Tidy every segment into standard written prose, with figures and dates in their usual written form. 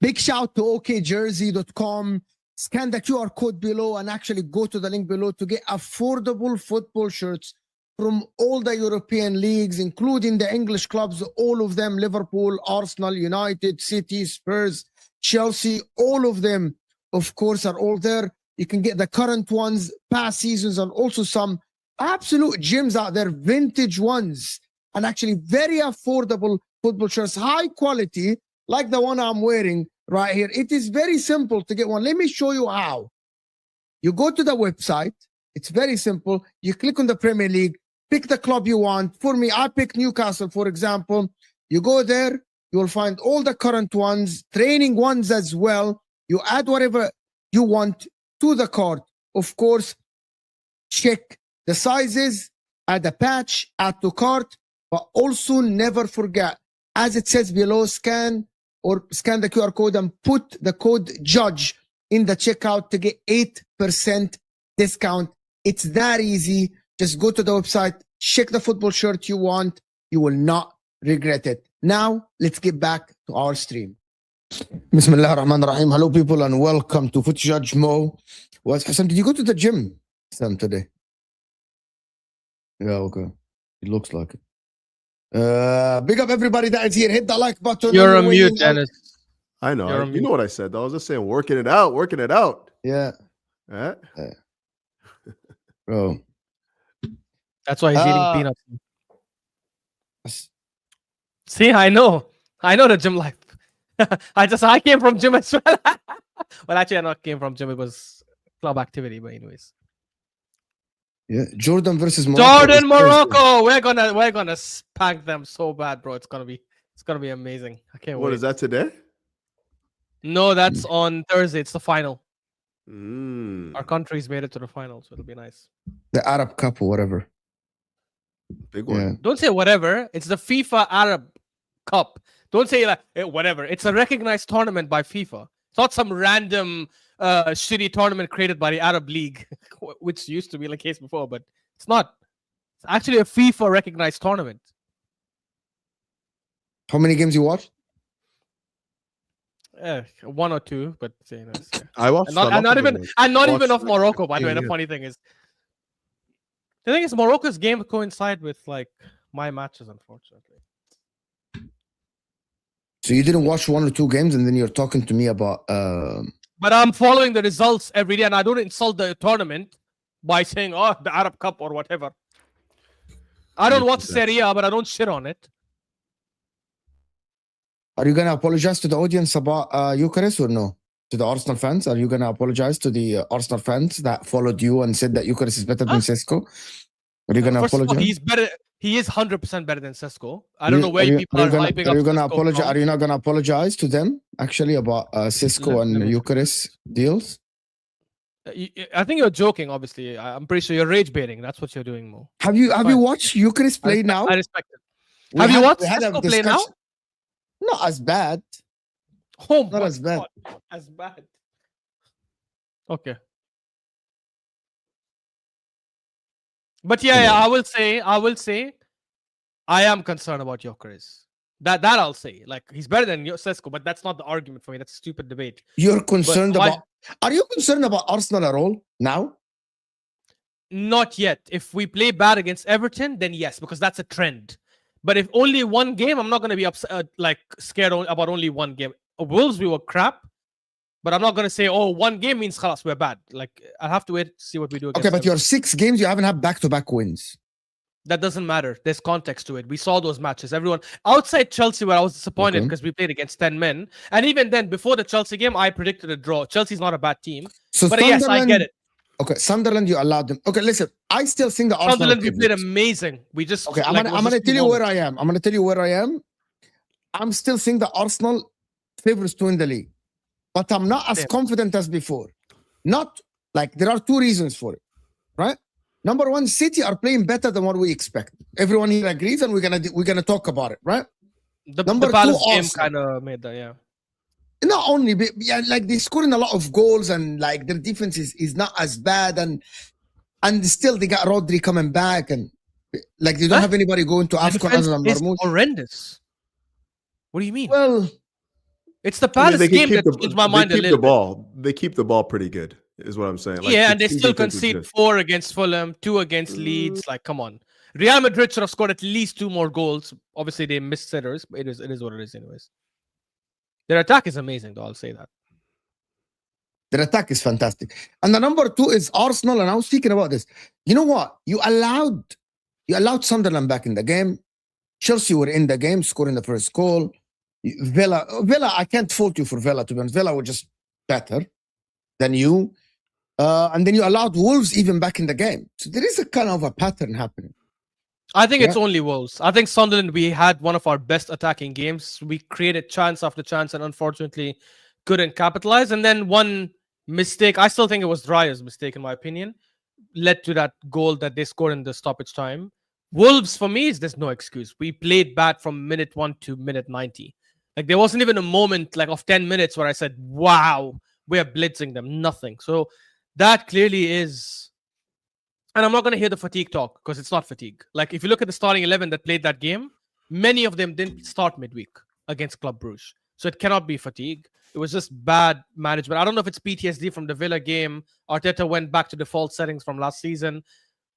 Big shout to okjersey.com. Scan the QR code below and actually go to the link below to get affordable football shirts from all the European leagues, including the English clubs, all of them, Liverpool, Arsenal, United, City, Spurs, Chelsea, all of them, of course, are all there. You can get the current ones, past seasons, and also some absolute gems out there, vintage ones, and actually very affordable football shirts, high quality, like the one I'm wearing right here. It is very simple to get one. Let me show you how. You go to the website. It's very simple. You click on the Premier League, pick the club you want. For me, I pick Newcastle, for example. You go there, you will find all the current ones, training ones as well. You add whatever you want to the cart. Of course, check the sizes, add a patch, add to cart, but also never forget, as it says below, scan the QR code and put the code JUDGE in the checkout to get 8% discount. It's that easy. Just go to the website, check the football shirt you want. You will not regret it. Now, let's get back to our stream. Bismillah ar-Rahman ar-Rahim. Hello, people, and welcome to Foot Judge Mo. Husam, did you go to the gym, Sam, today? Yeah, okay. It looks like it. Big up everybody that is here. Hit the like button. You're on mute, Dennis. I know. You know what I said. I was just saying, working it out, working it out. Yeah. Yeah. Bro. That's why he's eating peanuts. See, I know the gym life. I came from gym as well. Well, actually, I not came from gym. It was club activity, but anyways. Yeah, Jordan versus Morocco. Morocco. We're gonna spank them so bad, bro. It's gonna be amazing. I can't wait. What is that today? No, that's on Thursday. It's the final. Our country's made it to the final, so it'll be nice. The Arab Cup or whatever. Big one. Yeah. Don't say whatever. It's the FIFA Arab Cup. Don't say like whatever. It's a recognized tournament by FIFA. It's not some random shitty tournament created by the Arab League, which used to be the case before, but it's not. It's actually a FIFA recognized tournament. How many games you watched? One or two, but yeah. I watched. Not even of Morocco. By the way, the funny thing is, Morocco's game coincide with like my matches, unfortunately. So you didn't watch one or two games, and then you're talking to me about. But I'm following the results every day, and I don't insult the tournament by saying, "Oh, the Arab Cup" or whatever. I don't watch Serie A, but I don't shit on it. Are you gonna apologize to the audience about Eucharist or no? to the Arsenal fans? Are you going to apologize to the Arsenal fans that followed you and said that Eucharist is better than Sesko? Are you going to apologize? He's better. He is 100% better than Sesko. I don't know where people are hyping up. Are you going to apologize? Are you not going to apologize to them actually about Sesko and Eucharist deals? I think you're joking. Obviously, I'm pretty sure you're rage baiting. That's what you're doing, Mo. Have you watched Eucharist play now? I respect it. Have you watched Sesko play now? Not as bad. Oh, not as bad. Not as bad. Okay. But yeah, I will say, I am concerned about Eucharist. That I'll say. Like, he's better than Sesko, but that's not the argument for me. That's a stupid debate. You're concerned about. Are you concerned about Arsenal at all now? Not yet. If we play bad against Everton, then yes, because that's a trend. But if only one game, I'm not going to be upset, scared about only one game. Wolves, we were crap. But I'm not going to say, oh, one game means khalas, we're bad. Like, I'll have to wait to see what we do against Okay, but your 6 games, you haven't had back-to-back wins. That doesn't matter. There's context to it. We saw those matches. Everyone outside Chelsea, where I was disappointed because we played against 10 men. And even then, before the Chelsea game, I predicted a draw. Chelsea's not a bad team. So but yes, I get it. Okay, Sunderland, you allowed them. Okay, listen, I still think the Arsenal. Sunderland, we played amazing. We just okay. I'm gonna tell you where I am. I'm gonna tell you where I am. I'm still seeing the Arsenal favorites to win the league, but I'm not as confident as before. Not like there are 2 reasons for it, right? Number 1, City are playing better than what we expect. Everyone here agrees, and we're gonna talk about it, right? Number 2, Palace game kind of made that, yeah. Not only, but yeah, like they're scoring a lot of goals, and like their defense is not as bad, and still they got Rodri coming back, and like they don't have anybody going to AFCON other than Marmoush. Horrendous. What do you mean? Well, it's the Palace game that changed my mind a little bit. They keep the ball pretty good, is what I'm saying. Like, yeah, and they still concede 4 against Fulham, 2 against Leeds. Like, come on. Real Madrid should have scored at least 2 more goals. Obviously, they missed sitters, but it is what it is anyways. Their attack is amazing, though. I'll say that. Their attack is fantastic. And the number 2 is Arsenal. And I was speaking about this. You know what? You allowed Sunderland back in the game. Chelsea were in the game, scoring the first goal. Villa, I can't fault you for Villa, to be honest. Villa were just better than you. And then you allowed Wolves even back in the game. So there is a kind of a pattern happening. I think it's only Wolves. I think Sunderland, we had one of our best attacking games. We created chance after chance and unfortunately couldn't capitalize. And then one mistake, I still think it was Dreyer's mistake in my opinion, led to that goal that they scored in the stoppage time. Wolves, for me, there's no excuse. We played bad from minute 1 to minute 90. Like, there wasn't even a moment like of 10 minutes where I said, wow, we're blitzing them. Nothing. So that clearly is... And I'm not going to hear the fatigue talk because it's not fatigue. Like, if you look at the starting 11 that played that game, many of them didn't start midweek against Club Brugge. So it cannot be fatigue. It was just bad management. I don't know if it's PTSD from the Villa game. Arteta went back to default settings from last season.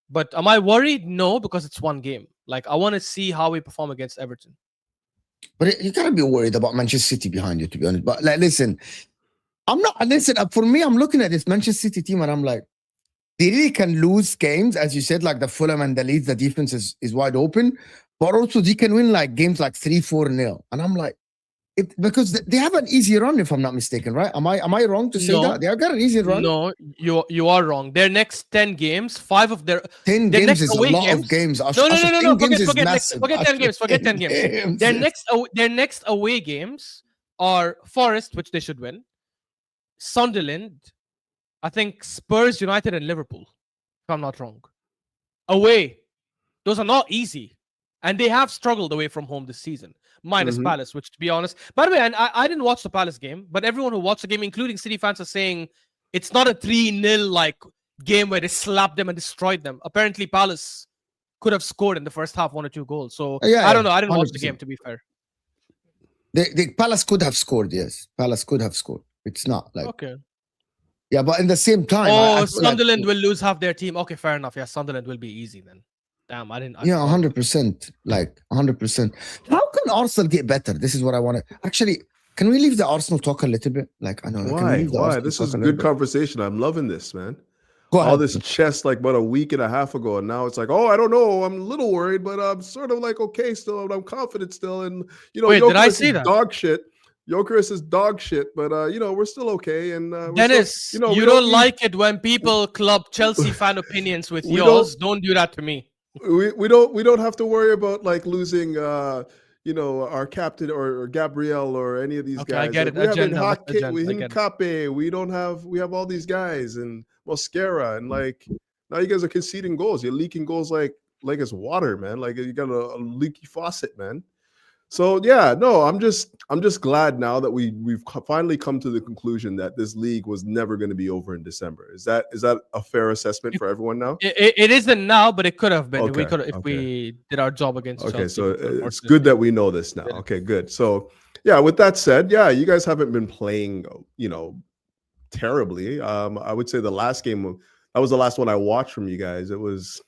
But am I worried? No, because it's one game. Like, I want to see how we perform against Everton. But you can't be worried about Manchester City behind you, to be honest. But like, listen, I'm not. Listen, for me, I'm looking at this Manchester City team and I'm like, they really can lose games, as you said, like the Fulham and the Leeds. The defense is wide open, but also they can win like games like 3-4-0. And I'm like, because they have an easy run, if I'm not mistaken, right? Am I wrong to say that they have got an easy run? No, you are wrong. Their next 10 games, 5 of their 10 their games is a lot of games. No. Forget 10 games. Forget 10 games. Their next away games are Forest, which they should win. Sunderland, I think Spurs, United, and Liverpool, if I'm not wrong. Away. Those are not easy. And they have struggled away from home this season. Minus Palace, which, to be honest... By the way, and I didn't watch the Palace game, but everyone who watched the game, including City fans, are saying it's not a 3-0 like game where they slapped them and destroyed them. Apparently, Palace could have scored in the first half 1 or 2 goals. So, I don't know. I didn't 100%. Watch the game, to be fair. The Palace could have scored, yes. Palace could have scored. It's not like... Okay. Yeah, but in the same time... Oh, Sunderland will lose half their team. Okay, fair enough. Yeah, Sunderland will be easy then. Damn, I didn't... 100%. Like, 100%. How can Arsenal get better? This is what I want to... Actually, can we leave the Arsenal talk a little bit? Like, I know... Why? This is good conversation. I'm loving this, man. Go ahead. All this chess like about a week and a half ago, and now it's like, oh, I don't know. I'm a little worried, but I'm sort of like okay still, and I'm confident still. And, you know, wait, did I see that? Dog shit. Gyökeres is dog shit, but we're still okay. And Dennis, still, you don't like it when people club Chelsea fan opinions with yours. Don't do that to me. We don't have to worry about like losing our captain or Gabriel or any of these guys. I get it. We have Agenda. We have all these guys and Mosquera, and like now you guys are conceding goals. You're leaking goals like it's water, man. Like you got a leaky faucet, man. So yeah, no, I'm just glad now that we've finally come to the conclusion that this league was never going to be over in December. Is that a fair assessment for everyone now? It isn't now, but it could have been. Okay, We could if we did our job against Chelsea. Okay, so it's good that we know this now. Okay, good. So yeah, with that said, yeah, you guys haven't been playing, terribly. I would say the last game, that was the last one I watched from you guys. It was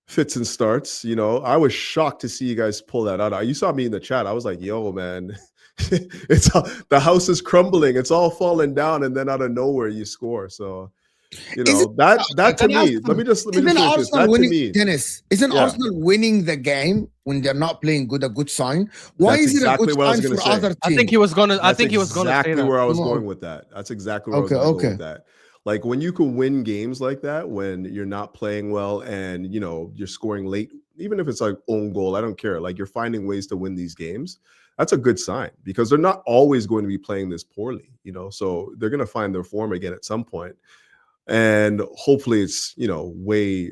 fits and starts. I was shocked to see you guys pull that out. You saw me in the chat. I was like, yo, man, the house is crumbling. It's all falling down. And then out of nowhere you score. So, that to me, let me just finish this. That to me, Dennis, isn't Arsenal winning the game when they're not playing good, a good sign? Why is it a good sign for other teams? I think he was gonna say where I was going with that. That's exactly where I was going with that. Like when you can win games like that, when you're not playing well and you're scoring late, even if it's like own goal, I don't care. Like you're finding ways to win these games. That's a good sign because they're not always going to be playing this poorly, so they're going to find their form again at some point. And hopefully it's, way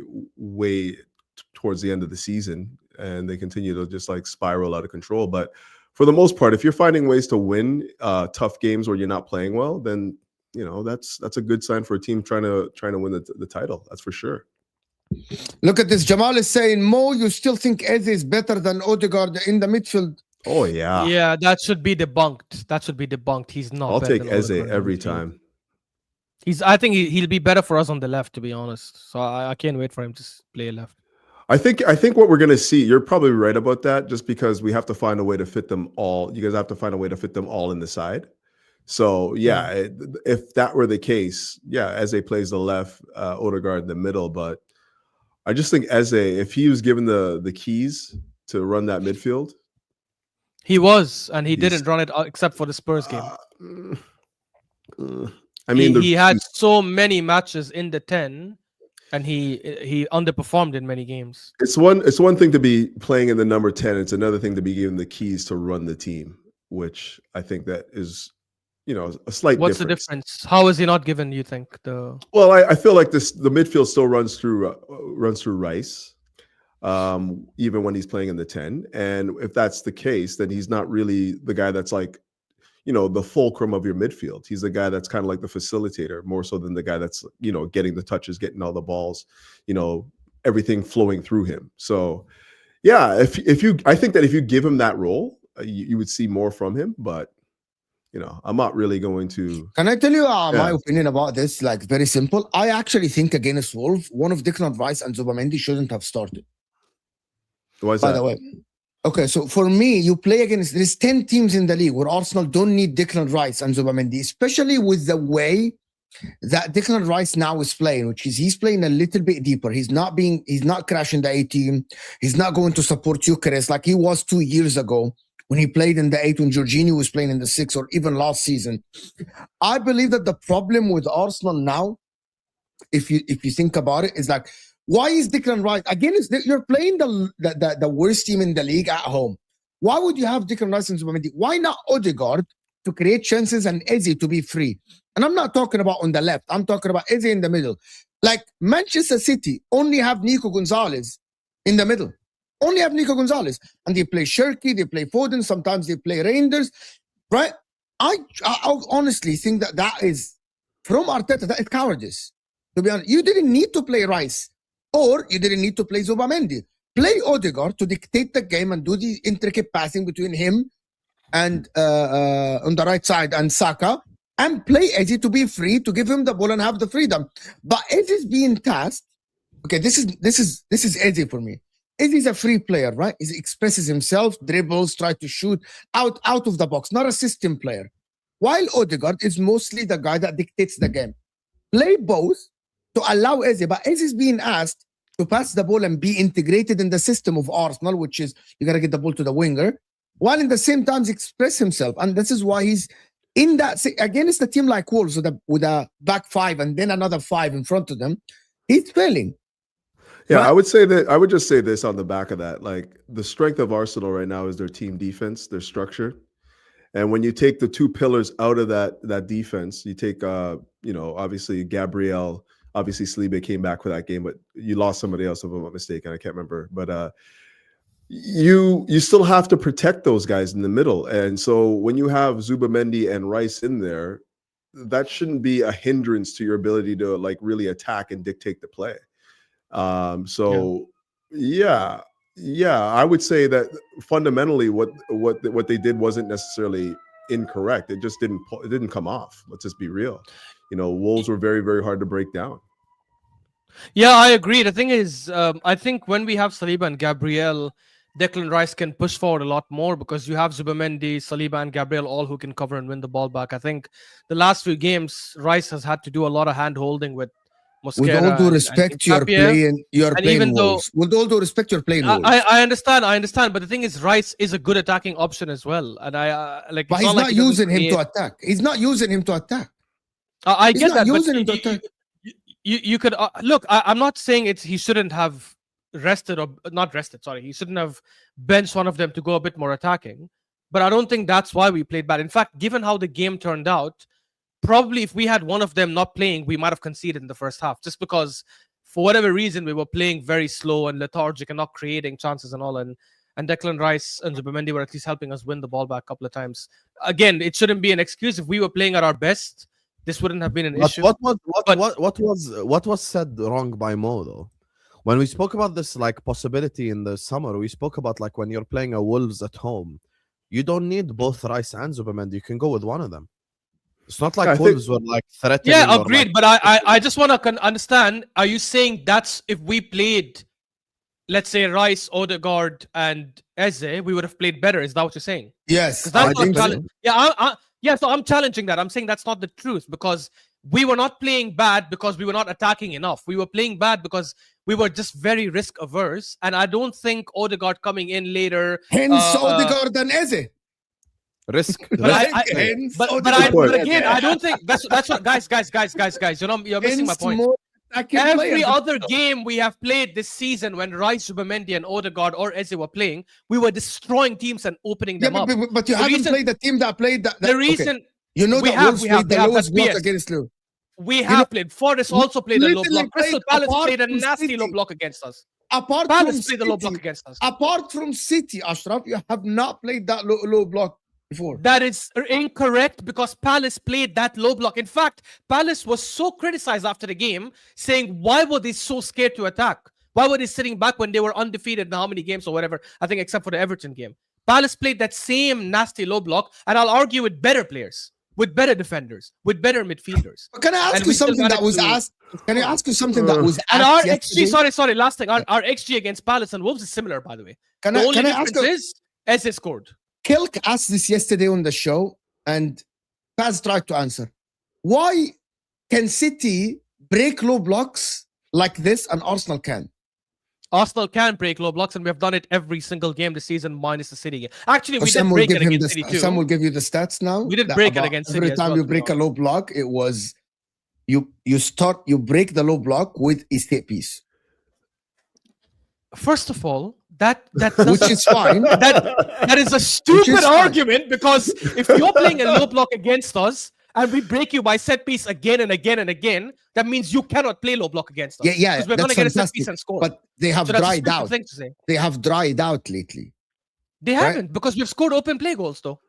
towards the end of the season and they continue to just like spiral out of control. But for the most part, if you're finding ways to win tough games where you're not playing well, then that's a good sign for a team trying to win the title. That's for sure. Look at this. Jamal is saying, Mo, you still think Eze is better than Odegaard in the midfield? Oh yeah. Yeah, that should be debunked. He's not. I'll take Eze every time. I think he'll be better for us on the left, to be honest. So I can't wait for him to play left. I think what we're going to see, you're probably right about that, just because we have to find a way to fit them all. You guys have to find a way to fit them all in the side. So yeah, if that were the case, Eze plays the left, Odegaard in the middle. But I just think Eze, if he was given the keys to run that midfield, he was, and he didn't run it except for the Spurs game. I mean, he had so many matches in the 10, and he underperformed in many games. It's one thing to be playing in the number 10. It's another thing to be given the keys to run the team, which I think that is, a slight What's difference. The difference? How is he not given, you think? Well, I feel like the midfield still runs through Rice, even when he's playing in the 10. And if that's the case, then he's not really the guy that's like, the fulcrum of your midfield. He's the guy that's kind of like the facilitator, more so than the guy that's, getting the touches, getting all the balls, everything flowing through him. So yeah, I think that if you give him that role, you would see more from him, but I'm not really going to. Can I tell you my opinion about this? Like, very simple. I actually think against Wolves, one of Declan Rice and Zubamendi shouldn't have started. Why is that? By the way. Okay, so for me, you play against, there's 10 teams in the league where Arsenal don't need Declan Rice and Zubamendi, especially with the way that Declan Rice now is playing, which is he's playing a little bit deeper. He's not crashing the 18. He's not going to support Gyökeres like he was 2 years ago when he played in the 8, when Jorginho was playing in the 6, or even last season. I believe that the problem with Arsenal now, if you think about it, is like, why is Declan Rice again? You're playing the worst team in the league at home. Why would you have Declan Rice and Zubamendi? Why not Odegaard to create chances and Eze to be free? And I'm not talking about on the left. I'm talking about Eze in the middle. Like Manchester City only have Nico Gonzalez in the middle. Only have Nico Gonzalez, and they play Shirky, they play Foden. Sometimes they play Reinders, right? I honestly think that is from Arteta. That is cowardice. To be honest, you didn't need to play Rice. Or you didn't need to play Zubamendi. Play Odegaard to dictate the game and do the intricate passing between him and on the right side and Saka, and play Eze to be free, to give him the ball and have the freedom. But Eze is being tasked. Okay, this is Eze for me. Eze is a free player, right? He expresses himself, dribbles, tries to shoot out of the box, not a system player. While Odegaard is mostly the guy that dictates the game. Play both to allow Eze, but Eze is being asked to pass the ball and be integrated in the system of Arsenal, which is you got to get the ball to the winger. while in the same time express himself. And this is why he's in that against a team like Wolves with a back five and then another five in front of them. He's failing. Yeah, Right? I would say that. I would just say this on the back of that. Like, the strength of Arsenal right now is their team defense, their structure. And when you take the two pillars out of that defense, you take obviously Gabriel, obviously Saliba came back for that game, but you lost somebody else, if I'm not mistaken. I can't remember. But you still have to protect those guys in the middle. And so when you have Zubimendi and Rice in there, that shouldn't be a hindrance to your ability to like really attack and dictate the play. Yeah, I would say that fundamentally what they did wasn't necessarily incorrect. It just didn't come off. Let's just be real. Wolves were very, very hard to break down. Yeah, I agree. The thing is, I think when we have Saliba and Gabriel, Declan Rice can push forward a lot more because you have Zubimendi, Saliba, and Gabriel all who can cover and win the ball back. I think the last few games, Rice has had to do a lot of hand holding with Mosquera. With all due respect, you're playing Wolves. With all due respect, you're playing Wolves. I understand, but the thing is, Rice is a good attacking option as well, and But he's not using him to attack. He's not using him to attack. I get that. Using him to attack. You could look. I'm not saying he shouldn't have rested or not rested. Sorry, he shouldn't have benched one of them to go a bit more attacking. But I don't think that's why we played bad. In fact, given how the game turned out, probably if we had one of them not playing, we might have conceded in the first half, just because for whatever reason we were playing very slow and lethargic and not creating chances and all. And Declan Rice and Zubimendi were at least helping us win the ball back a couple of times. Again, it shouldn't be an excuse. If we were playing at our best, this wouldn't have been an issue. What was said wrong by Mo though? When we spoke about this like possibility in the summer, we spoke about like when you're playing a Wolves at home, you don't need both Rice and Zubimendi. You can go with one of them. It's not like Wolves were like threatening. Yeah, agreed. But I just want to understand. Are you saying that's if we played, let's say, Rice, Odegaard, and Eze, we would have played better? Is that what you're saying? Yes. I think so. Yeah, so I'm challenging that. I'm saying that's not the truth because we were not playing bad because we were not attacking enough. We were playing bad because we were just very risk averse. And I don't think Odegaard coming in later. Hence Odegaard and Eze. Risk. But again, I don't think that's what guys. You're missing my point. Every other game we have played this season, when Rice, Zubimendi, and Odegaard or Eze were playing, we were destroying teams and opening them up. But you haven't played the team that played that. The reason Wolves played the lowest block against Liverpool. We have played. Forest also played a low block. Crystal Palace played a nasty low block against us. Palace played a low block against us. Apart from City, Ashraf, you have not played that low block before. That is incorrect because Palace played that low block. In fact, Palace was so criticized after the game, saying, why were they so scared to attack? Why were they sitting back when they were undefeated in how many games or whatever? I think except for the Everton game. Palace played that same nasty low block, and I'll argue with better players, with better defenders, with better midfielders. Can I ask you something that was asked? Can I ask you something that was asked? And our XG, sorry, last thing. Our XG against Palace and Wolves is similar, by the way. The only difference is Eze scored. Kilk asked this yesterday on the show, and Paz tried to answer. Why can City break low blocks like this and Arsenal can? Arsenal can break low blocks, and we have done it every single game this season, minus the City game. Actually, we did break it against City too. Sam will give you the stats now. We did break it against City. Every time you break a low block, it was you break the low block with a set piece. First of all, that which is fine. That is a stupid argument because if you're playing a low block against us and we break you by set piece again and again and again, that means you cannot play low block against us. Yeah, because we're going to get a set piece and score. But they have dried out. Thing to say. They have dried out lately. They haven't because we've scored open play goals though.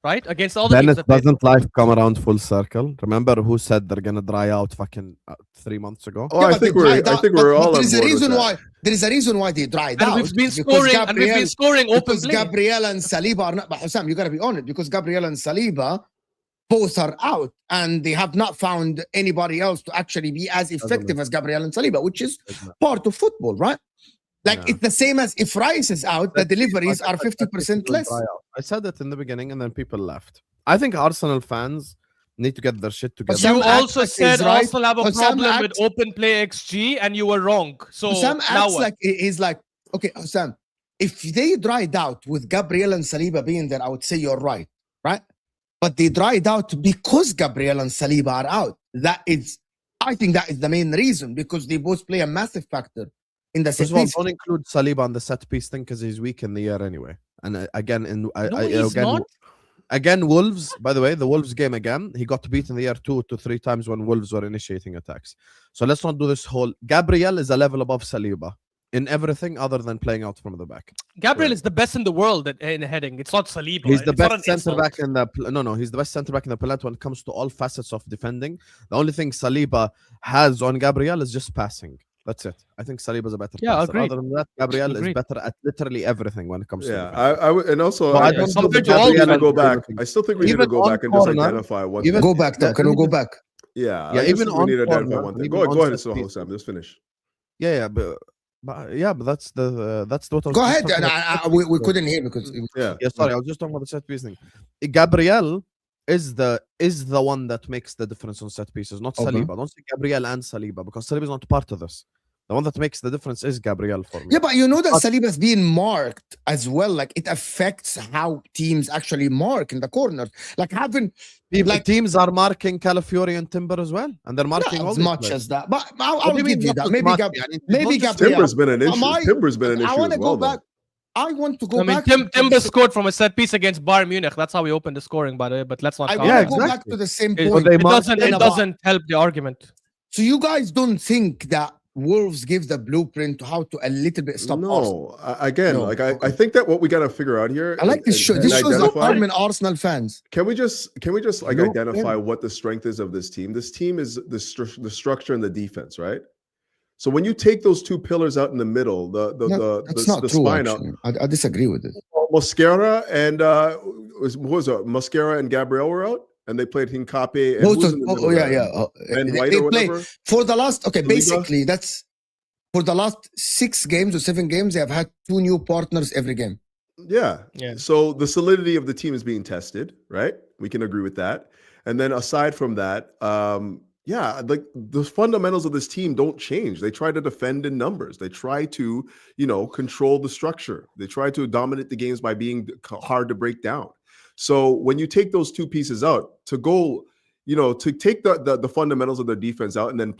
Right? Against all the teams. Then doesn't life come around full circle? Remember who said they're gonna dry out fucking 3 months ago? Oh, I think we're all on board there is a reason why they dried out. We've been scoring open play. Gabriel and Saliba are not, but Husam, you gotta be honest, because Gabriel and Saliba both are out and they have not found anybody else to actually be as effective as Gabriel and Saliba, which is part of football, right? Like it's the same as if Rice is out, the deliveries are 50% less. I said that in the beginning and then people left. I think Arsenal fans need to get their shit together. You also said Arsenal have a problem with open play XG and you were wrong. So Sam now acts like he's like, okay, Sam, if they dried out with Gabriel and Saliba being there, I would say you're right? But they dried out because Gabriel and Saliba are out. I think that is the main reason, because they both play a massive factor in the set piece. Don't include Saliba on the set piece thing because he's weak in the air anyway. And again, Wolves, by the way, the Wolves game again, he got beat in the air 2 to 3 times when Wolves were initiating attacks. So let's not do this whole... Gabriel is a level above Saliba in everything other than playing out from the back. Gabriel is the best in the world in heading. It's not Saliba. He's the best center back in the... No, he's the best center back in the planet when it comes to all facets of defending. The only thing Saliba has on Gabriel is just passing. That's it. I think Saliba's a better passer. Agreed. Other than that, Gabriel is better at literally everything when it comes to and also I still think we need to go back. I still think we need to go back and just identify what. Go back. Can we go back? Yeah. Even we need to identify one thing. Go ahead, Husam. Just finish. But that's the what I was Go ahead. We couldn't hear because sorry, I was just talking about the set piece thing. Gabriel is the one that makes the difference on set pieces, not Saliba. Don't say Gabriel and Saliba because Saliba is not part of this. The one that makes the difference is Gabriel for me. Yeah, but you know that Saliba is being marked as well. Like it affects how teams actually mark in the corners. Like having teams are marking Calafiori and Timber as well, and they're marking all as much as that. But I'll give you that. Maybe Gabriel. Timber's been an issue. Timber's been an issue. I want to go back. I want to go back. Timber scored from a set piece against Bayern Munich. That's how we opened the scoring, by the way. But let's not. I want to go back to the same point. It doesn't help the argument. So you guys don't think that Wolves give the blueprint to how to a little bit stop Arsenal? I think that what we got to figure out here. I like this show. This shows that I'm an Arsenal fans. Can we just identify what the strength is of this team? This team is the structure and the defense, right? So when you take those two pillars out in the middle, the spine out, I disagree with it. Mosquera and Mosquera and Gabriel were out, and they played Hincapié and and White or whatever. For the last basically that's for the last 6 games or 7 games, they have had 2 new partners every game. Yeah. So the solidity of the team is being tested, right? We can agree with that. And then aside from that, like the fundamentals of this team don't change. They try to defend in numbers. They try to, control the structure. They try to dominate the games by being hard to break down. So when you take those 2 pieces out, to go, to take the fundamentals of their defense out and then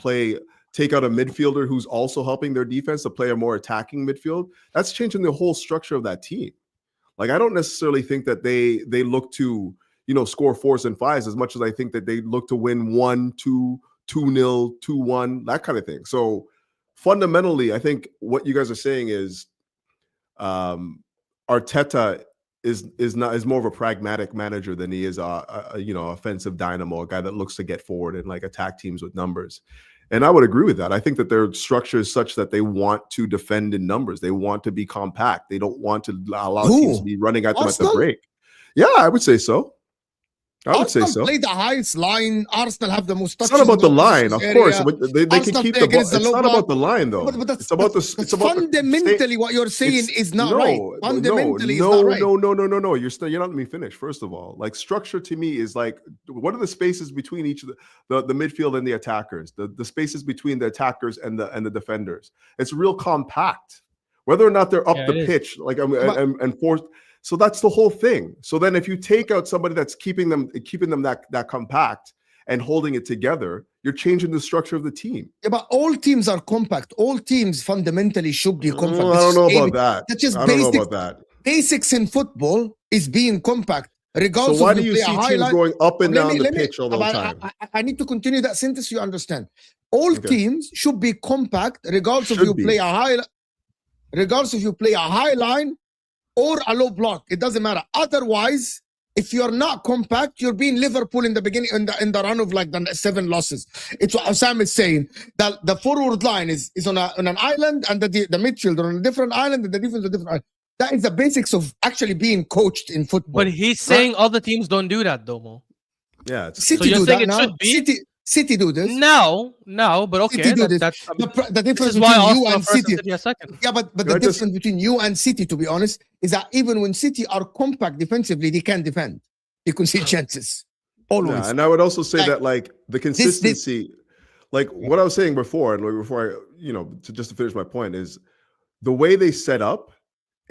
take out a midfielder who's also helping their defense to play a more attacking midfield, that's changing the whole structure of that team. Like I don't necessarily think that they look to score 4s and 5s as much as I think that they look to win 1-2, 2-0, 2-1, that kind of thing. So fundamentally, I think what you guys are saying is Arteta is more of a pragmatic manager than he is a offensive dynamo, a guy that looks to get forward and like attack teams with numbers. And I would agree with that. I think that their structure is such that they want to defend in numbers. They want to be compact. They don't want to allow teams to be running at them at the break. Yeah, I would say so. Arsenal play the highest line. Arsenal have the most touches. It's not about the line, of course. They can keep the ball. It's not about the line, though. But it's about fundamentally what you're saying is not right. Fundamentally, it's not right. No. You're not letting me finish. First of all, like structure to me is like, what are the spaces between each of the midfield and the attackers? The spaces between the attackers and the defenders. It's real compact. Whether or not they're up the pitch, like and forced. So that's the whole thing. So then if you take out somebody that's keeping them that compact and holding it together, you're changing the structure of the team. Yeah, but all teams are compact. All teams fundamentally should be compact. I don't know about that. That's just I don't know about that. Basics in football is being compact. Regardless so why do you see teams going up and down the pitch all the time? I need to continue that sentence so you understand. All teams should be compact regardless if you play a high line or a low block. It doesn't matter. Otherwise, if you're not compact, you're being Liverpool in the beginning in the run of like the 7 losses. It's what Husam is saying, that the forward line is on an island and the midfield on a different island and the defense on a different island. That is the basics of actually being coached in football. But he's saying other teams don't do that, though, Mo. Yeah. City do that now. City do this. No, but okay. City do this. The difference between you and City. Yeah, but the difference between you and City, to be honest, is that even when City are compact defensively, they can defend. You can see chances. Always. Yeah, and I would also say that like the consistency, like what I was saying before, and before I, to finish my point, is the way they set up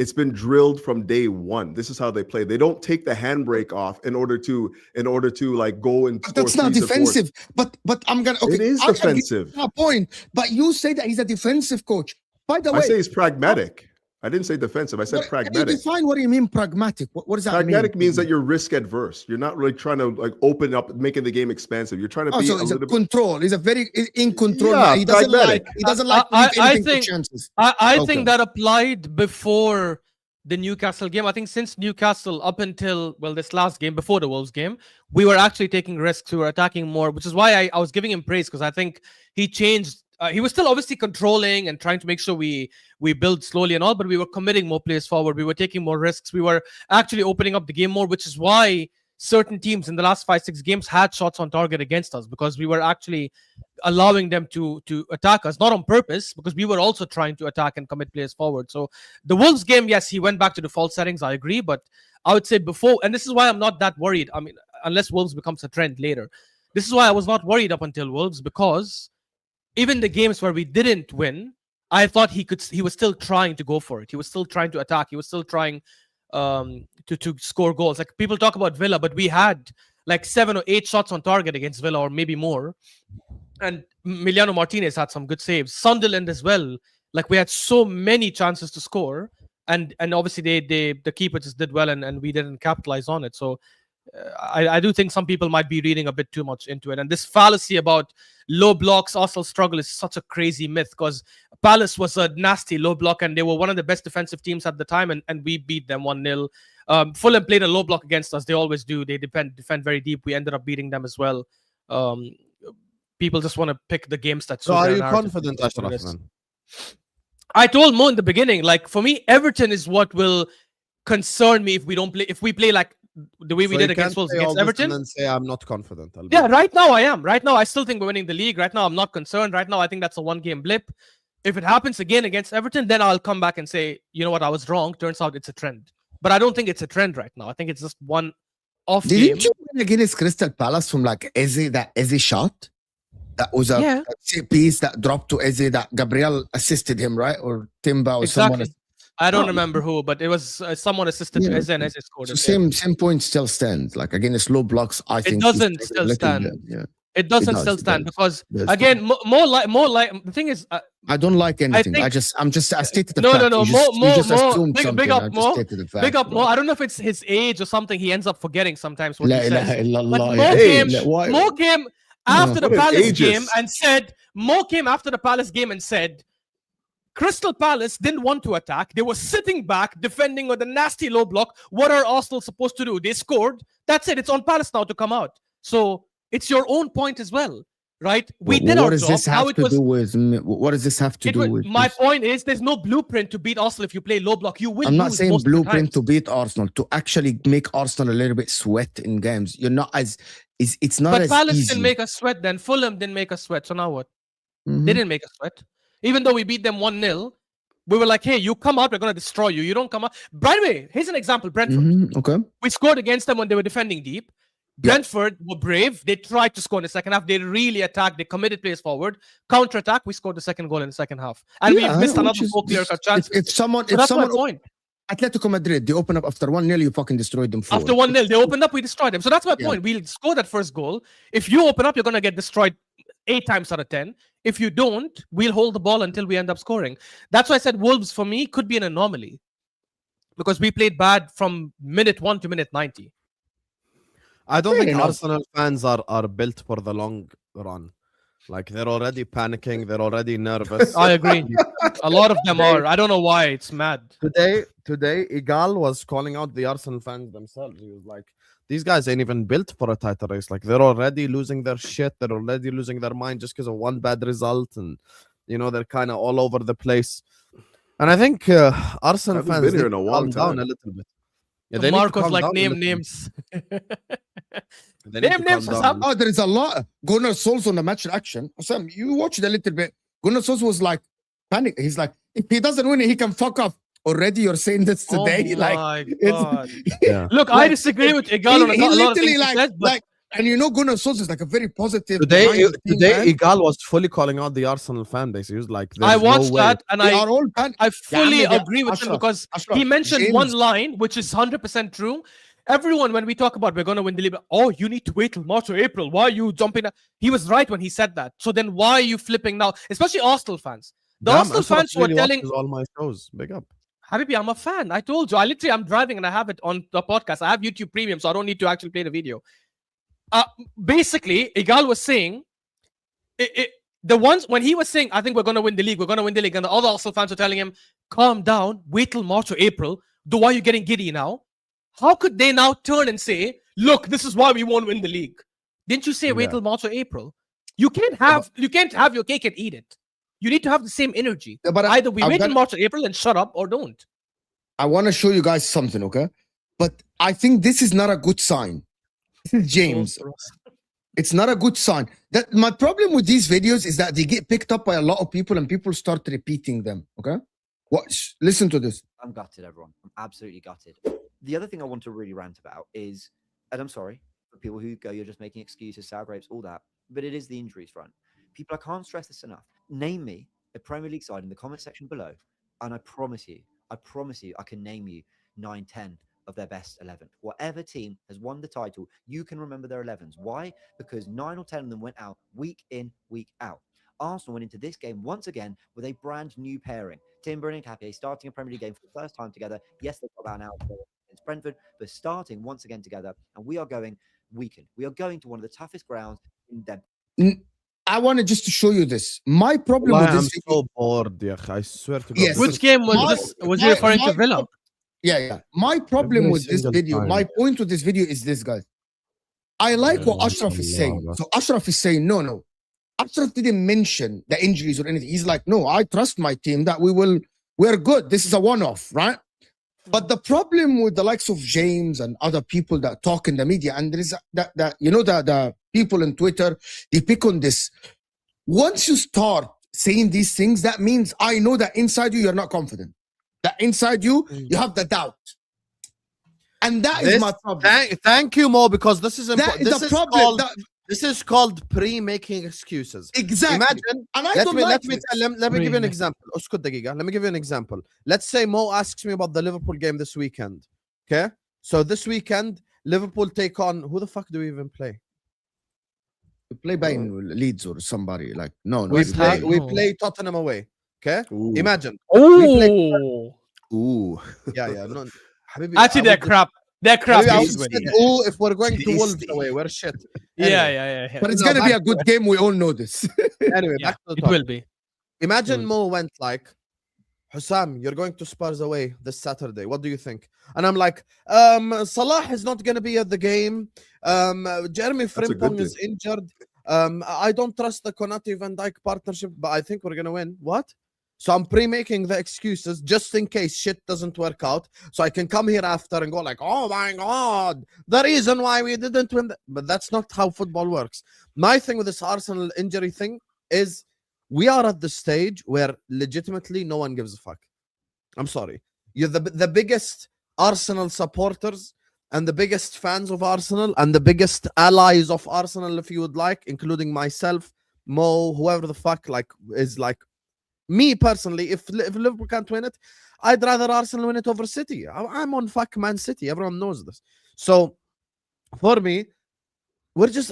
It's been drilled from day one. This is how they play. They don't take the handbrake off in order to like go and. But that's not defensive. But I'm gonna. Okay, it is defensive. My point. But you say that he's a defensive coach. By the way, I say he's pragmatic. I didn't say defensive. I said pragmatic. Can you define what do you mean pragmatic? What does that mean? Pragmatic means that you're risk adverse. You're not really trying to like open up, making the game expansive. You're trying to be so a little bit control. He's a very in control. Yeah, he doesn't pragmatic. like I think chances. I think that applied before the Newcastle game. I think since Newcastle up until this last game before the Wolves game, we were actually taking risks. We were attacking more, which is why I was giving him praise, because I think he changed. He was still obviously controlling and trying to make sure we build slowly and all, but we were committing more players forward. We were taking more risks. We were actually opening up the game more, which is why certain teams in the last 5-6 games had shots on target against us, because we were actually allowing them to attack us, not on purpose, because we were also trying to attack and commit players forward. So the Wolves game, yes, he went back to default settings. I agree, but I would say before, and this is why I'm not that worried. I mean, unless Wolves becomes a trend later. This is why I was not worried up until Wolves, because even the games where we didn't win, I thought he was still trying to go for it. He was still trying to attack. He was still trying to score goals. Like, people talk about Villa, but we had like 7 or 8 shots on target against Villa, or maybe more. And Emiliano Martinez had some good saves. Sunderland as well. Like, we had so many chances to score, and obviously the keeper just did well, and we didn't capitalize on it. So I do think some people might be reading a bit too much into it. And this fallacy about low blocks, Arsenal struggle, is such a crazy myth, because Palace was a nasty low block and they were one of the best defensive teams at the time, and we beat them 1-0. Fulham played a low block against us. They always do. They defend very deep. We ended up beating them as well. People just want to pick the game stats. So are you confident, Ashraf? I told Mo in the beginning, like, for me, Everton is what will concern me if we play like the way we did against Wolves against Everton. And say I'm not confident. Yeah, right now I am. Right now I still think we're winning the league. Right now I'm not concerned. Right now I think that's a one-game blip. If it happens again against Everton, then I'll come back and say, you know what, I was wrong. Turns out it's a trend. But I don't think it's a trend right now. I think it's just one off game. Didn't you win against Crystal Palace from like that Eze shot? That was a piece that dropped to Eze that Gabriel assisted him, right? Or Timba or someone. I don't remember who, but it was someone assisted to Eze, and Eze scored. So same point still stands. Like, against low blocks, I think it doesn't still stand. It doesn't still stand because again, more like the thing is, I don't like anything. I stated the fact. No. Big up more. Big up more. I don't know if it's his age or something. He ends up forgetting sometimes what he says. But Mo came after the Palace game and said, Crystal Palace didn't want to attack. They were sitting back, defending with a nasty low block. What are Arsenal supposed to do? They scored. That's it. It's on Palace now to come out. So it's your own point as well, right? We did our job. What does this have to do with? My point is, there's no blueprint to beat Arsenal if you play low block. You will. I'm not saying blueprint to beat Arsenal, to actually make Arsenal a little bit sweat in games. You're not as it's not. But Palace didn't make us sweat. Then Fulham didn't make us sweat. So now what? They didn't make us sweat. Even though we beat them 1-0, we were like, hey, you come out, we're going to destroy you. You don't come out. By the way, here's an example, Brentford. Okay. We scored against them when they were defending deep. Brentford were brave. They tried to score in the second half. They really attacked. They committed players forward. Counter-attack, we scored the second goal in the second half. And we missed another 4 clear-cut chances. If someone Atletico Madrid, they open up after 1-0, you fucking destroyed them. After 1-0, they opened up, we destroyed them. So that's my point. We scored that first goal. If you open up, you're going to get destroyed 8 times out of 10. If you don't, we'll hold the ball until we end up scoring. That's why I said Wolves, for me, could be an anomaly. Because we played bad from minute 1 to minute 90. I don't think Arsenal fans are built for the long run. Like, they're already panicking. They're already nervous. I agree. A lot of them are. I don't know why. It's mad. Today, Igal was calling out the Arsenal fans themselves. He was like, these guys ain't even built for a title race. Like, they're already losing their shit. They're already losing their mind just because of one bad result. And, they're kind of all over the place. And I think Arsenal fans been here in a long calm time. down a little bit. Yeah, Marco's like, name names. Name names. Oh, there is a lot. Gunnar Solskjaer on the match action. Sam, you watched a little bit. Gunnar Solskjaer was like, panic. He's like, if he doesn't win it, he can fuck off. Already you're saying this today. Oh my God. Look, I disagree with Igal on a lot of things he said, but And you know, Gunnar Solskjaer is like a very positive. Today, man. Igal was fully calling out the Arsenal fan base. He was like, I "There's watched no way." that, and They are all I fully Yeah, agree with him Ashraf, because Ashraf, he mentioned James. one line which is 100% true. Everyone, when we talk about we're going to win the league, oh, you need to wait till March or April. Why are you jumping? He was right when he said that. So then why are you flipping now? Especially Arsenal fans. The Damn, Arsenal Ashraf fans were really telling, watches all my shows. Big up. Habibi, I'm a fan. I told you. I'm driving and I have it on the podcast. I have YouTube Premium, so I don't need to actually play the video. Basically, Igal was saying, the ones when he was saying, I think we're going to win the league, and the other Arsenal fans were telling him, calm down, wait till March or April. Why are you getting giddy now? How could they now turn and say, look, this is why we won't win the league? Didn't you say wait till March or April? You can't have your cake and eat it. You need to have the same energy. Yeah, but either we wait till March or April and shut up, or don't. I want to show you guys something, okay? But I think this is not a good sign. This is James. It's not a good sign. That my problem with these videos is that they get picked up by a lot of people and people start repeating them. Okay, watch. Listen to this. I'm gutted, everyone. I'm absolutely gutted. The other thing I want to really rant about is, and I'm sorry for people who go, you're just making excuses, sour grapes, all that, but it is the injuries front. People, I can't stress this enough. Name me a Premier League side in the comment section below, and I promise you, I can name you 9, 10 of their best 11. Whatever team has won the title, you can remember their 11s. Why? Because 9 or 10 of them went out week in, week out. Arsenal went into this game once again with a brand new pairing. Timber and Nketiah starting a Premier League game for the first time together. Yes, they've got about an hour against Brentford, but starting once again together, and we are going weekend. We are going to one of the toughest grounds in their. I wanted just to show you this. My problem with this I'm so bored, yeah. I swear to God. Yes. Which game was this? Was he referring to Villa? Yeah. My problem Every with this single video, time. my point with this video is this, guys. I like what Ashraf is saying. So Ashraf is saying, no. Ashraf didn't mention the injuries or anything. He's like, no, I trust my team that we're good. This is a one-off, right? But the problem with the likes of James and other people that talk in the media, and there is that the people on Twitter, they pick on this. Once you start saying these things, that means I know that inside you're not confident. That inside you have the doubt. And that is my problem. Thank you, Mo, because this is important. That is the problem. This is called pre-making excuses. Exactly. Imagine. And Let me give you an example. Let me give you an example. Let's say Mo asks me about the Liverpool game this weekend. Okay. So this weekend, Liverpool take on who the fuck do we even play? We play by Leeds or somebody like no. We play Tottenham away. Okay. Ooh. Imagine. Oh, Yeah. No, Habibi, actually, they're crap. They're crap. Habibi, I would say, if we're going to Wolves away, we're shit. Anyway. Yeah. But it's gonna be a good game. We all know this. Anyway, Yeah, back to the it topic. will be. Imagine Mo went like, Husam, you're going to Spurs away this Saturday. What do you think? And I'm like, Salah is not going to be at the game. Jeremy Frimpong is injured. I don't trust the Konate Van Dijk partnership, but I think we're going to win. What? So I'm pre-making the excuses just in case shit doesn't work out. So I can come here after and go like, oh my God, the reason why we didn't win. But that's not how football works. My thing with this Arsenal injury thing is we are at the stage where legitimately no one gives a fuck. I'm sorry. You're the biggest Arsenal supporters and the biggest fans of Arsenal and the biggest allies of Arsenal, if you would like, including myself, Mo, whoever the fuck is me personally. If Liverpool can't win it, I'd rather Arsenal win it over City. I'm on fuck Man City. Everyone knows this. So for me,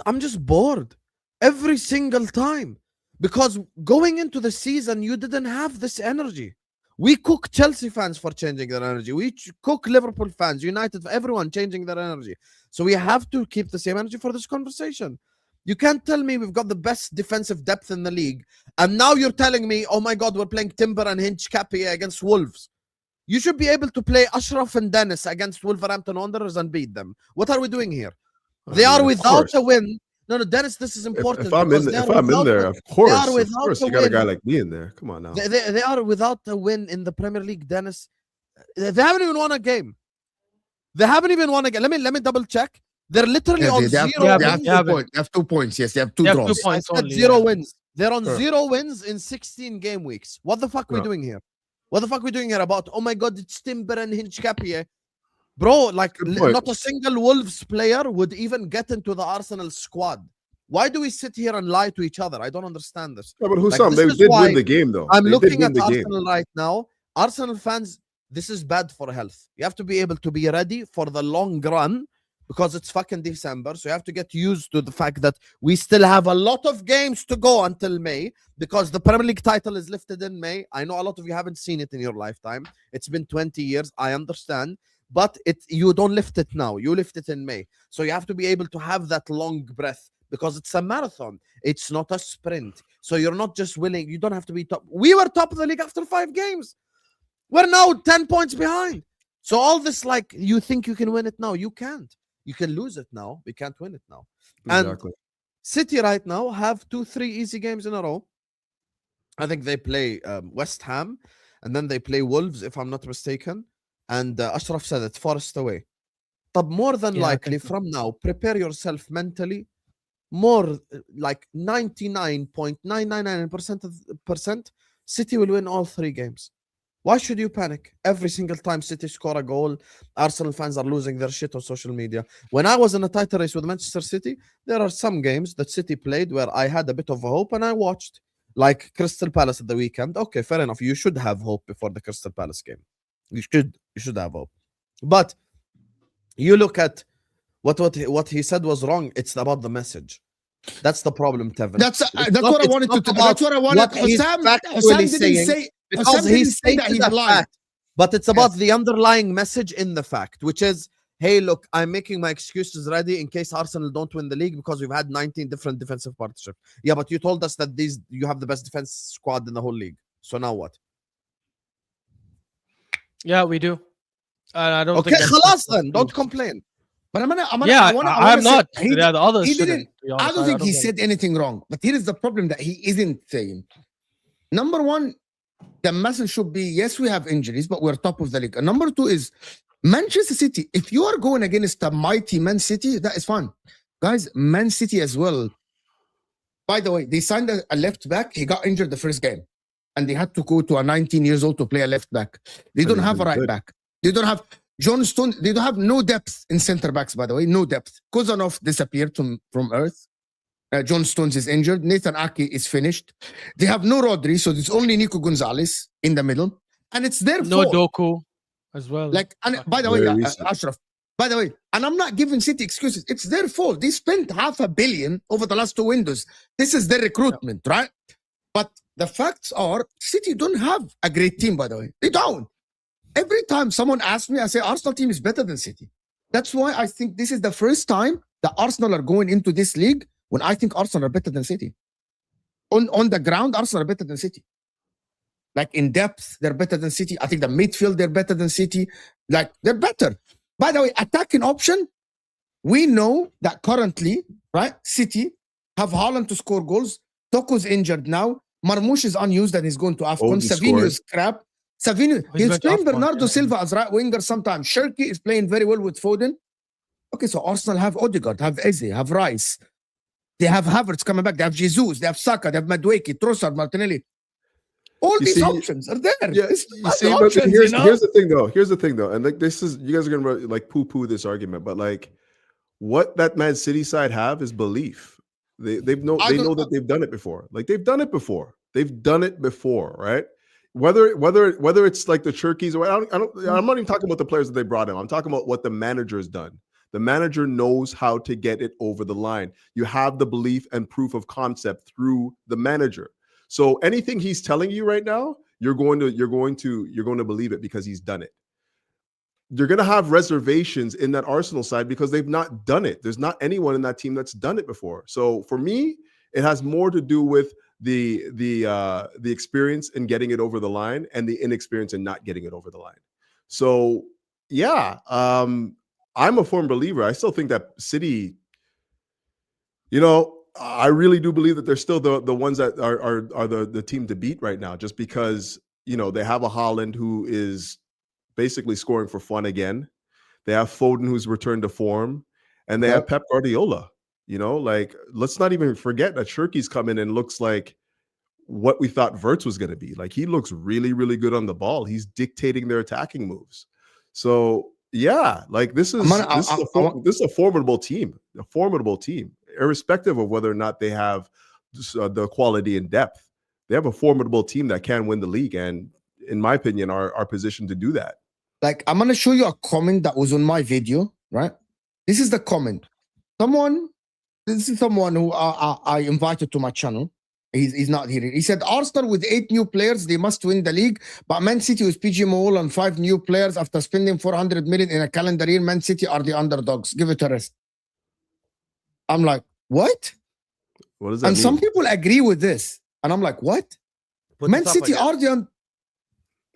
I'm just bored every single time. Because going into the season, you didn't have this energy. We cook Chelsea fans for changing their energy. We cook Liverpool fans, United, everyone changing their energy. So we have to keep the same energy for this conversation. You can't tell me we've got the best defensive depth in the league. And now you're telling me, oh my God, we're playing Timber and Nketiah against Wolves. You should be able to play Ashraf and Dennis against Wolverhampton Wanderers and beat them. What are we doing here? They are without a win. No, Dennis, this is important. If I'm in there, of course you got a guy like me in there. Come on now. They are without a win in the Premier League, Dennis. They haven't even won a game. Let me double check. They're literally on zero wins. They have 2 points. Yes, they have two draws. 2 points only, zero wins. They're on 0 wins in 16 game weeks. What the fuck are we doing here? What the fuck are we doing here about, oh my God, it's Timber and Nketiah? Bro, like point. not a single Wolves player would even get into the Arsenal squad. Why do we sit here and lie to each other? I don't understand this. Yeah, but Husam, this they is did why win the game, though. I'm They did looking win at the game. Arsenal right now. Arsenal fans, this is bad for health. You have to be able to be ready for the long run because it's fucking December. So you have to get used to the fact that we still have a lot of games to go until May because the Premier League title is lifted in May. I know a lot of you haven't seen it in your lifetime. It's been 20 years. I understand. But you don't lift it now. You lift it in May. So you have to be able to have that long breath because it's a marathon. It's not a sprint. So you're not just willing. You don't have to be top. We were top of the league after 5 games. We're now 10 points behind. So all this, like, you think you can win it now. You can't. You can lose it now. We can't win it now. Exactly. And City right now have 2-3 easy games in a row. I think they play West Ham and then they play Wolves, if I'm not mistaken. And Ashraf said it, Forest away. But more than likely from now, prepare yourself mentally. More like 99.999% City will win all 3 games. Why should you panic? Every single time City score a goal, Arsenal fans are losing their shit on social media. When I was in a title race with Manchester City, there are some games that City played where I had a bit of a hope and I watched. Like Crystal Palace at the weekend. Okay, fair enough. You should have hope before the Crystal Palace game. You should have hope. But you look at what he said was wrong. It's about the message. That's the problem, Tevin. That's what I wanted to. That's what I wanted. Husam didn't say because he stated that he's lying. Fact, but it's about the underlying message in the fact, which is, hey, look, I'm making my excuses ready in case Arsenal don't win the league because we've had 19 different defensive partnerships. Yeah, but you told us that you have the best defense squad in the whole league. So now what? Yeah, we do. I don't okay, think. Okay, khalas then. Don't complain. But I'm not. Yeah, the others he shouldn't. Didn't. I don't think he said anything wrong. But here is the problem that he isn't saying. Number one, the message should be, yes, we have injuries, but we're top of the league. And number two is Manchester City. If you are going against a mighty Man City, that is fine. Guys, Man City as well. By the way, they signed a left back. He got injured the first game. And they had to go to a 19 years old to play a left back. They don't have a right back. They don't have John Stone. They don't have no depth in center backs, by the way. No depth. Kozanov disappeared from earth. John Stones is injured. Nathan Ake is finished. They have no Rodri, so it's only Nico Gonzalez in the middle. And it's their fault. No Doku as well. Like, and by the way, Ashraf, by the way, and I'm not giving City excuses. It's their fault. They spent $500 million over the last 2 windows. This is their recruitment, right? But the facts are, City don't have a great team, by the way. They don't. Every time someone asks me, I say, Arsenal team is better than City. That's why I think this is the first time that Arsenal are going into this league when I think Arsenal are better than City. On the ground, Arsenal are better than City. Like in depth, they're better than City. I think the midfield, they're better than City. Like, they're better. By the way, attacking option, we know that currently, right, City have Haaland to score goals. Toko's injured now. Marmoush is unused and he's going to AFCON. Savinho is crap. Savinho, he's playing Bernardo Silva as right winger sometimes. Shirky is playing very well with Foden. Okay, so Arsenal have Odegaard, have Eze, have Rice. They have Havertz coming back. They have Jesus. They have Saka. They have Madueke, Trossard, Martinelli. All these options are there. Yeah, you see, but here's the thing, though. Here's the thing, though. And like, this is, you guys are gonna like poo-poo this argument, but like, what that Man City side have is belief. They know that they've done it before. Like, they've done it before. They've done it before, right? Whether it's like the Turkeys or I'm not even talking about the players that they brought in. I'm talking about what the manager has done. The manager knows how to get it over the line. You have the belief and proof of concept through the manager. So anything he's telling you right now, you're going to believe it because he's done it. You're going to have reservations in that Arsenal side because they've not done it. There's not anyone in that team that's done it before. So for me, it has more to do with the experience in getting it over the line and the inexperience in not getting it over the line. So yeah, I'm a firm believer. I still think that City, I really do believe that they're still the ones that are the team to beat right now, just because they have a Haaland who is basically scoring for fun again. They have Foden who's returned to form, and they have Pep Guardiola. Like, let's not even forget that Shirky's come in and looks like what we thought Wirtz was going to be. Like, he looks really, really good on the ball. He's dictating their attacking moves. So Yeah, like this is a formidable team, irrespective of whether or not they have the quality and depth. They have a formidable team that can win the league, and in my opinion, are positioned to do that. Like, I'm gonna show you a comment that was on my video, right? This is the comment. This is someone who I invited to my channel. He's not here. He said, Arsenal with 8 new players, they must win the league. But Man City with PG Mole and 5 new players after spending 400 million in a calendar year, Man City are the underdogs. Give it a rest. I'm like, what? What does that mean? And some people agree with this. And I'm like, what? Man City are the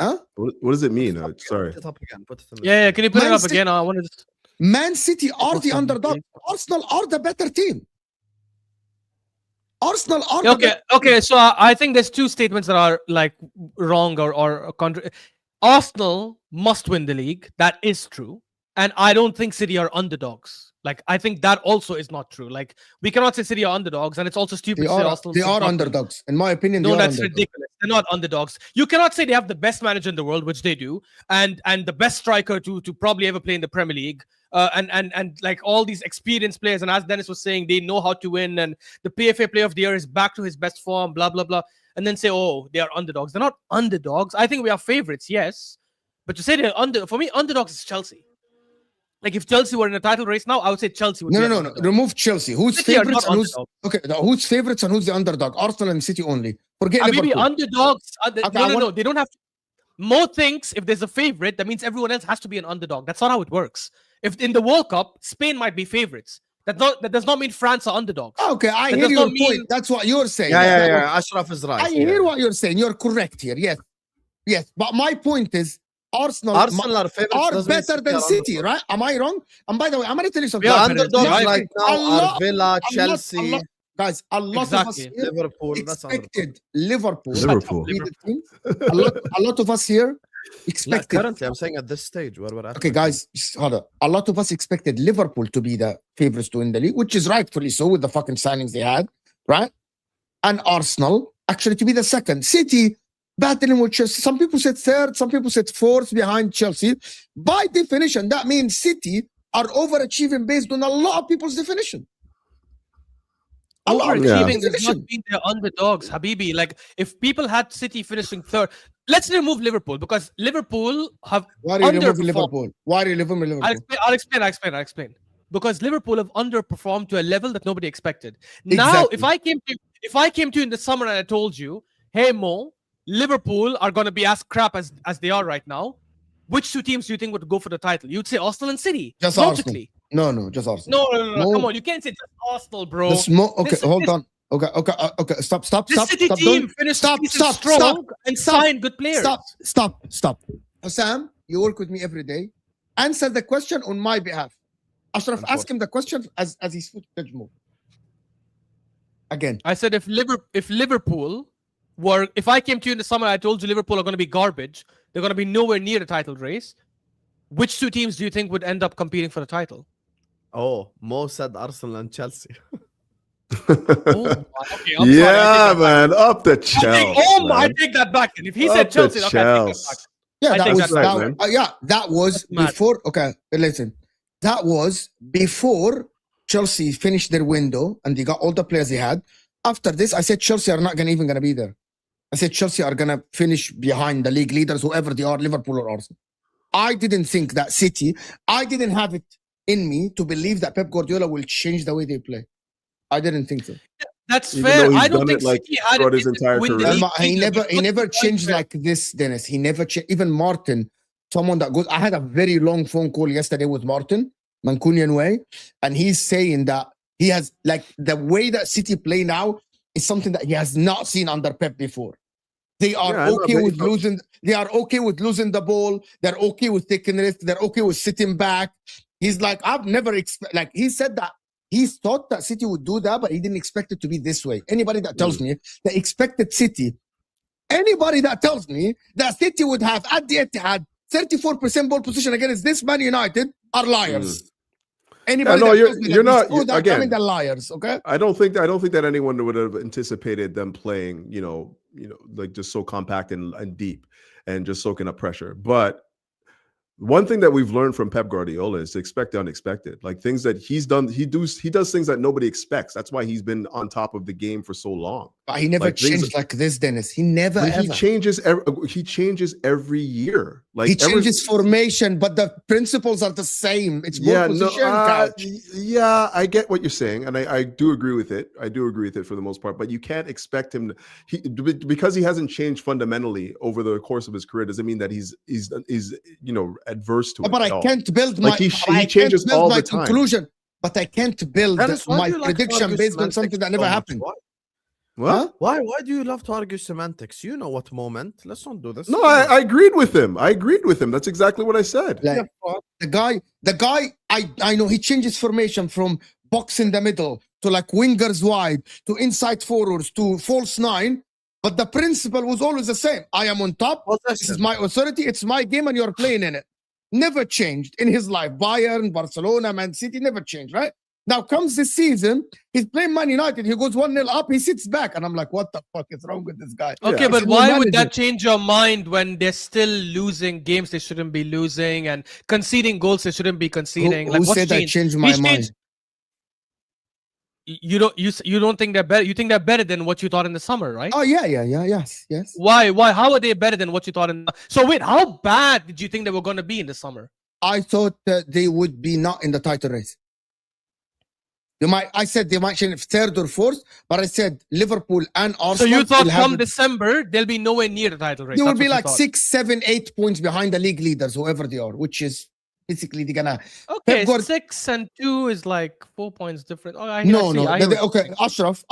Huh? What does it mean? Sorry. Can you put it up again? I wanted to... Man City are the underdog. Arsenal are the better team. Arsenal are okay. So I think there's 2 statements that are like wrong or contrary. Arsenal must win the league. That is true, and I don't think City are underdogs. Like, I think that also is not true. Like, we cannot say City are underdogs, and it's also stupid to say Arsenal. They are underdogs, in my opinion. No, that's ridiculous. They're not underdogs. You cannot say they have the best manager in the world, which they do, and the best striker to probably ever play in the Premier League, and like all these experienced players. And as Dennis was saying, they know how to win, and the PFA Player of the Year is back to his best form. Blah blah blah, and then say, oh, they are underdogs. They're not underdogs. I think we are favorites, yes, but to say they're for me, underdogs is Chelsea. Like, if Chelsea were in a title race now, I would say Chelsea would No. Remove Chelsea. Who's favorites and who's who's favorites and who's the underdog? Arsenal and City only. Forget Liverpool. Maybe underdogs. No. They don't have to. Mo thinks if there's a favorite, that means everyone else has to be an underdog. That's not how it works. If in the World Cup, Spain might be favorites. That does not mean France are underdogs. Okay, I hear your point. That's what you're saying. Yeah. Ashraf is right. I hear what you're saying. You're correct here. Yes. But my point is, Arsenal are better than City, right? Am I wrong? And by the way, I'm going to tell you something. Yeah, underdogs like now are Villa, Chelsea. Guys, a lot of us here Liverpool expected Liverpool. To be the team. A lot of us here expected. Currently, I'm saying at this stage where we're at. Okay, guys, hold on. A lot of us expected Liverpool to be the favorites to win the league, which is rightfully so with the fucking signings they had, right? And Arsenal actually to be the second. City battling with Chelsea. Some people said third, some people said fourth behind Chelsea. By definition, that means City are overachieving based on a lot of people's definition. Overachieving does not mean they're underdogs, Habibi. Like, if people had City finishing third, let's remove Liverpool, because Liverpool have underperformed. Why are you removing Liverpool? I'll explain. Because Liverpool have underperformed to a level that nobody expected. Exactly. Now, if I came to you in the summer and I told you, hey Mo, Liverpool are going to be as crap as they are right now, which 2 teams do you think would go for the title? You'd say Arsenal and City. Just Arsenal. No, just Arsenal. No. Come on, you can't say just Arsenal, bro. Hold on. Okay. Stop. This City team finished strong and signed good players. Stop. Husam, you work with me every day. Answer the question on my behalf. Ashraf, ask him the question as his footage move. Again. I said if Liverpool were, if I came to you in the summer, I told you Liverpool are going to be garbage. They're going to be nowhere near the title race. Which 2 teams do you think would end up competing for the title? Oh, Mo said Arsenal and Chelsea. Okay, yeah, man, up the Chelsea. I take that back. And if he said Chelsea, okay, I take that back. Yeah, that was before. Okay, listen. That was before Chelsea finished their window and they got all the players they had. After this, I said Chelsea are not even going to be there. I said Chelsea are going to finish behind the league leaders, whoever they are, Liverpool or Arsenal. I didn't think that City, I didn't have it in me to believe that Pep Guardiola will change the way they play. I didn't think so. That's fair. I don't think City had it his entire career. He never changed like this, Dennis. He never changed. Even Martin, someone that goes, I had a very long phone call yesterday with Martin, Mancunian way, and he's saying that he has, like, the way that City play now is something that he has not seen under Pep before. They are okay with losing. They are okay with losing the ball. They're okay with taking risks. They're okay with sitting back. He's like, I've never he said that he thought that City would do that, but he didn't expect it to be this way. Anybody that tells me that expected City, anybody that tells me that City would have at the Etihad 34% ball position against this Man United are liars. Anybody you're not again. They're liars. Okay. I don't think that anyone would have anticipated them playing, like just so compact and deep and just soaking up pressure. But One thing that we've learned from Pep Guardiola is to expect the unexpected. Like things that he's done, he does things that nobody expects. That's why he's been on top of the game for so long. But he never changed like this, Dennis. He never ever. He changes every year. Like he changes formation, but the principles are the same. It's more position. Yeah, I get what you're saying, and I do agree with it. I do agree with it for the most part. But you can't expect him because he hasn't changed fundamentally over the course of his career. Doesn't mean that he's adverse to it. But I can't build my. He changes all the time. Conclusion, but I can't build my prediction based on something that never happened. What? Huh? Why do you love to argue semantics? You know what moment. Let's not do this. No, I agreed with him. That's exactly what I said. Like, the guy, I know he changes formation from box in the middle to like wingers wide to inside forwards to false nine. But the principle was always the same. I am on top. This is my authority. It's my game and you're playing in it. Never changed in his life. Bayern, Barcelona, Man City, never changed, right? Now comes this season, he's playing Man United. He goes 1-0 up, he sits back. And I'm like, what the fuck is wrong with this guy? Okay, but why would that change your mind when they're still losing games they shouldn't be losing and conceding goals they shouldn't be conceding? Who said I changed my mind? You don't think they're better? You think they're better than what you thought in the summer, right? Oh, yes. Why? How are they better than what you thought in? So wait, how bad did you think they were going to be in the summer? I thought that they would be not in the title race. I said they might change third or fourth, but I said Liverpool and Arsenal. So you thought come December they'll be nowhere near the title race? They will be like 6, 7, 8 points behind the league leaders, whoever they are, which is basically they're gonna. Okay, 6 and 2 is like 4 points different. Oh, Okay, Ashraf.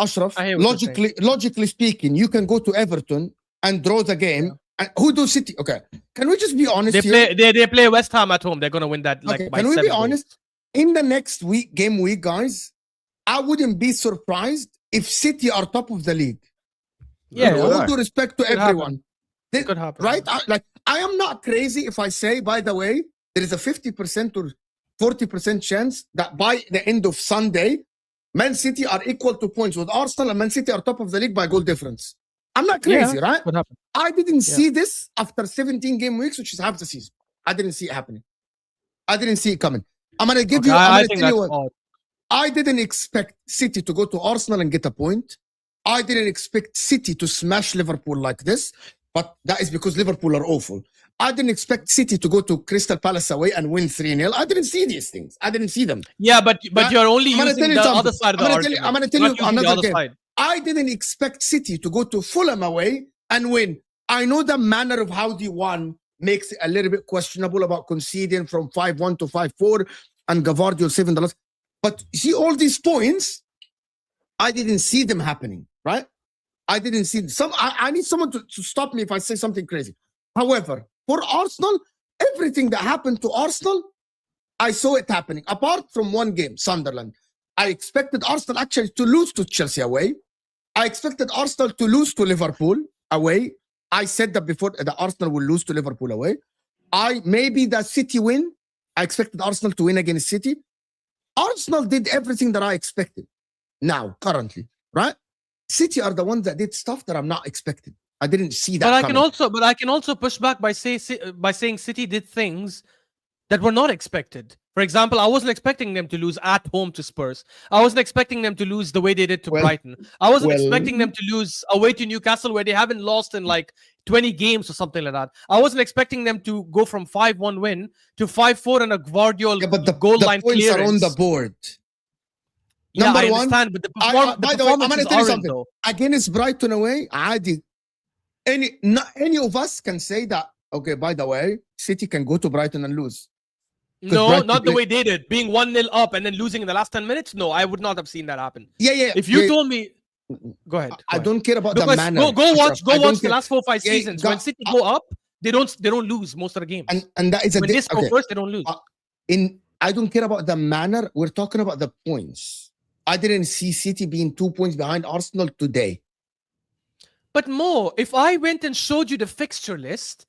Logically speaking, you can go to Everton and draw the game. Yeah. And who do City? Okay, can we just be honest? They play West Ham at home. They're gonna win that. Like, by can we 7 be honest? In the next game week, guys, I wouldn't be surprised if City are top of the league. Yeah, with all due respect to everyone. It could happen, right? I am not crazy if I say, by the way, there is a 50% or 40% chance that by the end of Sunday, Man City are equal to points with Arsenal and Man City are top of the league by goal difference. I'm not crazy, right? Could happen. I didn't see this after 17 game weeks, which is half the season. I didn't see it happening. I didn't see it coming. I'm going to give you. I'm going to tell you what. I didn't expect City to go to Arsenal and get a point. I didn't expect City to smash Liverpool like this, but that is because Liverpool are awful. I didn't expect City to go to Crystal Palace away and win 3-0. I didn't see these things. I didn't see them. Yeah, but you're only using the other side of the argument. I'm going to tell you another game. Side. I didn't expect City to go to Fulham away and win. I know the manner of how they won makes it a little bit questionable about conceding from 5-1 to 5-4 and Gavardio saving the last. But see all these points, I didn't see them happening, right? I didn't see some. I need someone to stop me if I say something crazy. However, for Arsenal, everything that happened to Arsenal, I saw it happening. Apart from one game, Sunderland, I expected Arsenal actually to lose to Chelsea away. I expected Arsenal to lose to Liverpool away. I said that before, that Arsenal will lose to Liverpool away. Maybe the City win. I expected Arsenal to win against City. Arsenal did everything that I expected. Now, currently, right? City are the ones that did stuff that I'm not expecting. I didn't see that. But I can also push back by saying City did things that were not expected. For example, I wasn't expecting them to lose at home to Spurs. I wasn't expecting them to lose the way they did to Brighton. I wasn't expecting them to lose away to Newcastle where they haven't lost in like 20 games or something like that. I wasn't expecting them to go from 5-1 win to 5-4 and a Guardiola goal line points clearance. Are on the board. Yeah, Number I understand, but by the way, I'm going to tell you something. Though. Against Brighton away, not any of us can say that, okay, by the way, City can go to Brighton and lose. No, Brighton not the way they did. Being 1-0 up and then losing in the last 10 minutes? No, I would not have seen that happen. Yeah. If you told me... Go ahead. I don't care about the manner. Go watch the last 4-5 seasons. When City go up, they don't lose most of the games. And that is when they score first, they don't lose. I don't care about the manner. We're talking about the points. I didn't see City being 2 points behind Arsenal today. But Mo, if I went and showed you the fixture list,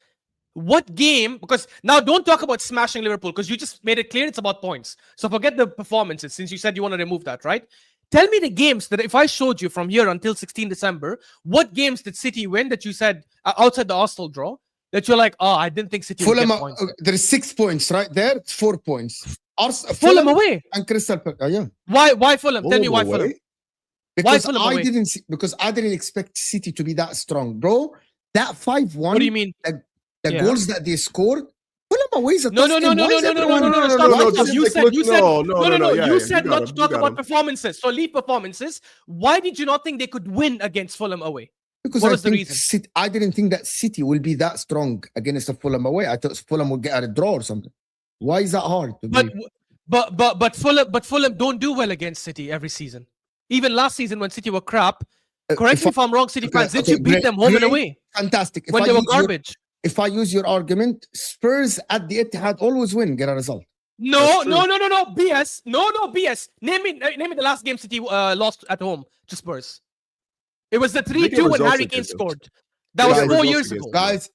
what game? Because now don't talk about smashing Liverpool because you just made it clear it's about points. So forget the performances since you said you want to remove that, right? Tell me the games that if I showed you from here until 16 December, what games did City win that you said outside the Arsenal draw? that you're like, oh, I didn't think City would Fulham, get points. there is 6 points right there. It's 4 points. Fulham away. And Crystal Palace. Yeah. Why Fulham? Tell me why Fulham. Because Fulham away? I didn't expect City to be that strong, bro. That 5-1. What do you mean? The goals that they scored. Fulham away is a No. You said not to talk about performances. So leave performances. Why did you not think they could win against Fulham away? Because what was the reason? I didn't think that City will be that strong against the Fulham away. I thought Fulham would get a draw or something. Why is that hard? But Fulham don't do well against City every season. Even last season when City were crap. Correct me if I'm wrong, City fans. Did you beat them home and away? Fantastic. When they were garbage. If I use your argument, Spurs at the Etihad always win, get a result. No, BS. No, BS. Name me the last game City lost at home to Spurs. It was the 3-2 when Harry Kane scored. That was 4 years ago. Guys,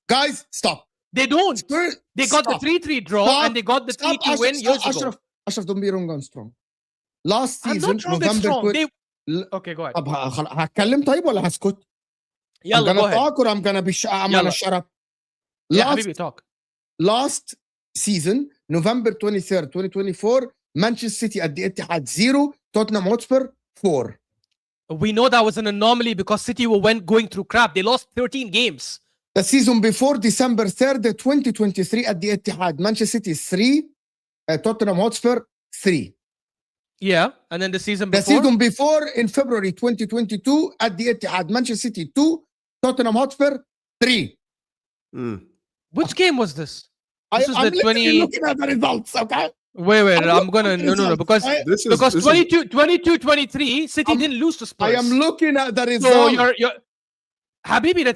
stop. They don't. Spurs, they got the 3-3 draw and they got the 3-2 win years ago. Ashraf, don't be wrong on strong. Last season, I'm not wrong, November strong. Okay, go ahead. هتكلم طيب ولا هسكت؟ يلا, I'm gonna go ahead. talk or I'm gonna shut up. Talk. Last season, November 23rd, 2024, Manchester City at the Etihad 0, Tottenham Hotspur 4. We know that was an anomaly because City were going through crap. They lost 13 games. The season before, December 3rd, 2023 at the Etihad, Manchester City 3, Tottenham Hotspur 3. Yeah, and then the season before, in February 2022 at the Etihad, Manchester City 2, Tottenham Hotspur 3. Which game was this? I'm looking at the results, okay? Wait. I'm gonna because 22-23, City didn't lose to Spurs. I am looking at the results. So you're Habibi, the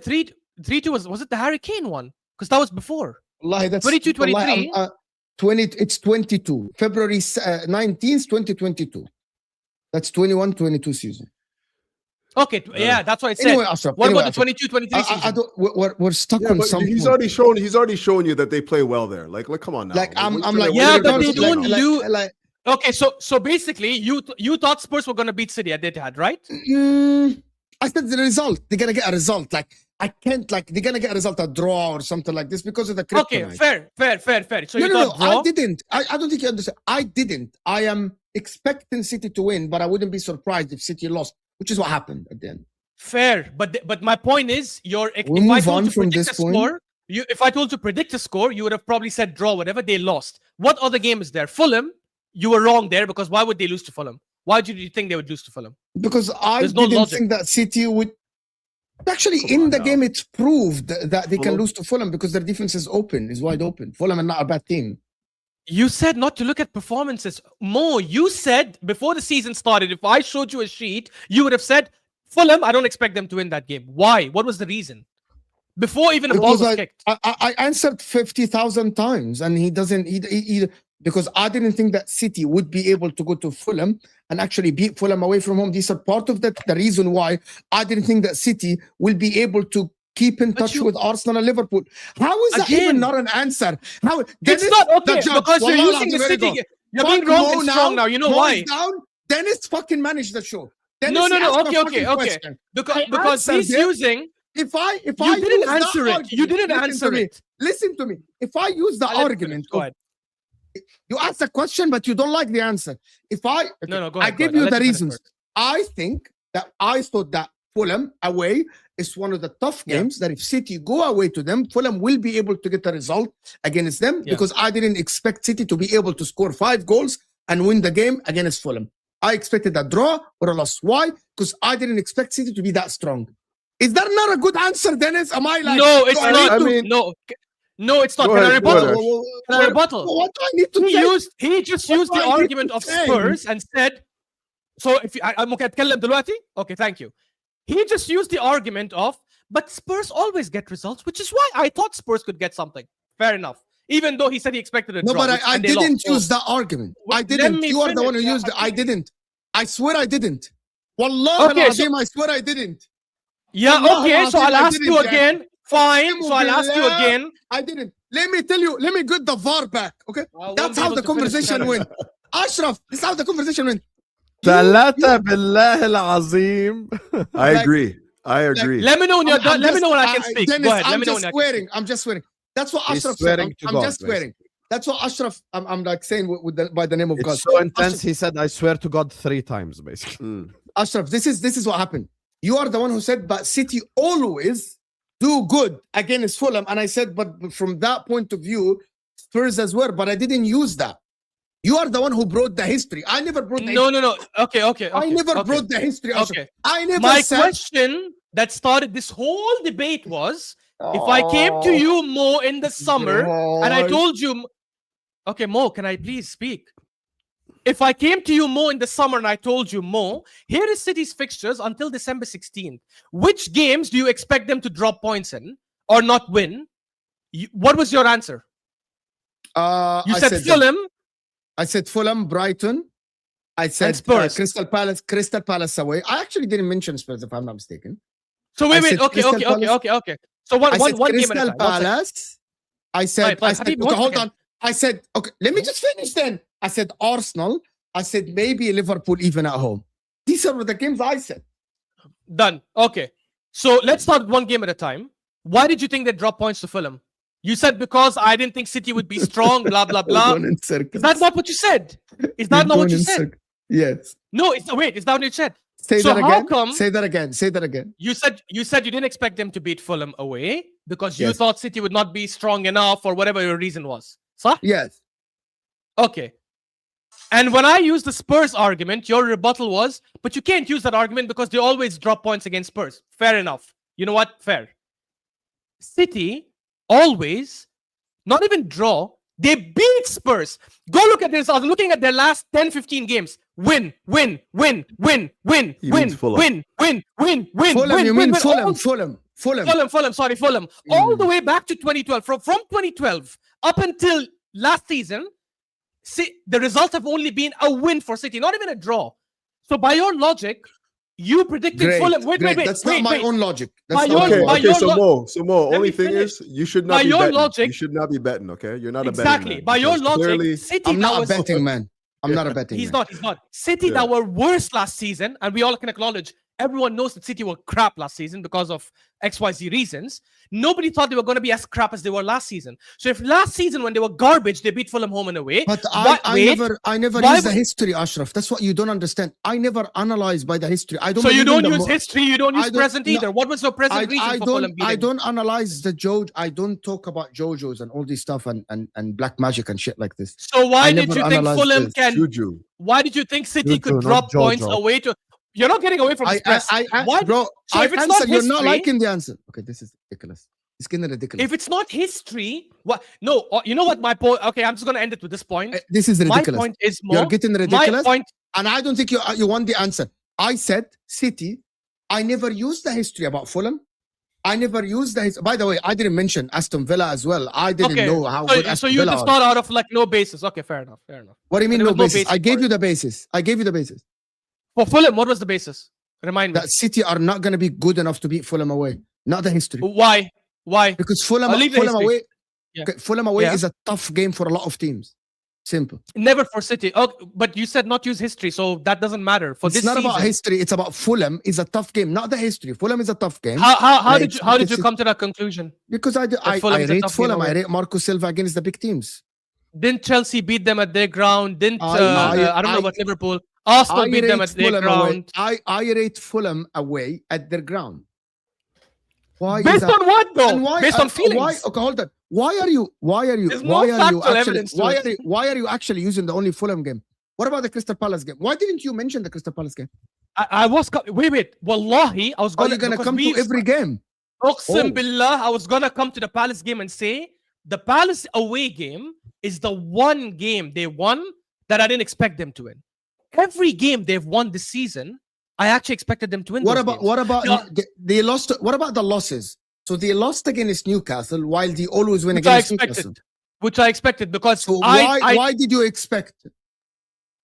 3-2 was it the Harry Kane one? Because that was before. Wallahi, that's 22-23. It's 22. February 19th, 2022. That's 21-22 season. Okay, yeah, that's what I said. Anyway, Ashraf, what about the 22-23 season? We're stuck on something. He's already shown you that they play well there. Like come on now. Like I'm but they don't lose. Okay, so basically, you thought Spurs were gonna beat City at Etihad, right? I said the result. They're gonna get a result. Like I can't. Like they're gonna get a result, a draw or something like this because of the kryptonite. Okay, fair. So no, draw? I didn't. I don't think you understand. I didn't. I am expecting City to win, but I wouldn't be surprised if City lost, which is what happened at the end. Fair, but my point is, if I told you to predict a score, you would have probably said draw, whatever. They lost. What other game is there? Fulham. You were wrong there because why would they lose to Fulham? Why did you think they would lose to Fulham? Because I didn't think that City would. Actually, in the game, it's proved that they can lose to Fulham because their defense is wide open. Fulham are not a bad team. You said not to look at performances. Mo, you said before the season started, if I showed you a sheet, you would have said, Fulham, I don't expect them to win that game. Why? What was the reason? Before even a ball was kicked. I answered 50,000 times and he doesn't, because I didn't think that City would be able to go to Fulham and actually beat Fulham away from home. These are part of the reason why I didn't think that City will be able to keep in touch with Arsenal and Liverpool. How is that even not an answer? How it's not okay because you're using the City. You're being wrong and strong now. You know why? Dennis fucking managed the show. No. Okay. Because he's using. If I didn't answer it. You didn't answer it. Listen to me. If I use the argument, you ask a question, but you don't like the answer. If I give you the reasons. I thought that Fulham away is one of the tough games that if City go away to them, Fulham will be able to get a result against them because I didn't expect City to be able to score 5 goals and win the game against Fulham. I expected a draw or a loss. Why? Because I didn't expect City to be that strong. Is that not a good answer, Dennis? Am I like... No, it's not. No, it's not. Can I rebuttal? What do I need to say? He just used the argument of Spurs and said... So if I'm okay, okay, thank you. He just used the argument of, but Spurs always get results, which is why I thought Spurs could get something. Fair enough. Even though he said he expected a draw. No, but I didn't use that argument. I didn't. You are the one who used it. I didn't. I swear I didn't. Wallah al-Azim, I swear I didn't. Yeah, okay, so I'll ask you again. Fine, so I'll ask you again. I didn't. Let me tell you, let me get the VAR back, okay? That's how the conversation went. Ashraf, this is how the conversation went. ثلاثة بالله العظيم. I agree. Let me know when you're done. Let me know when I can speak. Dennis, Go ahead. Let me know when I can speak. I'm just swearing. That's what He's Ashraf said. swearing to I'm God, just swearing. That's what Ashraf. I'm like saying by the name of God. It's so intense. Ashraf, He said, "I swear to God" 3 times, basically. Ashraf, this is what happened. You are the one who said, but City always do good against Fulham, and I said, but from that point of view, Spurs as well. But I didn't use that. You are the one who brought the history. I never brought the history. No. Okay. I never brought the history. Ashraf. Okay. I never My said. question that started this whole debate was, if I came to you, Mo, in the summer, and I told you, okay, Mo, can I please speak? If I came to you, Mo, in the summer, and I told you, Mo, here is City's fixtures until December 16th. Which games do you expect them to drop points in or not win? What was your answer? You said Fulham. I said Fulham, Brighton. I said Spurs. Crystal Palace away. I actually didn't mention Spurs, if I'm not mistaken. So wait. Okay. So one game at a Crystal time. Palace. I said, okay, hold on. I said, okay, let me just finish then. I said Arsenal. I said maybe Liverpool even at home. These are the games I said. Done. Okay. So let's start one game at a time. Why did you think they dropped points to Fulham? You said because I didn't think City would be strong, blah, blah, blah. Is that not what you said? Is that not what you said? Yes. No, it's that what you said? Say that again. How come? Say that again. Say that again. You said you didn't expect them to beat Fulham away because you thought City would not be strong enough or whatever your reason was. Sir? Yes. Okay. And when I used the Spurs argument, your rebuttal was, but you can't use that argument because they always drop points against Spurs. Fair enough. You know what? Fair. City always, not even draw, they beat Spurs. Go look at this. I was looking at their last 10, 15 games. Win. Fulham, you mean Fulham. Sorry, Fulham. All the way back to 2012. From 2012 up until last season, the results have only been a win for City, not even a draw. So by your logic, you predicted Fulham. Wait. That's not my own logic. So Mo, only thing is, you should not be betting. You should not be betting, okay? You're not a betting man. Exactly. By your logic, City... I'm not a betting man. I'm not a betting man. He's not. City that were worse last season, and we all can acknowledge, everyone knows that City were crap last season because of XYZ reasons. Nobody thought they were going to be as crap as they were last season. So if last season when they were garbage, they beat Fulham home and away. But I never use the history, Ashraf. That's what you don't understand. I never analyze by the history. I don't. So you don't use history. You don't use present either. What was your present reason for Fulham beating? I don't analyze the Jojo. I don't talk about Jojos and all this stuff and black magic and shit like this. So why did you think Fulham can? Juju. Why did you think City could drop points away to? You're not getting away from stress. Bro, so if it's not history, you're not liking the answer. Okay, this is ridiculous. It's getting ridiculous. If it's not history, what? No, you know what my point? Okay, I'm just gonna end it with this point. This is ridiculous. My point is more. You're getting ridiculous. My point, and I don't think you want the answer. I said City. I never used the history about Fulham. I never used the history. By the way, I didn't mention Aston Villa as well. I didn't know how good Aston Villa was. So you just thought out of like no basis. Okay, fair enough. What do you mean no basis? I gave you the basis. For Fulham, what was the basis? Remind me. That City are not going to be good enough to beat Fulham away. Not the history. Why? Because Fulham away is a tough game for a lot of teams. Simple. Never for City. Oh, but you said not use history, so that doesn't matter. It's not about history. It's about Fulham is a tough game, not the history. Fulham is a tough game. How did you come to that conclusion? Because I rate Fulham. I rate Marco Silva against the big teams. Didn't Chelsea beat them at their ground? Didn't I don't know about Liverpool. Arsenal beat them at their ground. I rate Fulham away at their ground. Why? Based on what though? Based on feelings. Okay, hold on. Why are you actually using the only Fulham game? What about the Crystal Palace game? Why didn't you mention the Crystal Palace game? I was wait. Wallahi, I was going to come to every game. Uqsim billah, I was gonna come to the Palace game and say the Palace away game is the one game they won that I didn't expect them to win. Every game they've won this season, I actually expected them to win. What about they lost? What about the losses? So they lost against Newcastle while they always win against Newcastle. Which I expected because why did you expect it?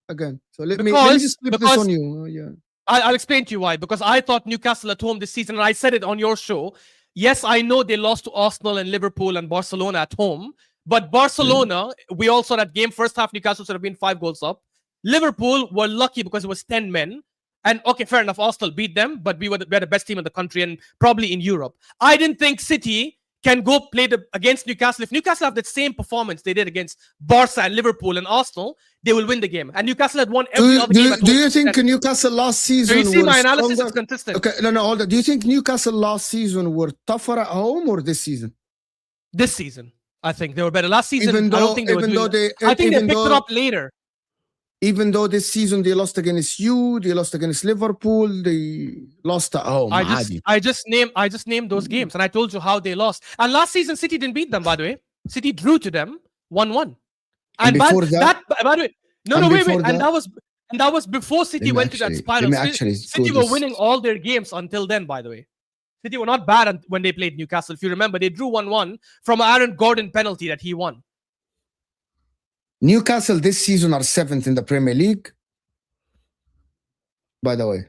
Again, so let me just flip this on you. I'll explain to you why. Because I thought Newcastle at home this season, and I said it on your show. Yes, I know they lost to Arsenal and Liverpool and Barcelona at home, but Barcelona, we all saw that game. First half, Newcastle should have been 5 goals up. Liverpool were lucky because it was 10 men. And okay, fair enough, Arsenal beat them, but we were the best team in the country and probably in Europe. I didn't think City can go play against Newcastle. If Newcastle have the same performance they did against Barca and Liverpool and Arsenal, they will win the game. And Newcastle had won every other game. Do you think Newcastle last season? So you see, my analysis stronger? is consistent. Okay, no, hold on. Do you think Newcastle last season were tougher at home or this season? This season, I think they were better. Last season, Even though, I don't think they were. I think they picked it up later. Even though this season they lost against you, they lost against Liverpool, they lost at home. I just named those games, and I told you how they lost. And last season, City didn't beat them. By the way, City drew to them 1-1. And before that, by the way, wait. And that was before City went to that spiral. City were winning all their games until then. By the way, City were not bad when they played Newcastle. If you remember, they drew 1-1 from an Aaron Gordon penalty that he won. Newcastle this season are 7th in the Premier League. By the way,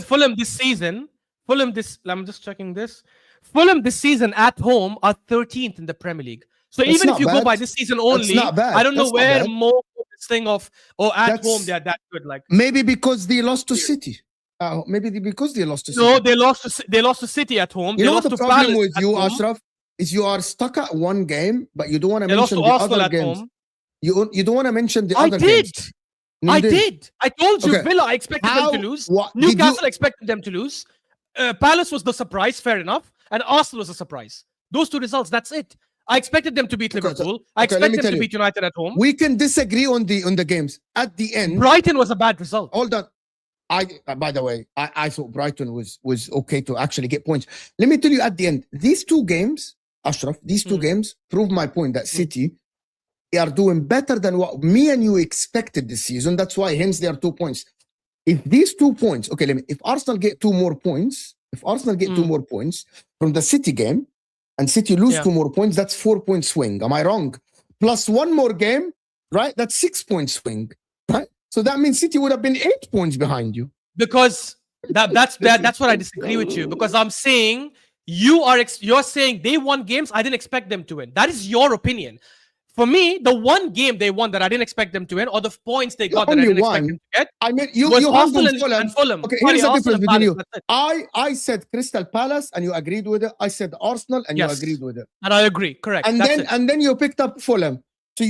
Fulham this season. I'm just checking this. Fulham this season at home are 13th in the Premier League. So That's even if you bad. go by this season only, I don't know where more this thing of at home they're that good. Like maybe because they lost to City. Maybe because they lost to City. No, they lost to City at home. You know what the problem with you, Ashraf, is you are stuck at one game, but you don't want to mention the other games. You don't want to mention the other games. I did. I told you, Villa, I expected them to lose. Newcastle expected them to lose. Palace was the surprise, fair enough. And Arsenal was a surprise. Those two results, that's it. I expected them to beat Liverpool. I expected them to beat United at home. We can disagree on the games. At the end, Brighton was a bad result. Hold on. By the way, I thought Brighton was okay to actually get points. Let me tell you, at the end, these two games, Ashraf, these two games prove my point that City are doing better than what me and you expected this season. That's why, hence, they are 2 points. If these 2 points, if Arsenal get 2 more points, from the City game, and City lose 2 more points, that's 4 point swing. Am I wrong? Plus 1 more game, right? That's 6 point swing, right? So that means City would have been 8 points behind you. Because that's what I disagree with you. Because I'm saying you're saying they won games I didn't expect them to win. That is your opinion. For me, the one game they won that I didn't expect them to win, or the points they got that I didn't expect them to get, I mean, you Arsenal and Fulham. Okay, here's the difference between you. I said Crystal Palace and you agreed with it. I said Arsenal and you agreed with it. And I agree, correct. And then you picked up Fulham. So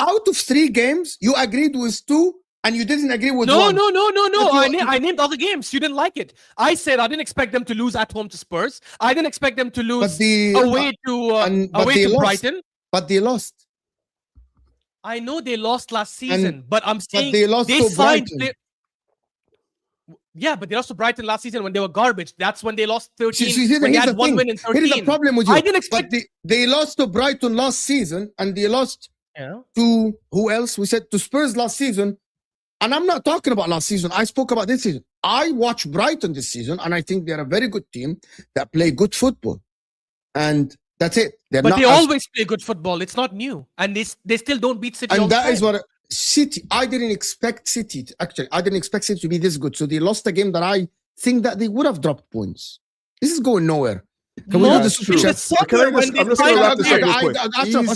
out of 3 games, you agreed with 2 and you didn't agree with 1. No. I named other games. You didn't like it. I said I didn't expect them to lose at home to Spurs. I didn't expect them to lose away to Brighton. But they lost. I know they lost last season, but I'm saying they lost to Brighton. But they lost to Brighton last season when they were garbage. That's when they lost 13. When they had 1 win in 13. Here's the problem with you. I didn't expect. But they lost to Brighton last season, and they lost to who else? We said to Spurs last season. And I'm not talking about last season. I spoke about this season. I watched Brighton this season, and I think they're a very good team that play good football. And that's it. They always play good football. It's not new. And they still don't beat City. And that is what City, I didn't expect City to be this good. So they lost a game that I think that they would have dropped points. This is going nowhere. Can we do the super chat? I'm just going to wrap this up real quick.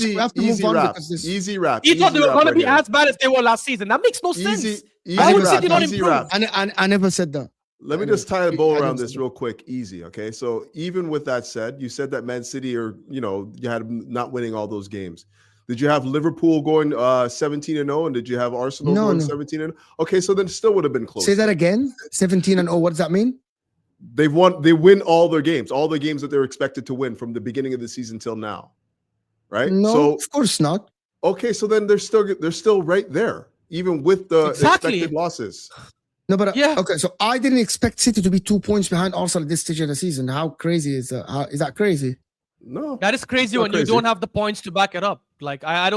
We have to move on because this. Easy wrap. You thought they were going to be as bad as they were last season. That makes no sense. Why would City not improve? I never said that. Let me just tie a bow around this real quick. Easy, okay? So even with that said, you said that Man City you had them not winning all those games. Did you have Liverpool going 17-0, and did you have Arsenal going 17-0? Okay, so then it still would have been close. Say that again. 17-0. What does that mean? They win all their games, all the games that they're expected to win from the beginning of the season till now, right? No, so, of course not. Okay, so then they're still right there, even with the expected losses. No, but okay. So I didn't expect City to be 2 points behind Arsenal at this stage of the season. How crazy is that? Is that crazy? No, that is crazy when you don't have the points to back it up. Like I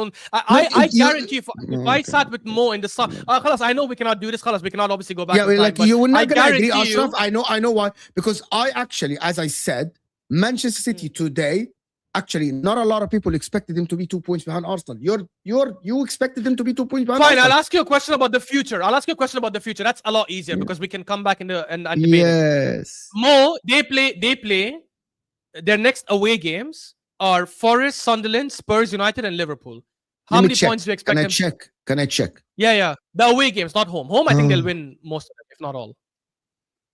guarantee if I sat with Mo in the sun, I know we cannot do this. We cannot obviously go back. Yeah, like you would not gonna agree, Ashraf. I know why. Because I actually, as I said, Manchester City today. Actually, not a lot of people expected them to be 2 points behind Arsenal. You expected them to be 2 points behind Fine, Arsenal. I'll ask you a question about the future. That's a lot easier because we can come back and debate. Yes. Mo, they play. Their next away games are Forest, Sunderland, Spurs, United, and Liverpool. How many points do you expect them? Can I check? Yeah. The away games, not home. Home, I think they'll win most of them, if not all.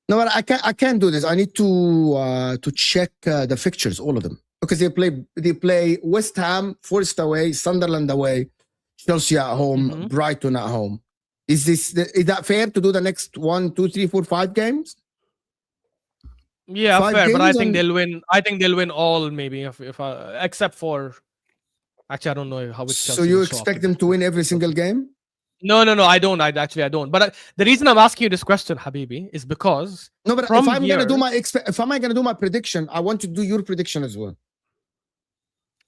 No, but I can't do this. I need to check the fixtures, all of them, because they play West Ham, Forest away, Sunderland away, Chelsea at home, Brighton at home. Is that fair to do the next 1, 2, 3, 4, 5 games? Yeah, 5 fair. But I games think and- they'll win. I think they'll win all, maybe, if except for. Actually, I don't know how it's. So you expect them to win every single game? No, I don't. I don't. But the reason I'm asking you this question, Habibi, is because No, but from if I'm here, gonna do my prediction, I want to do your prediction as well.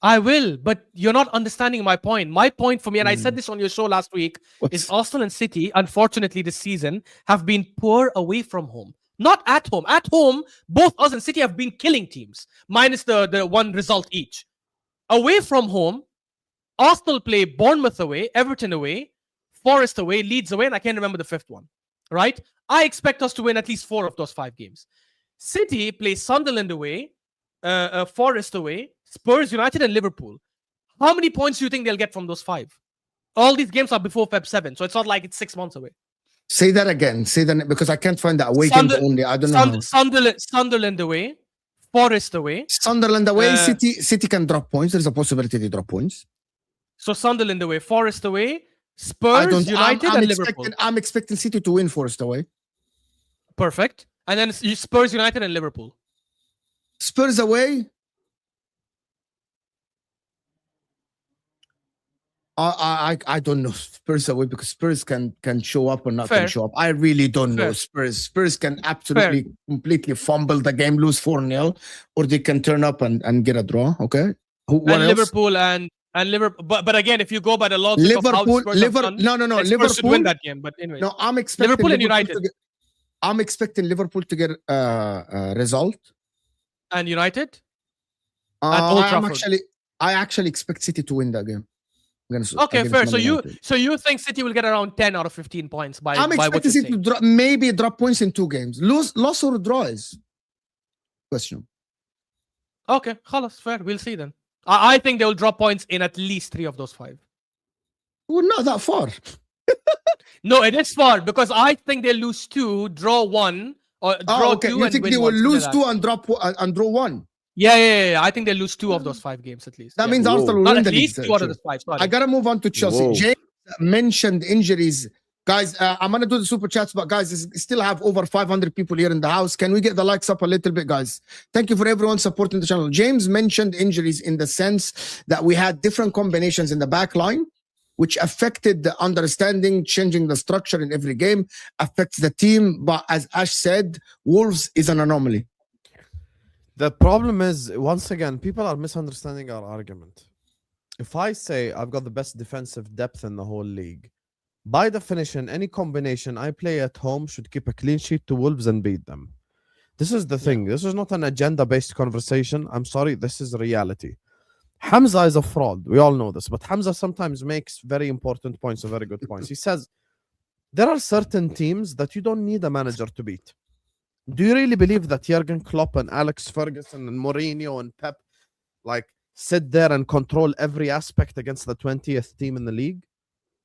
I will, but you're not understanding my point. My point for me, and I said this on your show last week, is Arsenal and City, unfortunately, this season have been poor away from home. Not at home. At home, both us and City have been killing teams, minus the one result each. Away from home, Arsenal play Bournemouth away, Everton away, Forest away, Leeds away, and I can't remember the fifth one. Right? I expect us to win at least 4 of those 5 games. City plays Sunderland away, Forest away, Spurs, United, and Liverpool. How many points do you think they'll get from those 5? All these games are before Feb 7, so it's not like it's 6 months away. Say that again. Say that, because I can't find that away games only. I don't know. Sunderland away, Forest away. Sunderland away, City can drop points. There's a possibility they drop points. So Sunderland away, Forest away, Spurs, United, and Liverpool. I'm expecting City to win Forest away. Perfect. And then Spurs, United, and Liverpool. Spurs away. I don't know Spurs away, because Spurs can show up or not can show up. I really don't know. Spurs can absolutely completely fumble the game, lose 4-0, or they can turn up and get a draw. Okay. What else? Liverpool and Liverpool. But again, if you go by the logic of how Spurs have done, Liverpool should win that game. But anyway, no, I'm expecting Liverpool and United. I'm expecting Liverpool to get a result. And United? At Old Trafford. I actually expect City to win that game. Okay, fair. So you think City will get around 10 out of 15 points by I'm expecting City to maybe drop points in 2 games. Loss or draw is question. Okay, khalas, fair. We'll see then. I think they will drop points in at least 3 of those 5. Well, not that far. No, it is far, because I think they'll lose 2, draw 1, or draw 2 you and think win they will 1, lose 2 and draw 1? Yeah. I think they'll lose 2 of those 5 games at least. That means Arsenal will not win at the least league. 2 out of the 5. Sorry. I gotta move on to Chelsea. Whoa. James mentioned injuries. Guys, I'm gonna do the super chats, but guys, still have over 500 people here in the house. Can we get the likes up a little bit, guys? Thank you for everyone supporting the channel. James mentioned injuries in the sense that we had different combinations in the back line, which affected the understanding, changing the structure in every game, affects the team. But as Ash said, Wolves is an anomaly. The problem is, once again, people are misunderstanding our argument. If I say I've got the best defensive depth in the whole league, by definition, any combination I play at home should keep a clean sheet to Wolves and beat them. This is the thing. This is not an agenda-based conversation. I'm sorry, this is reality. Hamza is a fraud. We all know this. But Hamza sometimes makes very important points, very good points. He says, there are certain teams that you don't need a manager to beat. Do you really believe that Jurgen Klopp and Alex Ferguson and Mourinho and Pep sit there and control every aspect against the 20th team in the league?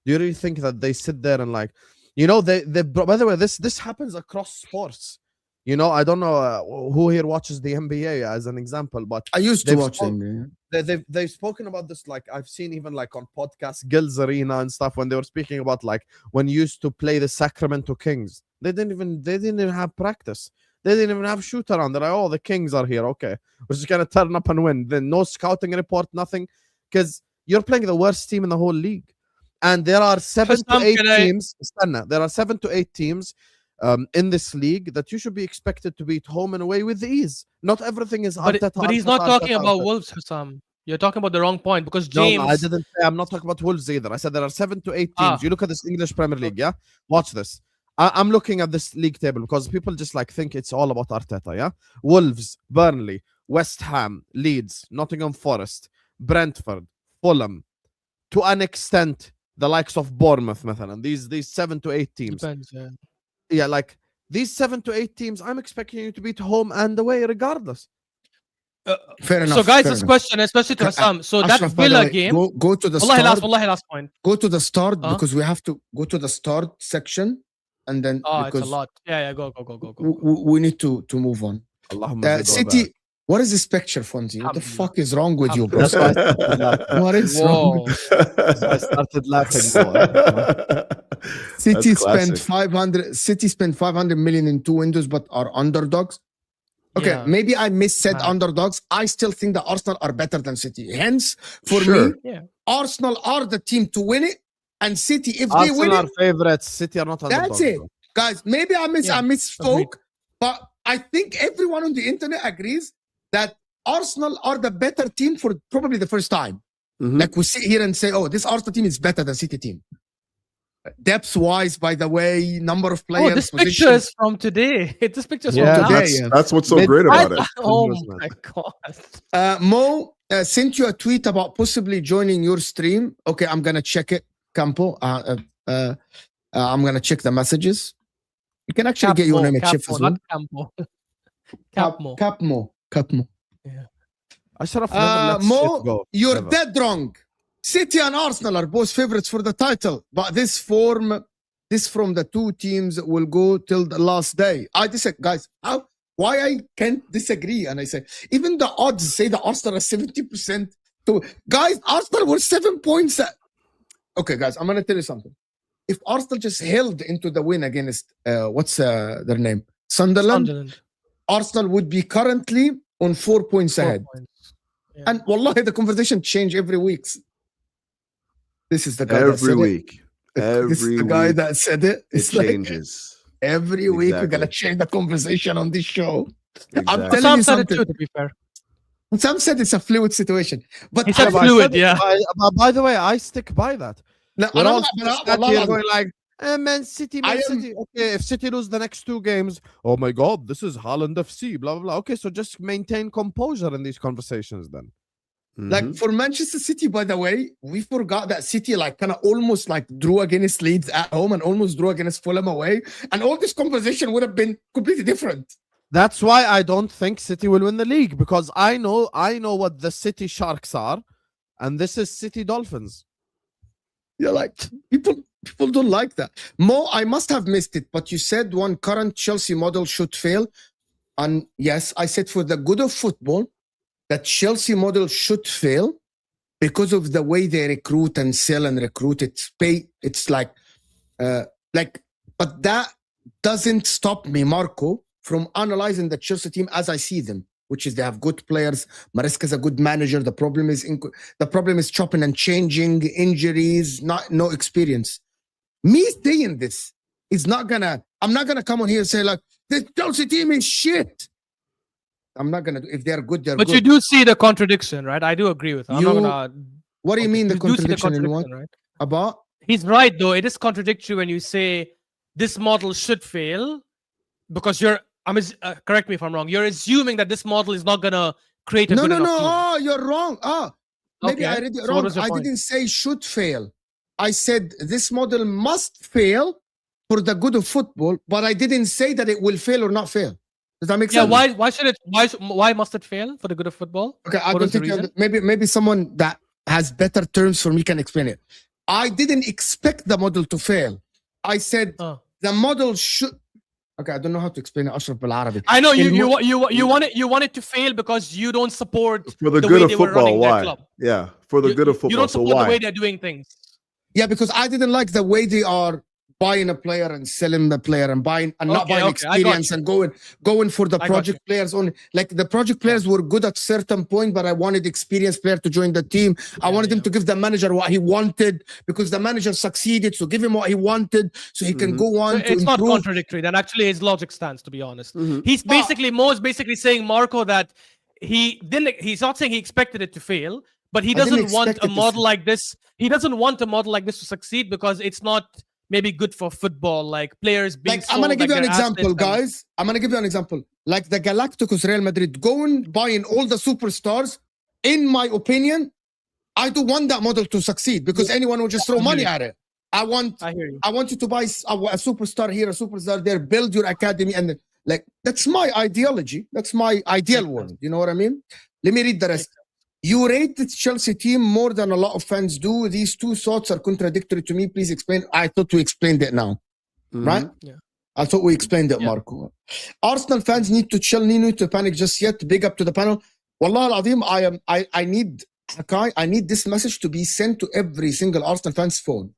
Do you really think that they sit there and by the way, this happens across sports. I don't know who here watches the NBA as an example, but I used to watch NBA. They've spoken about this, I've seen even on podcasts, Gil's Arena and stuff, when they were speaking about when you used to play the Sacramento Kings. They didn't even have practice. They didn't even have shoot around. They're like, oh, the Kings are here. Okay, we're just gonna turn up and win. Then no scouting report, nothing, because you're playing the worst team in the whole league. And there are 7 to 8 teams. There are 7 to 8 teams in this league that you should be expected to beat home and away with ease. Not everything is Arteta. But he's not talking about Wolves, Husam. You're talking about the wrong point, because James. No, I didn't say. I'm not talking about Wolves either. I said there are 7 to 8 teams. You look at this English Premier League. Yeah, watch this. I'm looking at this league table because people just think it's all about Arteta. Yeah, Wolves, Burnley, West Ham, Leeds, Nottingham Forest, Brentford, Fulham, to an extent the likes of Bournemouth, مثلا. These 7 to 8 teams. Depends, yeah, these 7 to 8 teams, I'm expecting you to beat home and away regardless. Fair enough. So guys, this question, especially to Husam. So Ashraf, that Villa game. Go to the start. Wallahi last point. Go to the start because we have to go to the start section and then it's a lot. Yeah, go. We need to move on. City. What is this picture, Fonzie? What the fuck is wrong with you, bro? That's why I started laughing. What is wrong? I started laughing. City spent 500 million in 2 windows, but are underdogs. Okay, maybe I missaid underdogs. I still think that Arsenal are better than City. Hence, for me, Arsenal are the team to win it, and City, if they win it, are favorites. City are not underdogs. That's it, guys. Maybe I misspoke, but I think everyone on the internet agrees that Arsenal are the better team for probably the first time. Like we sit here and say, oh, this Arsenal team is better than City team. Depth-wise, by the way, number of players. Oh, this picture is from today. This picture is from today. That's what's so great about it. Oh my god. Mo sent you a tweet about possibly joining your stream. Okay, I'm gonna check it, Campo. I'm gonna check the messages. You can actually get your name at Chief as well. Capmo. Yeah. Ashraf never lets Mo, it go. You're dead wrong. City and Arsenal are both favorites for the title, but this from the two teams will go till the last day. I disagree, guys. Why I can't disagree? And I say, even the odds say that Arsenal are 70%. Guys, Arsenal were 7 points. Okay, guys, I'm going to tell you something. If Arsenal just held into the win against, what's their name? Sunderland. Arsenal would be currently on 4 points ahead. Yeah. And wallahi, the conversation change every week. This is the guy that said week. It. This is the guy that said it. It changes. Every week we're gonna change the conversation on this show. Exactly. I'm telling Sam you said something. it too, to be fair. Sam said it's a fluid situation. But it's fluid, yeah. By the way, I stick by that. No, we're all going like, Man City, City. Okay, if City lose the next 2 games, oh my God, this is Haaland FC, blah, blah, blah. Okay, so just maintain composure in these conversations then. Like for Manchester City, by the way, we forgot that City like kind of almost like drew against Leeds at home and almost drew against Fulham away. And all this conversation would have been completely different. That's why I don't think City will win the league, because I know what the City Sharks are, and this is City Dolphins. You're like, people don't like that. Mo, I must have missed it, but you said one current Chelsea model should fail. And yes, I said for the good of football, that Chelsea model should fail because of the way they recruit and sell and recruit. It's like, but that doesn't stop me, Marco, from analyzing the Chelsea team as I see them, which is they have good players. Maresca's a good manager. The problem is chopping and changing, injuries, no experience. Me saying this is I'm not gonna come on here and say like, the Chelsea team is shit. I'm not gonna do. If they're good, they're good. But you do see the contradiction, right? I do agree with. What do you mean the contradiction in what? Right? About? He's right though. It is contradictory when you say this model should fail, because correct me if I'm wrong. You're assuming that this model is not gonna create a good enough team. Oh, you're wrong. Maybe I read it wrong. I didn't say should fail. I said this model must fail for the good of football, but I didn't say that it will fail or not fail. Does that make sense? Yeah, why must it fail for the good of football? Okay, I don't think maybe someone that has better terms for me can explain it. I didn't expect the model to fail. I said the model should. Okay, I don't know how to explain it. Ashraf Bil-Arabi. I know you want it to fail because you don't support for the good of football. Why? Yeah, for the good of football. You don't support the way they're doing things. Yeah, because I didn't like the way they are buying a player and selling the player and not buying experience and going for the project players only. Like the project players were good at certain point, but I wanted experienced player to join the team. I wanted him to give the manager what he wanted because the manager succeeded. So give him what he wanted so he can go on to it's improve. Not contradictory. Then actually his logic stands, to be honest. He's Mo is basically saying, Marco, that he's not saying he expected it to fail, but he doesn't want a model like this. He doesn't want a model like this to succeed because it's not maybe good for football, like players being I'm going to give you an example, guys. I'm going to give you an example. Like the Galacticos Real Madrid buying all the superstars. In my opinion, I don't want that model to succeed because anyone will just throw money at it. I want you to buy a superstar here, a superstar there, build your academy. And like, that's my ideology. That's my ideal world. You know what I mean? Let me read the rest. You rate the Chelsea team more than a lot of fans do. These two thoughts are contradictory to me. Please explain. I thought we explained it now. right? Yeah. I thought we explained it, Yeah. Marco. Arsenal fans need to chill, need to panic just yet. Big up to the panel. Wallah al-Azim, I need this message to be sent to every single Arsenal fan's phone.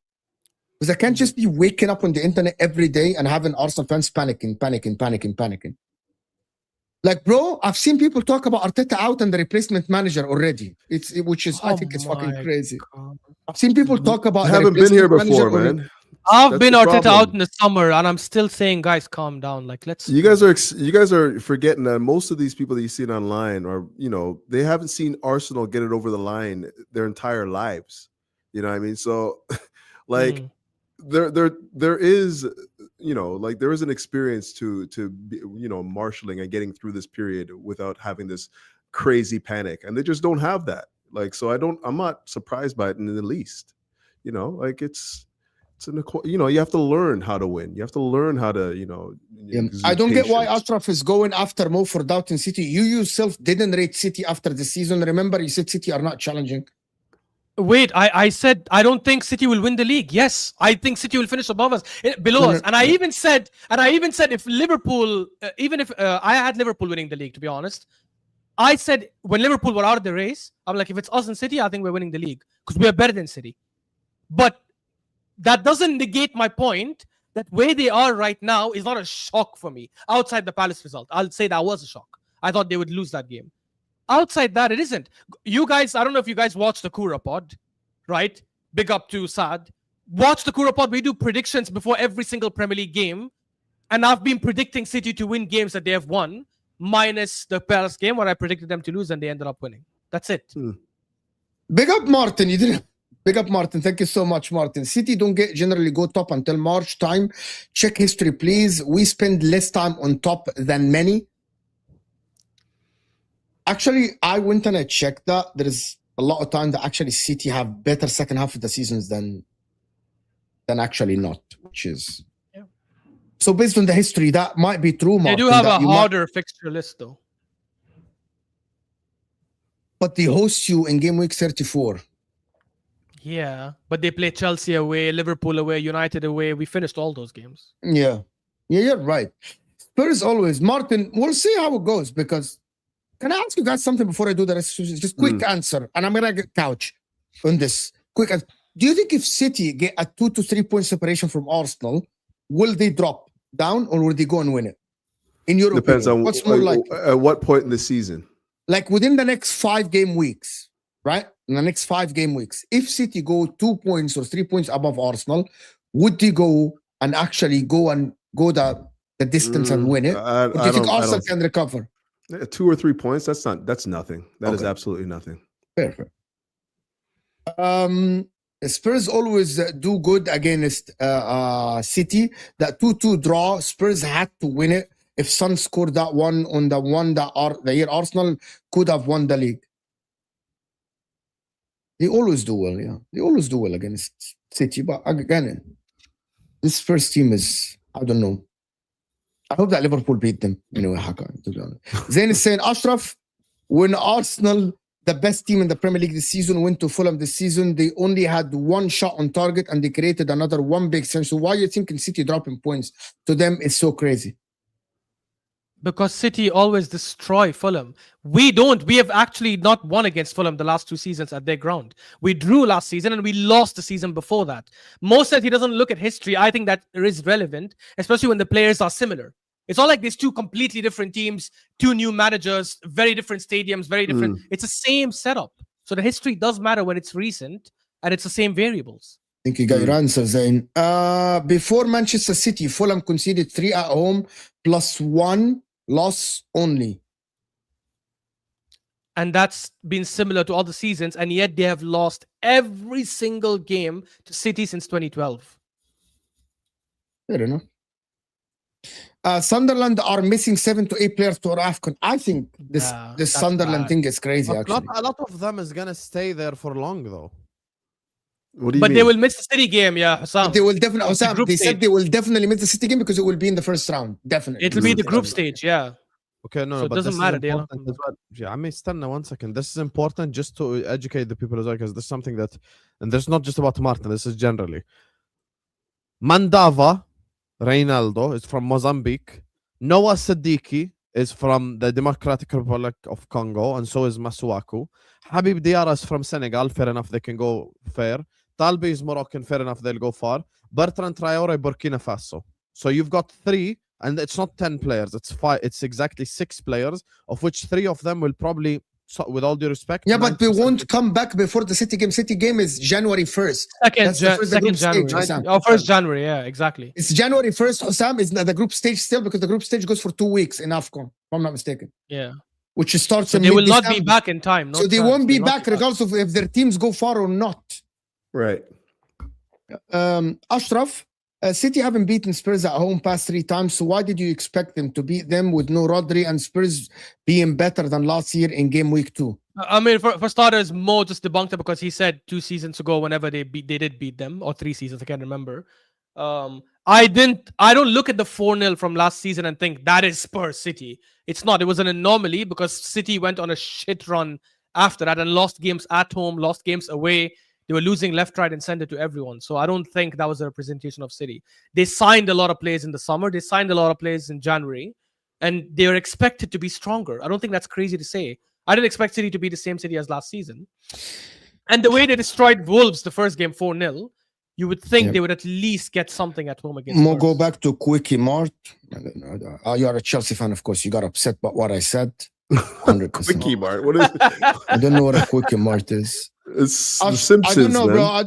Because I can't just be waking up on the internet every day and having Arsenal fans panicking. Like, bro, I've seen people talk about Arteta out and the replacement manager already. Which is, I think it's fucking crazy. God. I've seen people talk about. I haven't been here before, already. man. I've That's been the Arteta problem. out in the summer, and I'm still saying, guys, calm down. Like, let's. You guys are forgetting that most of these people that you see online are, they haven't seen Arsenal get it over the line their entire lives. You know what I mean? So, like, there is, there is an experience to be, marshaling and getting through this period without having this crazy panic, and they just don't have that. Like, so I'm not surprised by it in the least. Like you have to learn how to win. You have to learn how to, I don't get why Ashraf is going after Mo for doubting City. You yourself didn't rate City after the season. Remember, you said City are not challenging. Wait, I said I don't think City will win the league. Yes, I think City will finish above us, below us. And I even said if Liverpool, even if I had Liverpool winning the league, to be honest, I said when Liverpool were out of the race, I'm like, if it's us and City, I think we're winning the league because we're better than City. But that doesn't negate my point that where they are right now is not a shock for me. Outside the Palace result, I'll say that was a shock. I thought they would lose that game. Outside that, it isn't. You guys, I don't know if you guys watched the Kura pod, right? Big up to Saad. Watch the Kura pod. We do predictions before every single Premier League game. And I've been predicting City to win games that they have won, minus the Palace game where I predicted them to lose and they ended up winning. That's it. Big up, Martin. You didn't. Big up, Martin. Thank you so much, Martin. City don't generally go top until March time. Check history, please. We spend less time on top than many. Actually, I went and I checked that. There is a lot of time that actually City have better second half of the seasons than actually not, which is... Yeah. So based on the history, that might be true, Martin. They do have a harder fixture list, though. But they host you in game week 34. Yeah, but they play Chelsea away, Liverpool away, United away. We finished all those games. Yeah, you're right. Spurs always. Martin, we'll see how it goes because... Can I ask you guys something before I do the rest? Just quick answer, and I'm gonna get couch on this. Quick answer. Do you think if City get a 2 to 3 point separation from Arsenal, will they drop down or will they go and win it? In your depends opinion, on what's more likely? At what point in the season? Like within the next 5 game weeks, right? In the next 5 game weeks, if City go 2 points or 3 points above Arsenal, would they go and actually go the distance and win it? Or do you think Arsenal can recover? 2 or 3 points, that's nothing. That is absolutely nothing. Perfect. Spurs always do good against City. That 2-2 draw, Spurs had to win it. If Son scored that one on the one that the year Arsenal could have won the league. They always do well, yeah. They always do well against City. But again, this first team is, I don't know. I hope that Liverpool beat them. Anyway, to be honest. Zain is saying, Ashraf, when Arsenal, the best team in the Premier League this season, went to Fulham this season, they only had 1 shot on target and they created another 1 big chance. So why are you thinking City dropping points to them is so crazy? Because City always destroy Fulham. We don't. We have actually not won against Fulham the last 2 seasons at their ground. We drew last season and we lost the season before that. Most said he doesn't look at history. I think that is relevant, especially when the players are similar. It's not like these 2 completely different teams, 2 new managers, very different stadiums, very different. It's the same setup. So the history does matter when it's recent and it's the same variables. I think you got your answer, Zain. Before Manchester City, Fulham conceded 3 at home plus 1 loss only. And that's been similar to all the seasons, and yet they have lost every single game to City since 2012. Fair enough. Sunderland are missing 7 to 8 players to AFCON. I think this Sunderland thing is crazy, actually. A lot of them is going to stay there for long, though. What do you but mean? They will miss the City game, yeah, Husam. They will definitely. Husam, they said they will definitely miss the City game because it will be in the first round. Definitely. It will be the group stage, yeah. Okay, no, so but it doesn't matter. Well. Yeah, I mean, stand 1 second. This is important just to educate the people as well, because this is something that, and this is not just about Martin. This is generally. Mandava Reynaldo is from Mozambique. Noah Siddiqui is from the Democratic Republic of Congo, and so is Masuaku. Habib Diarra is from Senegal. Fair enough, they can go fair. Talbi is Moroccan. Fair enough, they'll go far. Bertrand Traore, Burkina Faso. So you've got 3, and it's not 10 players. It's 5. It's exactly 6 players, of which 3 of them will probably, with all due respect. Yeah, but we won't come back before the City game. City game is January 1st. Second January. Oh, 1st January. Yeah, exactly. It's January 1st, Husam, is the group stage still, because the group stage goes for 2 weeks in AFCON, if I'm not mistaken. Yeah. Which starts in They will not be back in time. So they won't be back regardless of if their teams go far or not. Right. Ashraf, City haven't beaten Spurs at home past 3 times, so why did you expect them to beat them with no Rodri and Spurs being better than last year in game week 2? I mean, for starters, Mo just debunked it because he said 2 seasons ago, whenever they did beat them, or 3 seasons, I can't remember. I don't look at the 4-0 from last season and think that is Spurs City. It's not. It was an anomaly because City went on a shit run after that and lost games at home, lost games away. They were losing left, right, and center to everyone. So I don't think that was a representation of City. They signed a lot of players in the summer. They signed a lot of players in January. And they were expected to be stronger. I don't think that's crazy to say. I didn't expect City to be the same City as last season. And the way they destroyed Wolves the first game 4-0, you would think they would at least get something at home against Spurs. Go back to Quickie Mart. You are a Chelsea fan, of course. You got upset by what I said. 100%. Quickie Mart. What is it? I don't know what a Quickie Mart is. It's The Simpsons, I don't know, man. bro. I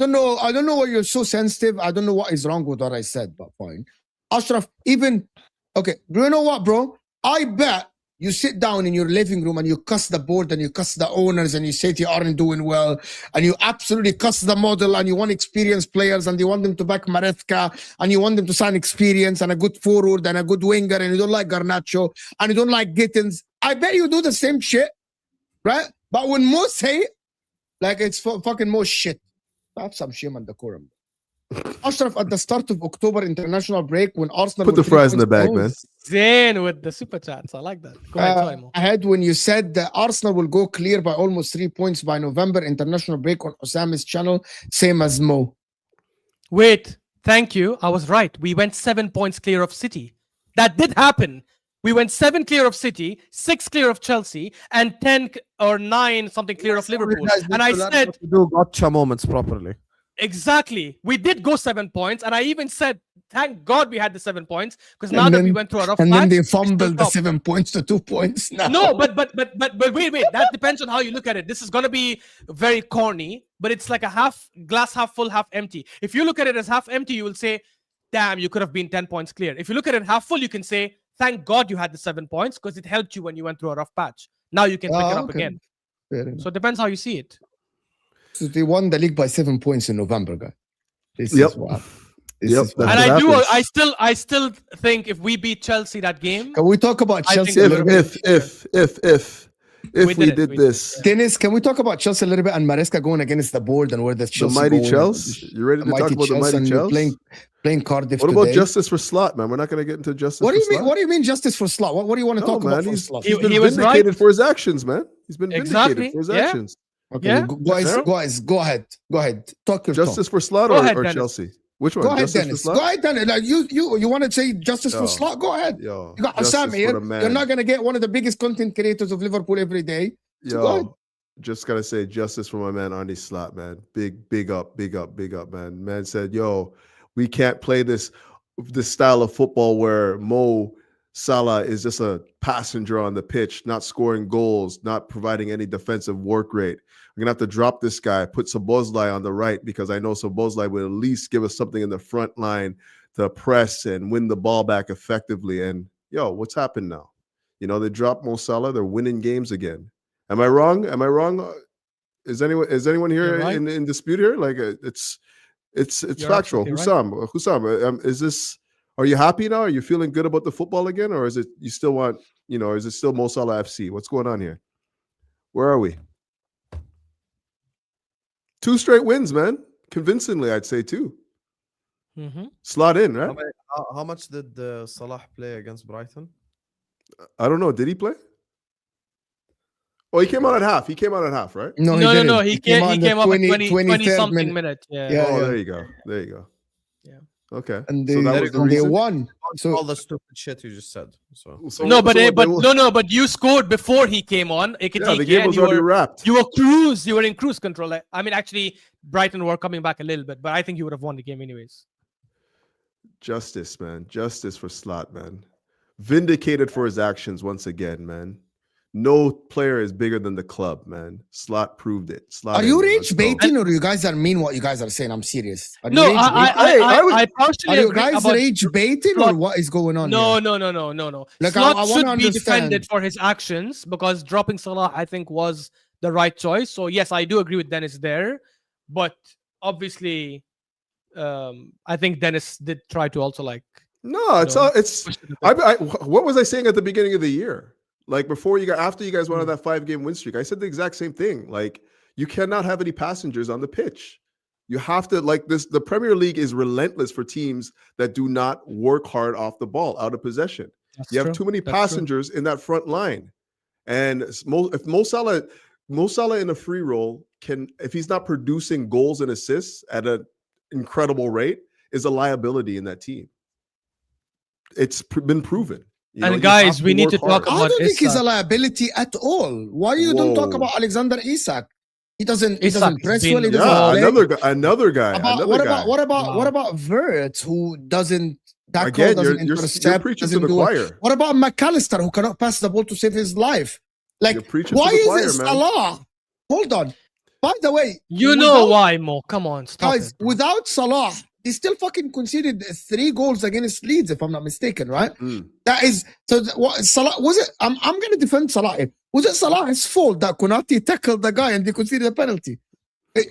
don't know why you're so sensitive. I don't know what is wrong with what I said, but fine. Ashraf, okay, do you know what, bro? I bet you sit down in your living room and you cuss the board and you cuss the owners and you say they aren't doing well and you absolutely cuss the model and you want experienced players and you want them to back Maresca and you want them to sign experience and a good forward and a good winger and you don't like Garnacho and you don't like Gittins. I bet you do the same shit, right? But when Mo say it, like it's fucking Mo shit. Have some shame and decorum. Ashraf, at the start of October international break, when Arsenal put the fries in the bag, man. Zayn with the super chats. I like that. Go ahead, sorry, Mo. Ahead when you said that Arsenal will go clear by almost 3 points by November international break on Husam's channel, same as Mo. Wait, thank you. I was right. We went 7 points clear of City. That did happen. We went 7 clear of City, 6 clear of Chelsea, and 10 or 9 something clear of Liverpool. And I said, do gotcha moments properly. Exactly. We did go 7 points, and I even said, thank God we had the 7 points, because now that we went through a rough patch, and then they fumbled the 7 points to 2 points. No, but wait. That depends on how you look at it. This is gonna be very corny, but it's like a glass half full, half empty. If you look at it as half empty, you will say, damn, you could have been 10 points clear. If you look at it half full, you can say, thank God you had the 7 points because it helped you when you went through a rough patch. Now you can pick it up again. So it depends how you see it. So they won the league by 7 points in November, guys. This is what. And I still think if we beat Chelsea that game. Can we talk about Chelsea? If we did this, Dennis, can we talk about Chelsea a little bit and Maresca going against the board and where the Chelsea mighty Chelsea? You ready to talk about the mighty Chelsea? Playing Cardiff. What about justice for Slot, man? We're not going to get into justice. What do you mean? What do you mean justice for Slot? What do you want to talk about? He's been vindicated for his actions, man. He's been vindicated for his actions. Okay, guys, go ahead. Talk your justice talk. For Slot or Chelsea? Which one? Go ahead, Dennis. Go ahead, Dennis. Like you want to say justice for Slot? Go ahead. You got Husam here. You're not gonna get one of the biggest content creators of Liverpool every day. So just gotta say justice for my man Arnie Slot, man. Big up, man. Man said, yo, we can't play this style of football where Mo Salah is just a passenger on the pitch, not scoring goals, not providing any defensive work rate. We're gonna have to drop this guy, put Szoboszlai on the right because I know Szoboszlai will at least give us something in the front line to press and win the ball back effectively. And what's happened now? They dropped Mo Salah, they're winning games again. Am I wrong? Is anyone here in dispute here? Like it's factual. Husam, is this? Are you happy now? Are you feeling good about the football again, or is it you still want? Is it still Mo Salah FC? What's going on here? Where are we? 2 straight wins, man. Convincingly, I'd say 2. Slot in, right? How much did Salah play against Brighton? I don't know. Did he play? Oh, he came out at half. Right? No. He came up at 20 something minutes. Yeah. There you go. Yeah. Okay. and they, So that was the and they reason? won. So all the stupid shit you just said. So No, but so but you scored before he came on. yeah, the Ekitike, game and was already wrapped. you were in cruise control. I mean, actually, Brighton were coming back a little bit, but I think you would have won the game anyways. Justice, man. Justice for Slot, man. Vindicated for his actions once again, man. No player is bigger than the club, man. Slot proved it. Slot are you in, rage let's go. baiting, or you guys are mean what you guys are saying? I'm serious. Are you No, rage baiting? I Are partially you agree guys about rage baiting, or Slot. what is going on? No, here? no. Like, Slot I wanna should be understand. defended for his actions because dropping Salah, I think, was the right choice. So yes, I do agree with Dennis there, but obviously, I think Dennis did try to also like. No, it's push it a bit. what was I saying at the beginning of the year? Like after you guys went on that 5-game win streak, I said the exact same thing. Like, you cannot have any passengers on the pitch. You have to, like, this. The Premier League is relentless for teams that do not work hard off the ball, out of possession. That's You have true. too many That's true. passengers in that front line, and if Mo Salah in a free roll if he's not producing goals and assists at an incredible rate, is a liability in that team. It's been proven. You And know, you guys, have we need work to talk hard. I about don't think he's a Isak. liability at all. Why you don't talk Whoa. about Alexander Isak? He doesn't Isak has press been- well. He doesn't Yeah, play. another guy. What Wow. about Wirtz, who doesn't tackle, Again, doesn't you're intercept, preaching to doesn't the do it? choir. What about McAllister, who cannot pass the ball to save his life? Like, You're preaching why to the is choir, it man. Salah? Hold on. By the way, You know without- why, Mo? Come on, stop guys, it. Bro. without Salah, they still fucking conceded 3 goals against Leeds, if I'm not mistaken, right? That is so. What Salah was it? I'm gonna defend Salah. Was it Salah's fault that Konate tackled the guy and they conceded a penalty?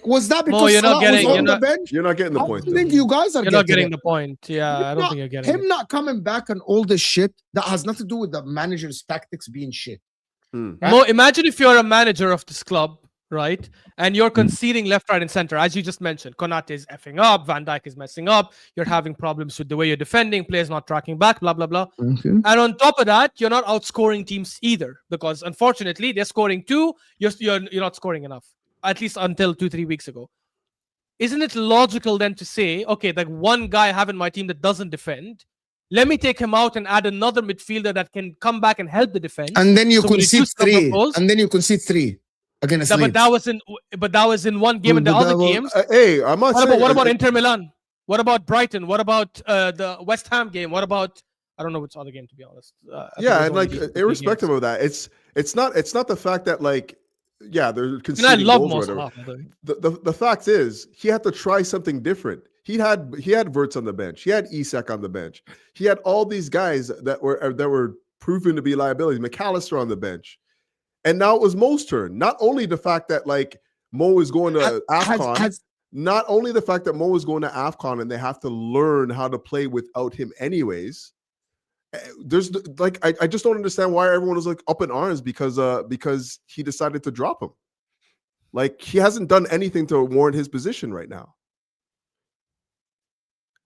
Was that Mo, because you're not Salah getting- was you're on not- the bench? You're not getting the I point. don't Though. think you guys are You're not getting it. the point. Yeah, I don't think you're getting Him it. not coming back and all this shit that has nothing to do with the manager's tactics being shit. Right? Mo, imagine if you're a manager of this club, right? And you're conceding left, right, and center, as you just mentioned. Konate is effing up, Van Dijk is messing up, you're having problems with the way you're defending, players not tracking back, blah, blah, blah. Okay. And on top of that, you're not outscoring teams either, because unfortunately, they're scoring 2, you're not scoring enough, at least until 2-3 weeks ago. Isn't it logical then to say, okay, like one guy I have in my team that doesn't defend, let me take him out and add another midfielder that can come back and help the defense. And then you So we concede reduce the number of 3. goals. And then you concede 3 against But Leeds. that was in one game. And the But that other was- games, Hey, I'm not saying. what about Inter Milan? What about Brighton? What about the West Ham game? What about, I don't know which other game, to be honest. I think it Yeah, was and only like these 3 irrespective games. of that, it's not the fact that, like, yeah, they're And I conceding love goals or Mo whatever. Salah, by the way. The fact is, he had to try something different. He had Wirtz on the bench. He had Isak on the bench. He had all these guys that were proven to be liabilities. McAllister on the bench, and now it was Mo's turn. Not only the fact that, like, Mo is going to AFCON, not only the fact that Mo is going to AFCON and they have to learn how to play without him anyways. There's like I just don't understand why everyone was like up in arms because he decided to drop him. Like, he hasn't done anything to warrant his position right now.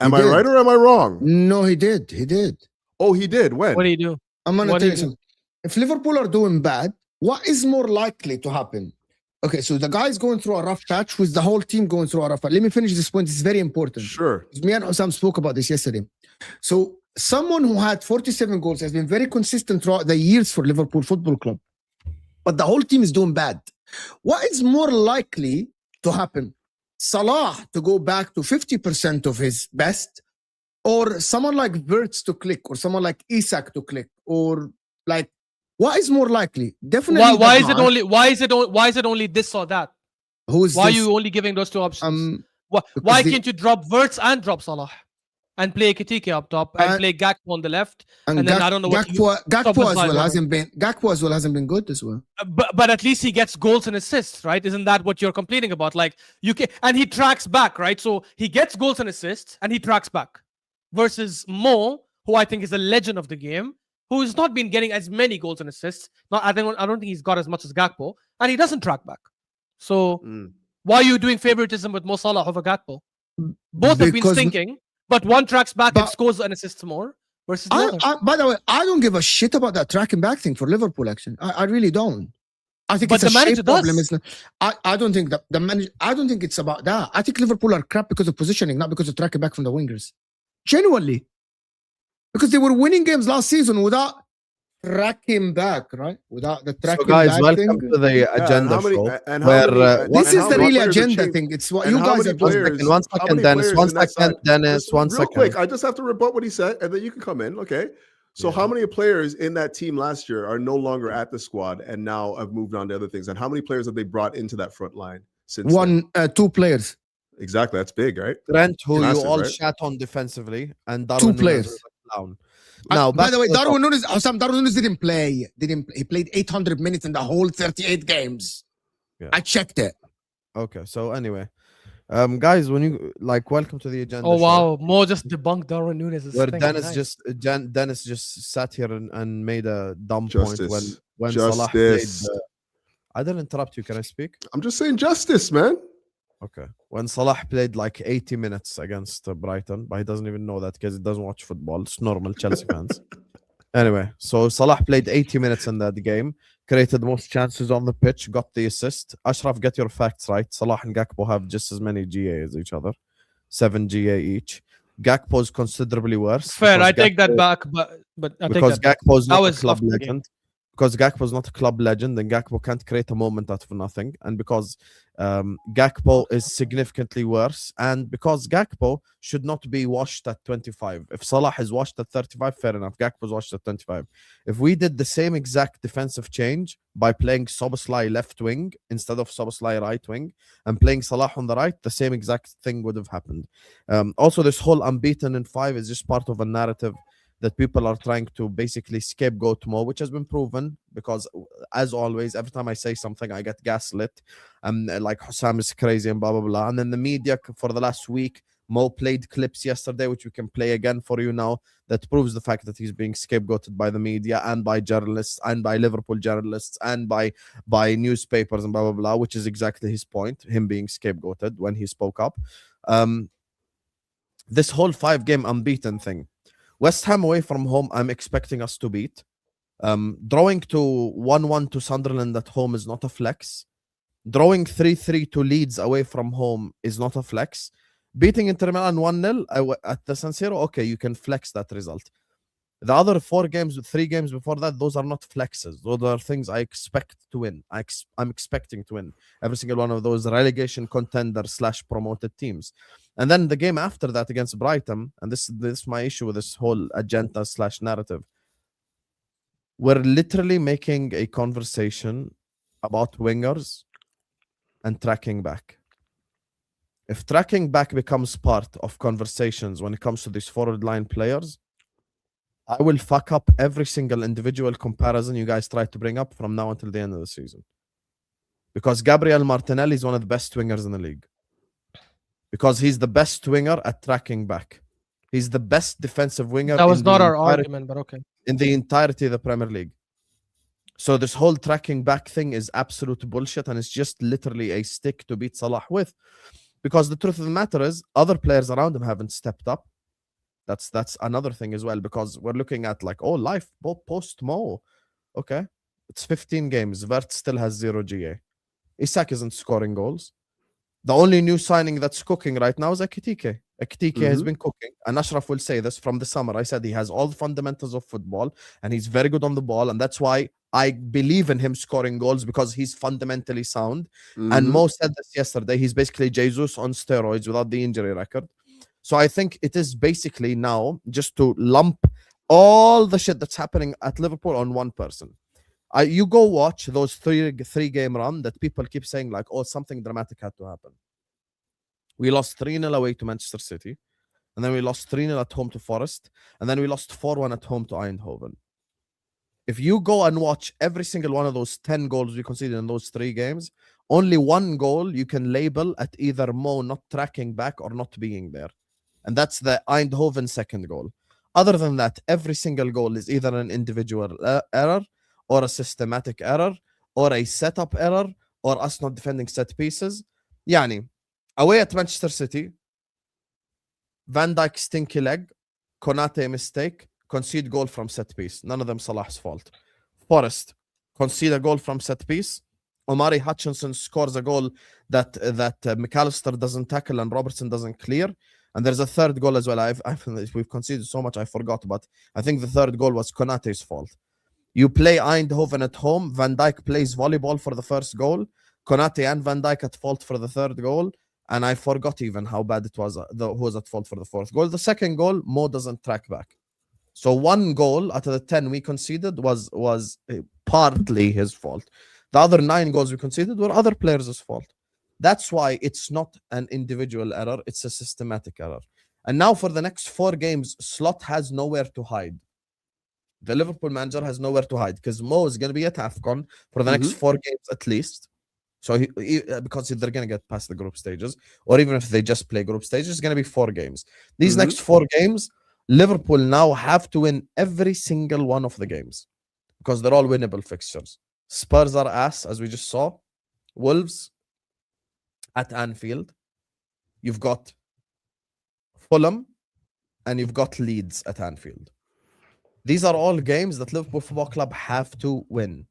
Am I right or am I wrong? No, he did. He did. Oh, he did. When? What do you do? I'm gonna What tell do you you do? something. If Liverpool are doing bad, what is more likely to happen? Okay, so the guy's going through a rough patch with the whole team going through a rough patch. Let me finish this point. It's very important. Sure. Me and Husam spoke about this yesterday. So someone who had 47 goals has been very consistent throughout the years for Liverpool Football Club, but the whole team is doing bad. What is more likely to happen? Salah to go back to 50% of his best, or someone like Wirtz to click, or someone like Isak to click, or like, what is more likely? Definitely. Why is it only this or that? Who's Why are this? you only giving those 2 options? Why because can't you drop Wirtz and drop Salah and play Ekitike up top and play Gakpo on the left? And then I don't know what Gakpo as well hasn't been good as well. But at least he gets goals and assists, right? Isn't that what you're complaining about? Like, you can, and he tracks back, right? So he gets goals and assists and he tracks back. Versus Mo, who I think is a legend of the game, who's not been getting as many goals and assists. I don't think he's got as much as Gakpo, and he doesn't track back. So why are you doing favoritism with Mo Salah over Gakpo? Both have been Because- stinking, but one tracks back and scores and assists more versus the other. By the way, I don't give a shit about that tracking back thing for Liverpool action. I really don't. I think But it's the a manager shape problem. does. It's not, I don't think that the manager. I don't think it's about that. I think Liverpool are crap because of positioning, not because of tracking back from the wingers. Genuinely. Because they were winning games last season without tracking back, right? Without the tracking So guys, back welcome thing. to the agenda show. This is the real agenda thing. It's what you guys are doing. One second, Dennis. One second, Dennis. One real second. quick, I just have to rebut what he said, and then you can come in. Okay. So how many players in that team last year are no longer at the squad and now have moved on to other things? And how many players have they brought into that front line since two players. Exactly. That's big, right? Trent, who Massive, you all right? shat on defensively, and Darwin 2 players. Nunes down. Now, by the way, Darwin Nunes didn't play. He played 800 minutes in the whole 38 games. Yeah. I checked it. Okay, so anyway, guys, when you welcome to the agenda. Oh wow, Mo just debunked Darwin Nunes. Where Dennis Dennis just sat here and made a dumb point when Salah played. I didn't interrupt you. Can I speak? I'm just saying justice, man. Okay. When Salah played like 80 minutes against Brighton, but he doesn't even know that because he doesn't watch football. It's normal, Chelsea fans. Anyway, so Salah played 80 minutes in that game, created the most chances on the pitch, got the assist. Ashraf, get your facts right. Salah and Gakpo have just as many GA as each other, 7 GA each. Gakpo is considerably worse. Fair, I take that back, but because Gakpo is not a club legend. Because Gakpo is not a club legend, and Gakpo can't create a moment out of nothing. And because Gakpo is significantly worse, and because Gakpo should not be washed at 25. If Salah is washed at 35, fair enough. Gakpo is washed at 25. If we did the same exact defensive change by playing Szoboszlai left wing instead of Szoboszlai right wing and playing Salah on the right, the same exact thing would have happened. Also, this whole unbeaten in 5 is just part of a narrative that people are trying to basically scapegoat Mo, which has been proven because, as always, every time I say something, I get gaslit. Like Husam is crazy and blah, blah, blah. And then the media for the last week, Mo played clips yesterday, which we can play again for you now, that proves the fact that he's being scapegoated by the media and by journalists and by Liverpool journalists and by newspapers and blah, blah, blah, which is exactly his point, him being scapegoated when he spoke up. This whole 5-game unbeaten thing. West Ham away from home, I'm expecting us to beat. Drawing to 1-1 to Sunderland at home is not a flex. Drawing 3-3 to Leeds away from home is not a flex. Beating Inter Milan 1-0 at the San Siro, okay, you can flex that result. The other 3 games before that, those are not flexes. Those are things I expect to win. I'm expecting to win every single one of those relegation contender / promoted teams. And then the game after that against Brighton, and this is my issue with this whole agenda / narrative. We're literally making a conversation about wingers and tracking back. If tracking back becomes part of conversations when it comes to these forward line players, I will fuck up every single individual comparison you guys try to bring up from now until the end of the season. Because Gabriel Martinelli is one of the best wingers in the league. Because he's the best winger at tracking back. He's the best defensive winger. That was not our argument, but okay. In the entirety of the Premier League. So this whole tracking back thing is absolute bullshit, and it's just literally a stick to beat Salah with. Because the truth of the matter is, other players around him haven't stepped up. That's another thing as well, because we're looking at life post Mo. Okay. It's 15 games. Vert still has 0 GA. Isak isn't scoring goals. The only new signing that's cooking right now is Ekitike. Ekitike has been cooking. And Ashraf will say this from the summer. I said he has all the fundamentals of football and he's very good on the ball. And that's why I believe in him scoring goals, because he's fundamentally sound. And Mo said this yesterday. He's basically Jesus on steroids without the injury record. So I think it is basically now just to lump all the shit that's happening at Liverpool on one person. You go watch those three-game run that people keep saying something dramatic had to happen. We lost 3-0 away to Manchester City, and then we lost 3-0 at home to Forest, and then we lost 4-1 at home to Eindhoven. If you go and watch every single one of those 10 goals we conceded in those 3 games, only 1 goal you can label at either Mo not tracking back or not being there. And that's the Eindhoven second goal. Other than that, every single goal is either an individual error, or a systematic error, or a setup error, or us not defending set pieces. Yani, away at Manchester City, Van Dijk stinky leg, Konate mistake, concede goal from set piece. None of them Salah's fault. Forest, concede a goal from set piece. Omari Hutchinson scores a goal that McAllister doesn't tackle and Robertson doesn't clear. And there's a third goal as well. We've conceded so much I forgot, but I think the third goal was Konate's fault. You play Eindhoven at home. Van Dijk plays volleyball for the first goal. Konate and Van Dijk at fault for the third goal. And I forgot even how bad it was. Who was at fault for the fourth goal? The second goal, Mo doesn't track back. So one goal out of the 10 we conceded was partly his fault. The other 9 goals we conceded were other players' fault. That's why it's not an individual error. It's a systematic error. And now for the next 4 games, Slot has nowhere to hide. The Liverpool manager has nowhere to hide because Mo is going to be at AFCON for the next 4 games at least. So because they're going to get past the group stages, or even if they just play group stages, it's going to be 4 games. These next 4 games, Liverpool now have to win every single one of the games because they're all winnable fixtures. Spurs are ass, as we just saw. Wolves at Anfield. You've got Fulham and you've got Leeds at Anfield. These are all games that Liverpool Football Club have to win.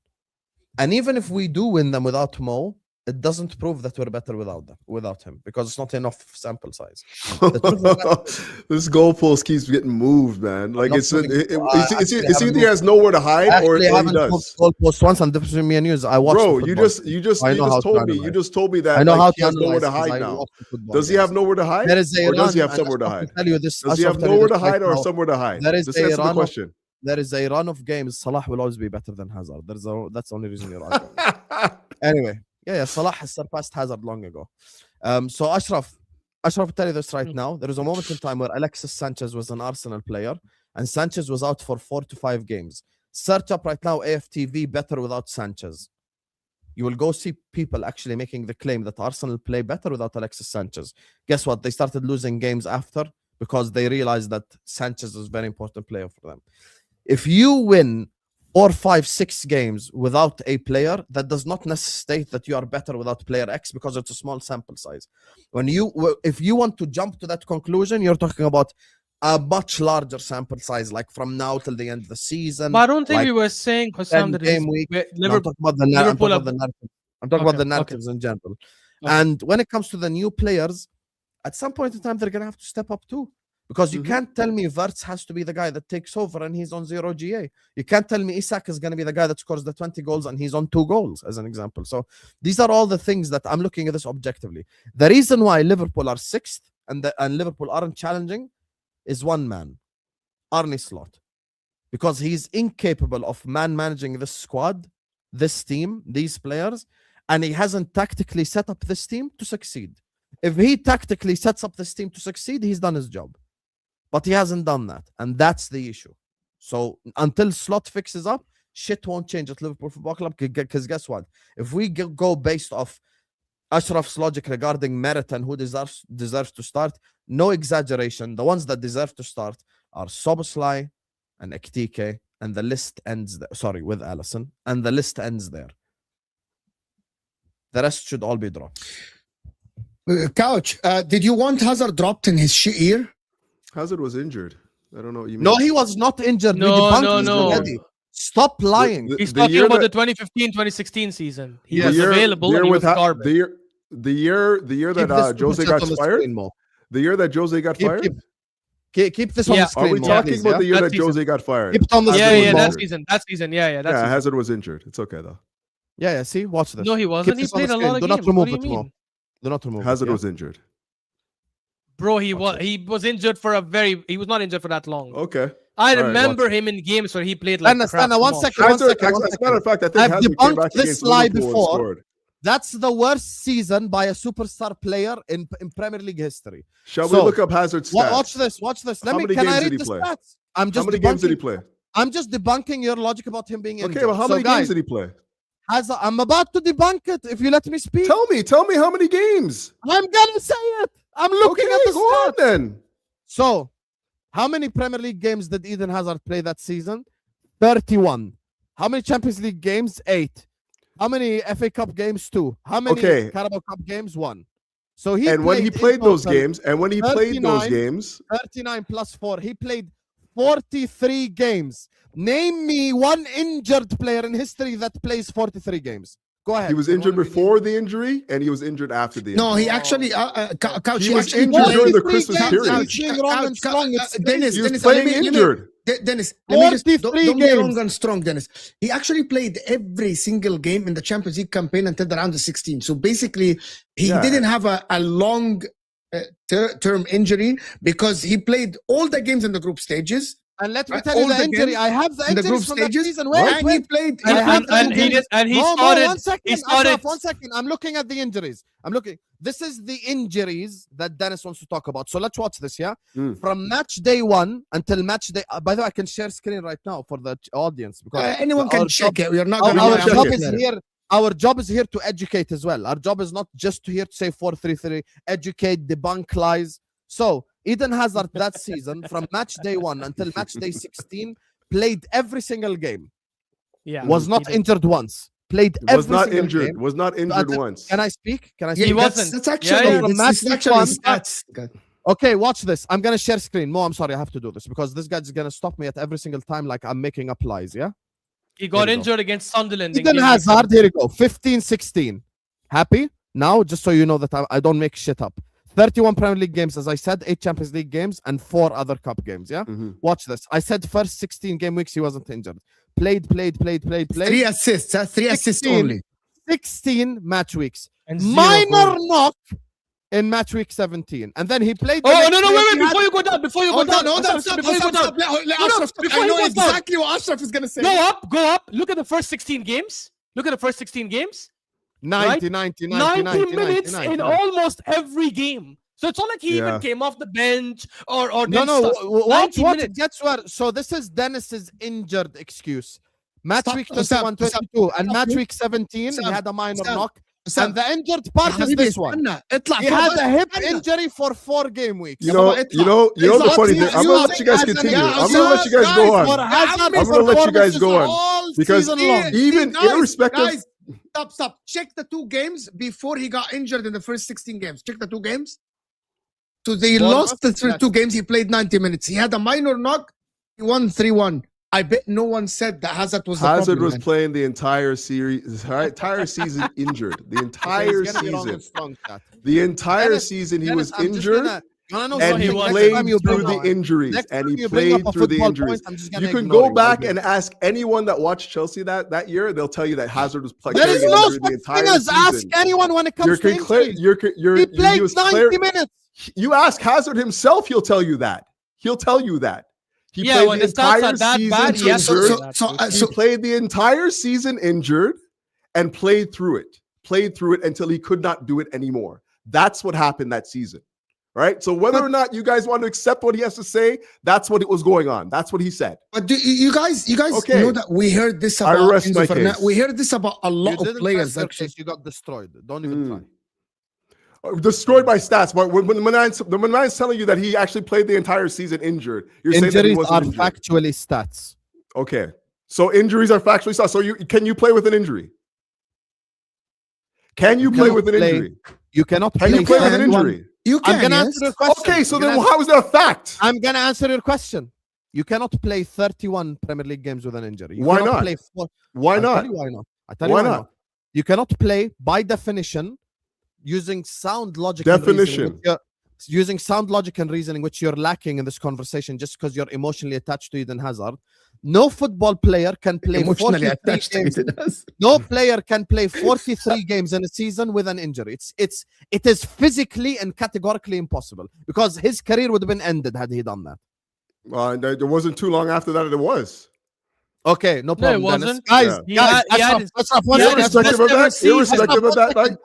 And even if we do win them without Mo, it doesn't prove that we're better without him, because it's not enough sample size. This goalpost keeps getting moved, man. Like it's either he has nowhere to hide or he does. Goalpost once, and different me and you. I watched. Bro, you just told me that I know how he has nowhere to hide now. Does he have nowhere to hide? Or does he have somewhere to hide? Does he have nowhere to hide or somewhere to hide? Just answer the question. There is a run of games. Salah will always be better than Hazard. That's the only reason you're arguing. Anyway. Yeah, Salah has surpassed Hazard long ago. So Ashraf, will tell you this right now. There was a moment in time where Alexis Sanchez was an Arsenal player and Sanchez was out for 4 to 5 games. Search up right now AFTV better without Sanchez. You will go see people actually making the claim that Arsenal play better without Alexis Sanchez. Guess what? They started losing games after because they realized that Sanchez is a very important player for them. If you win 4, 5, 6 games without a player, that does not necessitate that you are better without player X because it's a small sample size. If you want to jump to that conclusion, you're talking about a much larger sample size, like from now till the end of the season. But I don't think we were saying, Husam, that game week. Liverpool. I'm talking about the narratives in general. Okay. And when it comes to the new players, at some point in time, they're going to have to step up too. Because you can't tell me Wirtz has to be the guy that takes over and he's on 0 GA. You can't tell me Isak is going to be the guy that scores the 20 goals and he's on 2 goals, as an example. So these are all the things that I'm looking at this objectively. The reason why Liverpool are 6th and Liverpool aren't challenging is one man, Arne Slot. Because he's incapable of managing this squad, this team, these players, and he hasn't tactically set up this team to succeed. If he tactically sets up this team to succeed, he's done his job. But he hasn't done that, and that's the issue. So until Slot fixes up, shit won't change at Liverpool Football Club, because guess what? If we go based off Ashraf's logic regarding merit and who deserves to start, no exaggeration, the ones that deserve to start are Szoboszlai and Ekitike, and the list ends there. Sorry, with Allison, and the list ends there. The rest should all be dropped. Couch, did you want Hazard dropped in his shit year? Hazard was injured. I don't know what you mean. No, he was not injured. No. Stop lying. He's talking about the 2015-2016 season. He was available and he was garbage. The year that Jose got fired? The year that Jose got fired? Keep this on the screen. Are we talking about the year that Jose got fired? Keep it on the screen. That season. Yeah, Hazard was injured. It's okay though. Yeah, see, watch this. No, he wasn't. He played a lot of games. What do you mean? Do not remove Hazard was injured. Bro, he was injured for he was not injured for that long. Okay. I remember him in games where he played like crap. One second. As a matter of fact, I think I've debunked this lie before. That's the worst season by a superstar player in Premier League history. Shall we look up Hazard's stats? Watch this. How many games did he play? How many games did he play? I'm just debunking your logic about him being injured. Okay, well, how many games did he play? I'm about to debunk it if you let me speak. Tell me how many games. I'm gonna say it. I'm looking at the stats. Then. So, how many Premier League games did Eden Hazard play that season? 31. How many Champions League games? 8. How many FA Cup games? 2. How many Carabao Cup games? 1. So when he played those games, 39 plus 4, he played 43 games. Name me one injured player in history that plays 43 games. Go ahead. He was injured before the injury, and he was injured after the injury. No, he actually, Couch, He was actually injured played- during the Christmas games, period. Couch, Dennis, He was Dennis, playing let me- injured. Dennis, let me just, 43 don't get wrong games. and strong, Dennis. He actually played every single game in the Champions League campaign until the round of 16. So basically, he Yeah. didn't have a long term injury because he played all the games in the group stages. And let me Right, tell you all the the injury. games I have the in the injuries group from that stages, season. and he played. I have the and he injuries. did, and he Mo, started. 1 second. He started. Ashraf, 1 second. I'm looking at the injuries. I'm looking. This is the injuries that Dennis wants to talk about. So let's watch this. Yeah, from match day 1 until match day. By the way, I can share screen right now for the audience because Anyone can our check job- it. We're not Our, going our check job it. is here. Our job is here to educate as well. Our job is not just to here to say 4-3-3, educate, debunk lies. So Eden Hazard that season, from match day 1 until match day 16, played every single game. Yeah, Was not injured once. Played every Was not single injured. game. Was not injured once. Can I speak? Can I Yeah, speak? He that's- wasn't. That's actually, Yeah, yeah. this Match is actually one. stats. Okay, watch this. I'm gonna share screen. Mo, I'm sorry, I have to do this because this guy's gonna stop me at every single time like I'm making up lies, yeah? He got There you go. injured against Sunderland. in Eden game Hazard, here you go. 15-16. Happy? Now, just so you know that I don't make shit up. 31 Premier League games, as I said, 8 Champions League games, and 4 other cup games, yeah? Watch this. I said first 16 game weeks, he wasn't injured. Played. 3 assists. 3 assists 16. only. 16 match weeks. and 0 Minor goals. knock in match week 17. And then he played. the Oh next no! game, Wait! he had- Before you go down, before you go Hold down, on, Ashraf, before you go down, Let No, no, Ashraf talk. before I you know go down. exactly what Ashraf is going to say. go up. Look at the first 16 games. Look at the first 16 games. 90 90 minutes minutes in almost every game. So it's not like he Yeah. even came off the bench or No, did no. stuff. Watch 90 what minutes. gets where. So this is Dennis's injured excuse. Match Stop, week stop, 21, 22, and stop, match stop. week 17, he Stop, had a minor stop. knock. Sam, And the injured part is this one. He had a hip injury for 4 game weeks. You know the funny thing. I'm gonna let you guys continue. I'm gonna let you guys go on. I'm gonna let you guys go on because even irrespective. Guys, stop. Check the 2 games before he got injured in the first 16 games. Check the 2 games. So they lost the 2 games. He played 90 minutes. He had a minor knock. He won 3-1. I bet no one said that Hazard was the Hazard problem, was man. playing the entire series, entire season injured. The entire season. The entire season he was injured, and he played through the injuries. And he played through the injuries. You can go back and ask anyone that watched Chelsea that year. They'll tell you that Hazard was playing. There is no the such entire thing as ask season. anyone when it comes to injuries. He played 90 minutes. You ask Hazard himself, he'll tell you that. He'll tell you that. He Yeah, when the stats are that bad, season yes. injured. He played the entire season injured and played through it until he could not do it anymore. That's what happened that season. Right? So whether or not you guys want to accept what he has to say, that's what it was going on. That's what he said. But do you guys Okay. know that we heard this I about rest Enzo my Fernandez. case. We heard this about a lot You of players actually. You got destroyed. Don't even try. Destroyed by stats. But when the man's telling you that he actually played the entire season injured, you're saying that he Injuries wasn't are injured. factually stats. Okay. So injuries are factually stats. So can you play with an injury? Can you play with an injury? You cannot Can you play with an 31 injury? You can, I'm gonna yes. answer your question. Okay, so I'm then gonna how is that a fact? I'm gonna answer your question. You cannot play 31 Premier League games with an injury. You Why cannot not? Play Why I'll not? tell you why not. I tell you Why why not? not. You cannot play by definition using sound logic. Using sound logic and reasoning, which you're lacking in this conversation, just because you're emotionally attached to Eden Hazard. No football player can play Emotionally 43 attached to games. it. No player can play 43 games in a season with an injury. It is physically and categorically impossible because his career would have been ended had he done that. There wasn't too long after that it was. Okay, no problem. wasn't. Dennis. Guys, Yeah.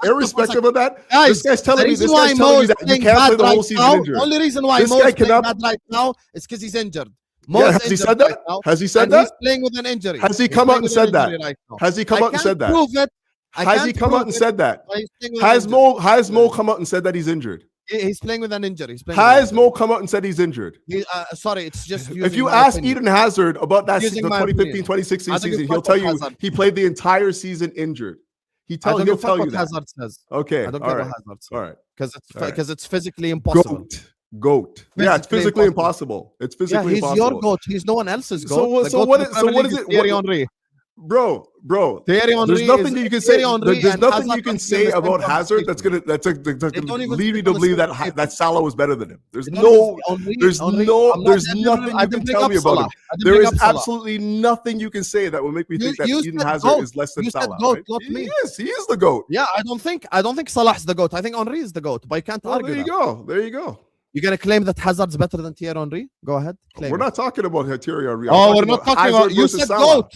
Irrespective of that, this guy's telling me that you can't play the whole season injured. Only reason why This Mo guy is playing cannot- bad right now is because he's injured. Yeah, has he said that? Has he said and that? He's playing with an injury. Has he He's come out playing and with said an that? injury right now. Has he come out and said that? Prove it. Has he come out and said that? But he's playing with an Has injury. Mo come out and said that he's injured? He's playing with an injury. He's playing with Has an Mo come out and said he's injured? injury. Sorry, it's just If using you my ask opinion. Eden Hazard about that Using the my 2015-2016 I don't give season, a he'll fuck tell what you Hazard- he played the entire season injured. He'll tell you what that. Hazard says. Okay, I don't all care right, what Hazard says. all right. Because it's physically impossible. Goat. Yeah, it's Physically physically impossible. It's Yeah, physically he's impossible. your goat. He's no one else's So goat. what- The so goat what of is- the so Premier what League is it- Thierry what- Henry. Bro, Thierry Henry there's nothing is, you can say. Thierry Henry There's and nothing Hazard you can are say in the about same Hazard that's gonna don't even lead me speak to on the believe same that table. that Salah was better than him. There's They don't no, even- Henry- there's Henry- no, I'm not- there's I didn't nothing bring- I you didn't can bring tell up me about Salah. him. I didn't There bring is up Salah. absolutely nothing you can say that would make me think that You Eden said Hazard GOAT. is less than You said Salah. GOAT, Right? not me. He is the GOAT. Yeah, I don't think Salah's the GOAT. I think Henry is the GOAT, but you can't Well, argue there you that. go. There you go. You're gonna claim that Hazard's better than Thierry Henry? Go ahead. Claim We're it. not talking about Thierry Henry. Oh, we're not talking about. You said GOAT.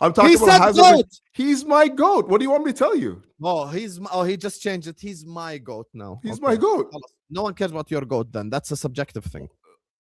I'm talking He about said Hazard. GOAT. He's my GOAT. What do you want me to tell you? Oh, he just changed it. He's my GOAT now. He's Okay. my GOAT. No one cares about your GOAT then. That's a subjective thing.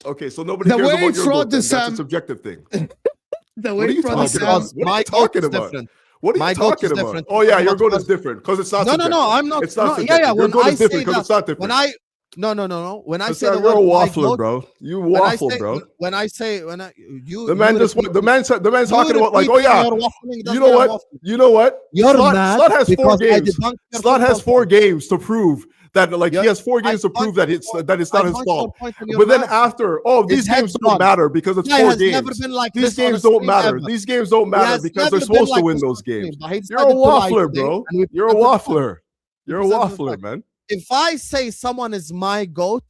Okay, so nobody The cares way about your it's GOAT. wrote Then. this, That's a subjective thing. The What are way you from talking Sam, about? What are My you GOAT talking is about? different. What are My you GOAT talking is about? different. Oh yeah, your What- GOAT is different because it's not. No, subjective. I'm not. It's not no, subjective. yeah. Your When GOAT I is different say because it's that, not different. no. When I say You're the word a my waffler, GOAT, bro. You when I waffle, say- bro. When I say you, The man you just repeat- the man's talking about like, repeat oh yeah, your waffling, you that's know your what? waffling. You know what? You're mad Slot has 4 because I games. debunked your Slot has football 4 point. games to prove that like he has 4 games to prove that it's not his fault. But then after, these games don't matter because it's 4 games. These games don't matter. These games don't matter because they're supposed to win those games. You're a waffler, bro. You're a waffler. You're a waffler, man. If I say someone is my GOAT,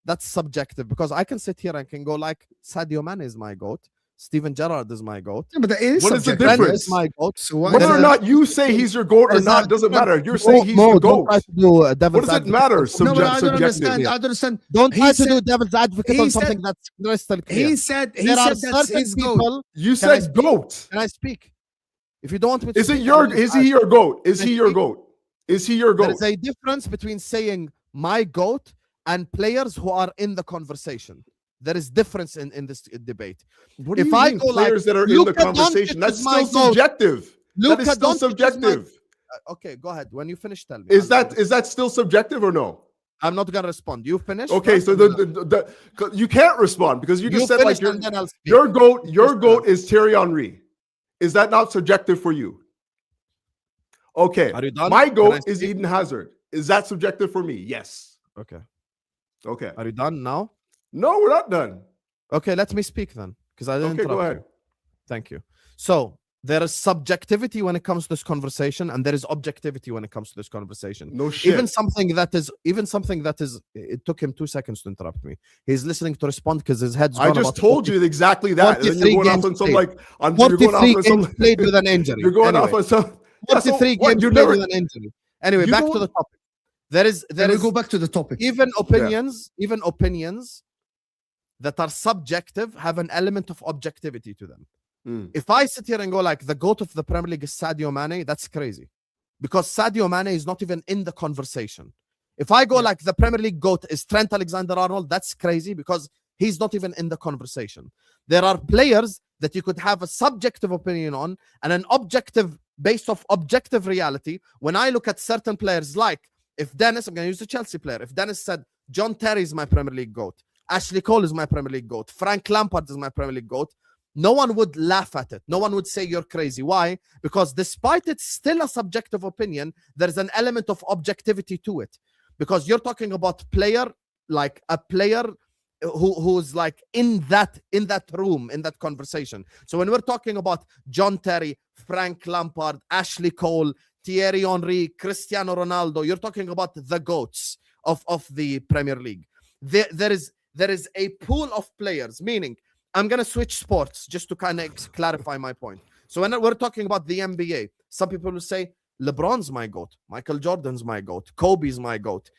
that's subjective because I can sit here and can go like Sadio Mane is my GOAT, Steven Gerrard is my GOAT. Yeah, but that is What is the subjective. Brent difference? is my GOAT. So what Whether is or that? not you say he's your GOAT or Is not that doesn't different? matter. You're saying he's the Don't GOAT. try to do What devil's does it advocate. matter? No, but I don't Subjective. understand. I don't understand. Don't He try to said- do devil's advocate he on said- something that's crystal clear. He said There are that's certain his goal. people. You Can I said speak? GOAT. Can I speak? If you don't want me to Is it speak, your? I'll leave. Is he your GOAT? Is Can I he your speak? GOAT? Is he your There GOAT? is a difference between saying my GOAT and players who are in the conversation. There is difference in this debate. What do if you I mean go like, players that are in Luka the conversation? Doncic That's is my still GOAT. subjective. That Luka is still Doncic is my- subjective. Okay, go ahead. When you finish, tell me. Is that still subjective or no? I'm not gonna respond. You finish. Okay, first so and then you can't respond because you you just said finish like your and then I'll speak. your GOAT. Your Just GOAT is Thierry Henry. Is that not subjective for you? Okay, Are you done? my Can I GOAT is speak? Eden Hazard. Is that subjective for me? Yes. Okay. Okay. Are you done now? No, we're not done. Okay, let me speak then, because I didn't Okay, go interrupt ahead. you. Thank you. So there is subjectivity when it comes to this conversation, and there is objectivity when it comes to this conversation. No shit. Even something that is. It took him 2 seconds to interrupt me. He's listening to respond because his head's. I gone just about told 40 you exactly that. And then 43 you're going off games on some played. like on you're going off 43 on games some played with an injury. you're going Anyway, off on some Yeah, so 43 what, games you played never with an injury. Anyway, you back don't- to the topic. There is We'll go back to the topic. even opinions that are subjective have an element of objectivity to them. Mm. If I sit here and go like the GOAT of the Premier League is Sadio Mane, that's crazy. Because Sadio Mane is not even in the conversation. If I go like the Premier League GOAT is Trent Alexander-Arnold, that's crazy because he's not even in the conversation. There are players that you could have a subjective opinion on and an objective based off objective reality. When I look at certain players, like if Dennis, I'm going to use the Chelsea player. If Dennis said, John Terry is my Premier League GOAT, Ashley Cole is my Premier League GOAT, Frank Lampard is my Premier League GOAT, no one would laugh at it. No one would say you're crazy. Why? Because despite it's still a subjective opinion, there's an element of objectivity to it. Because you're talking about player, like a player who's like in that room, in that conversation. So when we're talking about John Terry, Frank Lampard, Ashley Cole, Thierry Henry, Cristiano Ronaldo, you're talking about the GOATs of the Premier League. There is a pool of players, meaning I'm going to switch sports just to kind of clarify my point. So when we're talking about the NBA, some people will say LeBron's my GOAT, Michael Jordan's my GOAT, Kobe's my GOAT,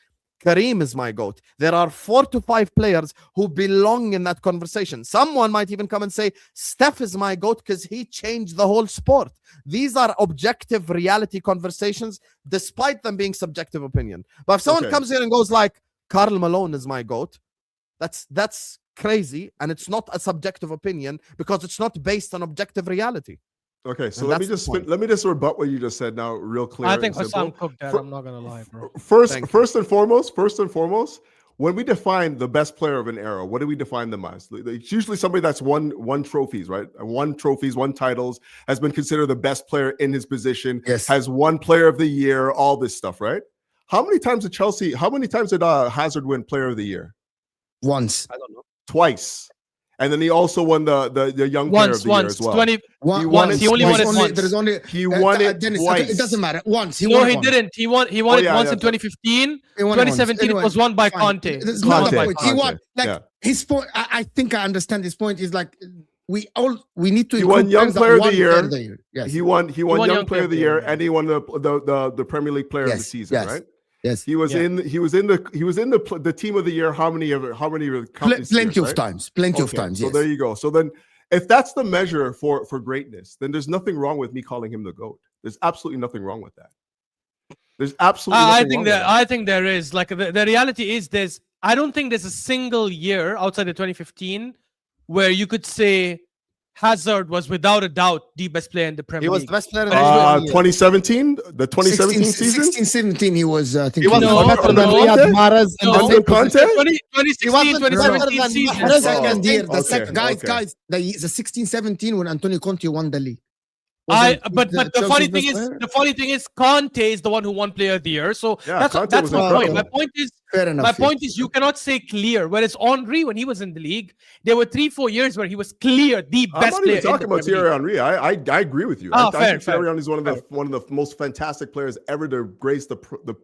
Kareem is my GOAT. There are 4 to 5 players who belong in that conversation. Someone might even come and say Steph is my GOAT because he changed the whole sport. These are objective reality conversations despite them being subjective opinion. But if someone comes here and goes like Karl Malone is my GOAT, that's crazy, and it's not a subjective opinion because it's not based on objective reality. Okay, so And let me that's the just point. rebut what you just said now, real clear. I think and simple. Husam cooked that. For- I'm not gonna lie, bro. First and foremost, when we define the best player of an era, what do we define them as? It's usually somebody that's won trophies, right? Won trophies, won titles, has been considered the best player in his position, Yes. has won player of the year, all this stuff, right? How many times did Hazard win player of the year? Once. I don't know. Twice. And then he also won the young player of the year as well. 20, Once. He only won it once. There's only He won it Dennis, twice. it doesn't matter. Once. He no, won he it didn't. He won it once in 2015. 2017 it was won by Conte. It's not the Conte. point. He won. Like Yeah. his point. I think I understand his point. Is like we need to. He won include Young players that Player of won the Year. Player of the Year. Yes. He won Young Player of the Year, and he won the Premier League Player of the Yes, Season, yes. right? Yes. He was in the team of the year. How many countless Plenty years, of right? times. Plenty of Okay, times. So Yes. there you go. So then, if that's the measure for greatness, then there's nothing wrong with me calling him the GOAT. There's absolutely nothing wrong with that. There's absolutely. I nothing think wrong that with that. I think there is. Like the reality is I don't think there's a single year outside of 2015 where you could say Hazard was without a doubt the best player in the Premier He was League. the best player in the league. 2017, the 2017 season. 16-17, he was. I think He was No, better than no. Riyad Mahrez in the No. same Conte? position. 2016, wasn't better 2017 than season. Mahrez. the Oh, second year. okay, Guys, okay. the 16-17 when Antonio Conte won the league. But the funny thing is Conte is the one who won Player of the Year. So Yeah, that's Conte was my point. incredible. Fair enough. My point is you cannot say clear. Whereas Henry, when he was in the league, there were 3-4 years where he was clear the I'm best not player. even talking about Thierry Henry. I agree with you. I fair, think Thierry fair. Henry is one of the most fantastic players ever to grace the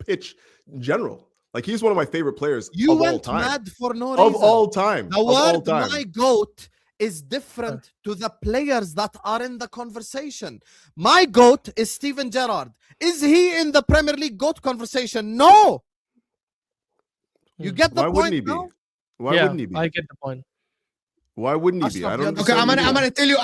pitch in general. Like he's one of my favorite players You of all went time. mad for no reason. Of all time. The Of all word time. my GOAT is different to the players that are in the conversation. My GOAT is Steven Gerrard. Is he in the Premier League GOAT conversation? No. You get the Why point wouldn't he be? now? Why Yeah, wouldn't he be? I get the point. Why wouldn't he be? Ashraf, I don't you Okay, I'm understand.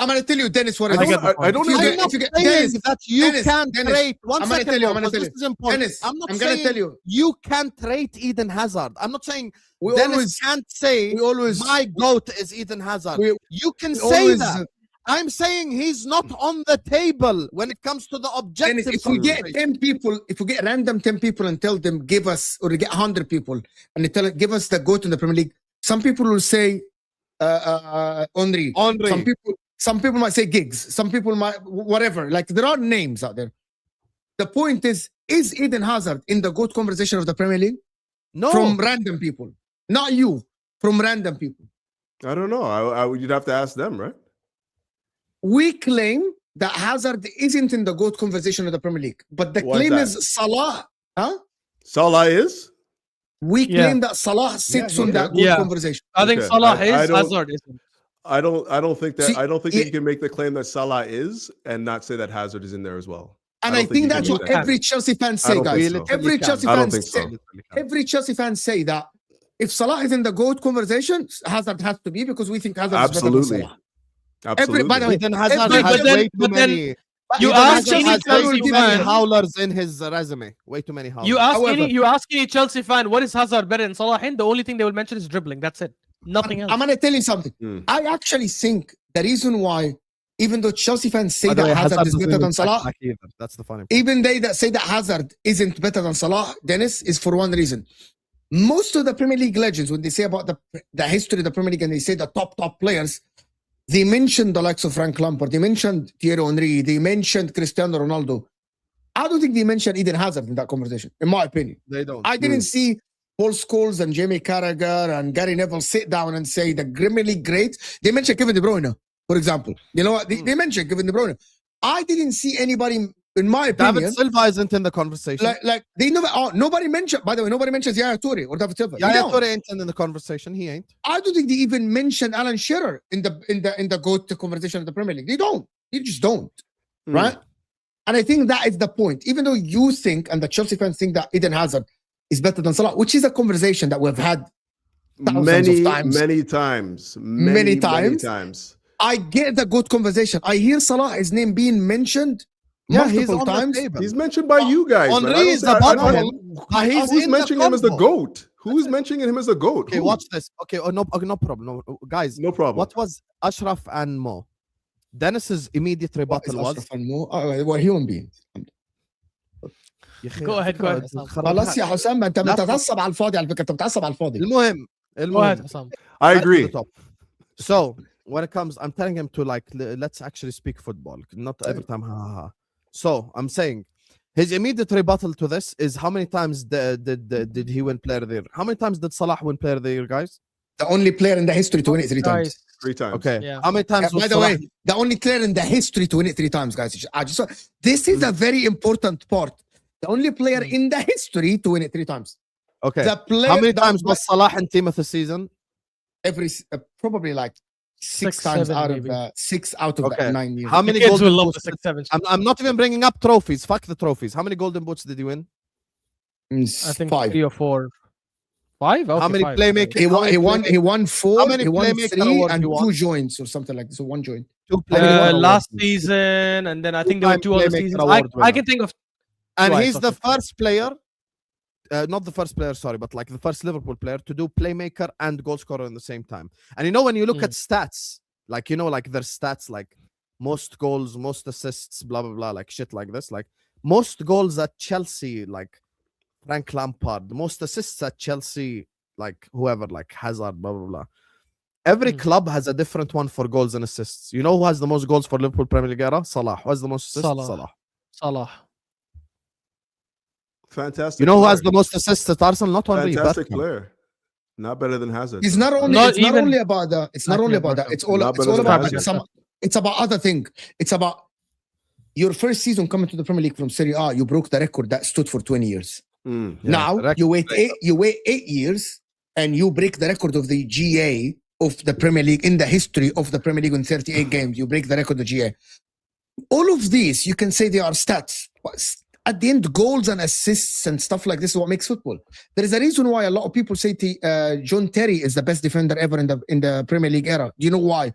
gonna tell you, Dennis, what I it is. don't, I don't If you even- get- I'm not if you get- saying Dennis, that you Dennis, can't Dennis, rate. One I'm gonna second, tell you, bro, I'm gonna because tell this is important. Dennis, I'm not I'm gonna saying tell you. you can't rate Eden Hazard. I'm not saying We Dennis always, can't say we always, my GOAT is Eden Hazard. we, You can we say always. that. I'm saying he's not on the table when it comes to the objective. Dennis, if we get 10 people, if we get random 10 people and tell them give us, or we get 100 people and they tell give us the GOAT in the Premier League, some people will say Henry. Some people might say Giggs. Some people might whatever. Like there are names out there. The point is Eden Hazard in the GOAT conversation of the Premier League? No, From random people, not you. From random people. I don't know. You'd have to ask them, right? We claim that Hazard isn't in the GOAT conversation of the Premier League, but the Why is claim that? is Salah. Huh? Salah is? We Yeah. claim that Salah sits Yeah, on that GOAT yeah. conversation. I think Okay. Salah I is, don't- Hazard isn't. I don't think that See, I don't think yeah. that you can make the claim that Salah is and not say that Hazard is in there as well. And I I don't think think you that's can what do that. every Chelsea fan I say, don't guys. think so. Every Chelsea I don't fan think say, so. every Chelsea fan say that if Salah is in the GOAT conversation, Hazard has to be because we think Hazard is better than Absolutely. Salah. Absolutely. by the way, Eden Hazard Every- has but then- way too but then many. You Eden ask Hazard any has way Chelsea too many fan- howlers in his resume. Way too many howlers. You ask However- any Chelsea fan what is Hazard better than Salah in, the only thing they will mention is dribbling. That's it. Nothing else. I'm going to tell you something. Hmm. I actually think the reason why, even though Chelsea fans say By the that way, Hazard is doesn't better than even Salah, back either. That's the funny part. even they that say that Hazard isn't better than Salah, Dennis, is for one reason. Most of the Premier League legends, when they say about the history of the Premier League and they say the top players, they mentioned the likes of Frank Lampard, they mentioned Thierry Henry, they mentioned Cristiano Ronaldo. I don't think they mentioned Eden Hazard in that conversation, in my opinion. They don't. I didn't see Paul Scholes and Jamie Carragher and Gary Neville sit down and say the Premier League great. They mentioned Kevin De Bruyne, for example. You know what? They mentioned Kevin De Bruyne. I didn't see anybody, in my opinion, David Silva isn't in the conversation. like they never. Nobody mentioned. By the way, nobody mentions Yaya Toure or David Silva. Yaya No. Toure ain't in the conversation. He ain't. I don't think they even mentioned Alan Shearer in the GOAT conversation of the Premier League. They don't. They just don't. Hmm. Right? And I think that is the point. Even though you think and the Chelsea fans think that Eden Hazard is better than Salah, which is a conversation that we've had thousands of times. Many times. I get the GOAT conversation. I hear Salah, his name being mentioned Yeah, he's multiple on times. the table. He's mentioned by you guys. Henry man. I don't is say- I- above I- I- him, but he's Who's in the mentioning him as the convo. GOAT? Who's mentioning him as the GOAT? Okay, Who? watch this. Okay, no problem. No, guys, No problem. what was Ashraf and Mo? Dennis's immediate What is rebuttal was Ashraf and Mo? We're human beings. Go ahead, Hassam. خلاص يا حسام انت لا. بتتعصب على الفاضي على فكره انت بتتعصب على الفاضي. المهم Go ahead, Hassam. I back to agree. the top. So when it comes, I'm telling him to like let's actually speak football, not every time. Ha, ha, ha. So I'm saying his immediate rebuttal to this is how many times did he win Player of the Year? How many times did Salah win Player of the Year, guys? The only player in the history to win it 3 times. Guys, 3 times. Okay. Yeah. How many times? By was the Salah- way, the only player in the history to win it 3 times, guys. This is a very important part. The only player in the history to win it 3 times. Okay. The player How many that- times was Salah in team of the season? Probably like 6 6, times 7 out maybe. of 6 out of Okay. the 9 years. How the many kids will golden love boots? the 6-7. I'm not even bringing up trophies. Fuck the trophies. How many golden boots did he win? I think 5. 3 or 4. 5? Okay, How many 5. playmakers? He won 4. How many He won playmaker 3 awards and he 2 won? joints or something like this. So 1 joint. 2 How many playmaker won? awards. Last season, and then I think there were 2 other Playmaker seasons. award I winner. can think of And twice he's of the it. first player, not the first player, sorry, but like the first Liverpool player to do playmaker and goal scorer in the same time. And you know, when you look at stats, like, you know, like their stats, like most goals, most assists, blah, blah, blah, like shit like this. Like most goals at Chelsea, like Frank Lampard, most assists at Chelsea, like whoever, like Hazard, blah, blah, blah. Every club has a different one for goals and assists. You know who has the most goals for Liverpool Premier League era? Salah. Who has the most assists? Salah. Fantastic. You know who player. has the most assists at Arsenal? Not Henry. Fantastic Beckham. player. Not better than Hazard. It's not only Not it's not even- only about that. It's not only about that. It's all Not it's better all than about Hazard. some it's about other thing. It's about your first season coming to the Premier League from Serie A, you broke the record that stood for 20 years. Mm. Yeah, Now record you wait 8 years and you break the record of the GA of the Premier League in the history of the Premier League in 38 games. You break the record of GA. All of these, you can say they are stats, but at the end, goals and assists and stuff like this is what makes football. There is a reason why a lot of people say John Terry is the best defender ever in the Premier League era. Do you know why?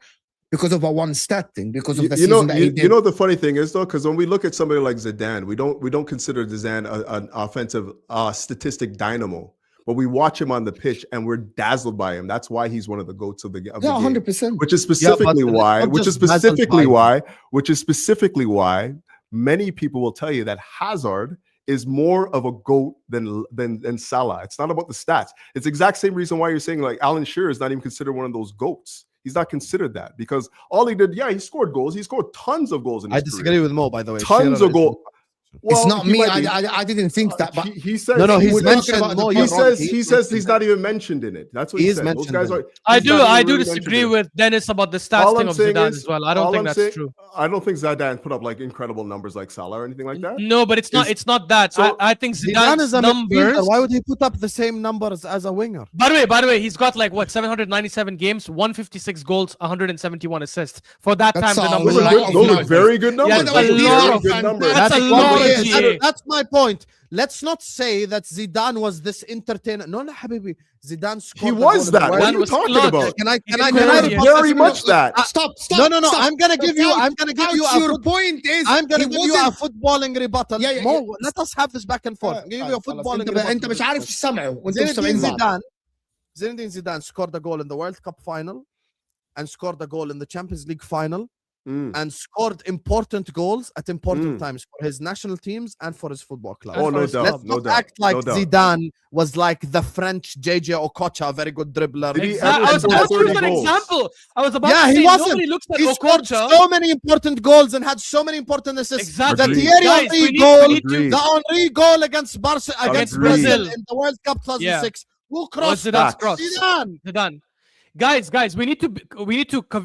Because of a one stat thing. Because of the season that he did. You know the funny thing is though, because when we look at somebody like Zidane, we don't consider Zidane an offensive statistic dynamo. But we watch him on the pitch and we're dazzled by him. That's why he's one of the goats of the game. 100%. Which is specifically why many people will tell you that Hazard is more of a GOAT than Salah. It's not about the stats. It's the exact same reason why you're saying like Alan Shearer is not even considered one of those GOATs. He's not considered that because all he did, he scored goals. He scored tons of goals in his I disagree career. with Mo, by the way. Tons Shearer of goals. Well, it's not he me. might be. I didn't think that. But He says No, he's we're talking mentioned. about the Mo, He you're wrong. he says he's not even mentioned in it. That's what He he is said. Those mentioned guys in are. it. I he's not do even really disagree mentioned in it. with Dennis about the stats All thing I'm of saying Zidane is- as well. I don't all think I'm that's saying- true. I don't think Zidane put up like incredible numbers like Salah or anything like that. No, but it's not. Is- It's not that. so- I think Zidane Zidane's is a numbers. midfielder. Why would he put up the same numbers as a winger? By the way, he's got like what 797 games, 156 goals, 171 assists. For that That's time, the a numbers Those are lot are, like of good, those are numbers. very good numbers. Yeah, Those that's are a very lot of good numbers. That's a what lot we- of GA. That's my point. Let's not say that Zidane was this entertainer. No, habibi. Zidane scored. He the was goal in that. the What Zidane are you was talking clutch. about? Can I He's respond? Very much that. Stop. No. I'm gonna give you. I'm gonna give you Your a. point is I'm gonna he give you a wasn't- footballing rebuttal. Yeah, Mo, let us have this back and forth. I'll give you a footballing rebuttal. انت مش عارف تسمعه وانت مش Zinedine سامعين بعض. Zinedine Zidane scored a goal in the World Cup final and scored a goal in the Champions League final and scored important goals at important times for his national teams and for his football club. Oh, no Let's doubt. Let's No not doubt. act like No doubt. Zidane was like the French JJ Okocha, a very good dribbler. Did he Exactly. ever I was score about to 30 use an goals? example. I was about Yeah, to he say wasn't. nobody looks at He scored Okocha. so many important goals and had so many important assists. Exactly. The Agreed. Thierry Guys, Henry we goal, need to. Agreed. the Henry goal against against Agreed. Brazil Brazil. in the World Cup 2006. Who crossed Zidane's that? cross. Zidane. Guys, we need to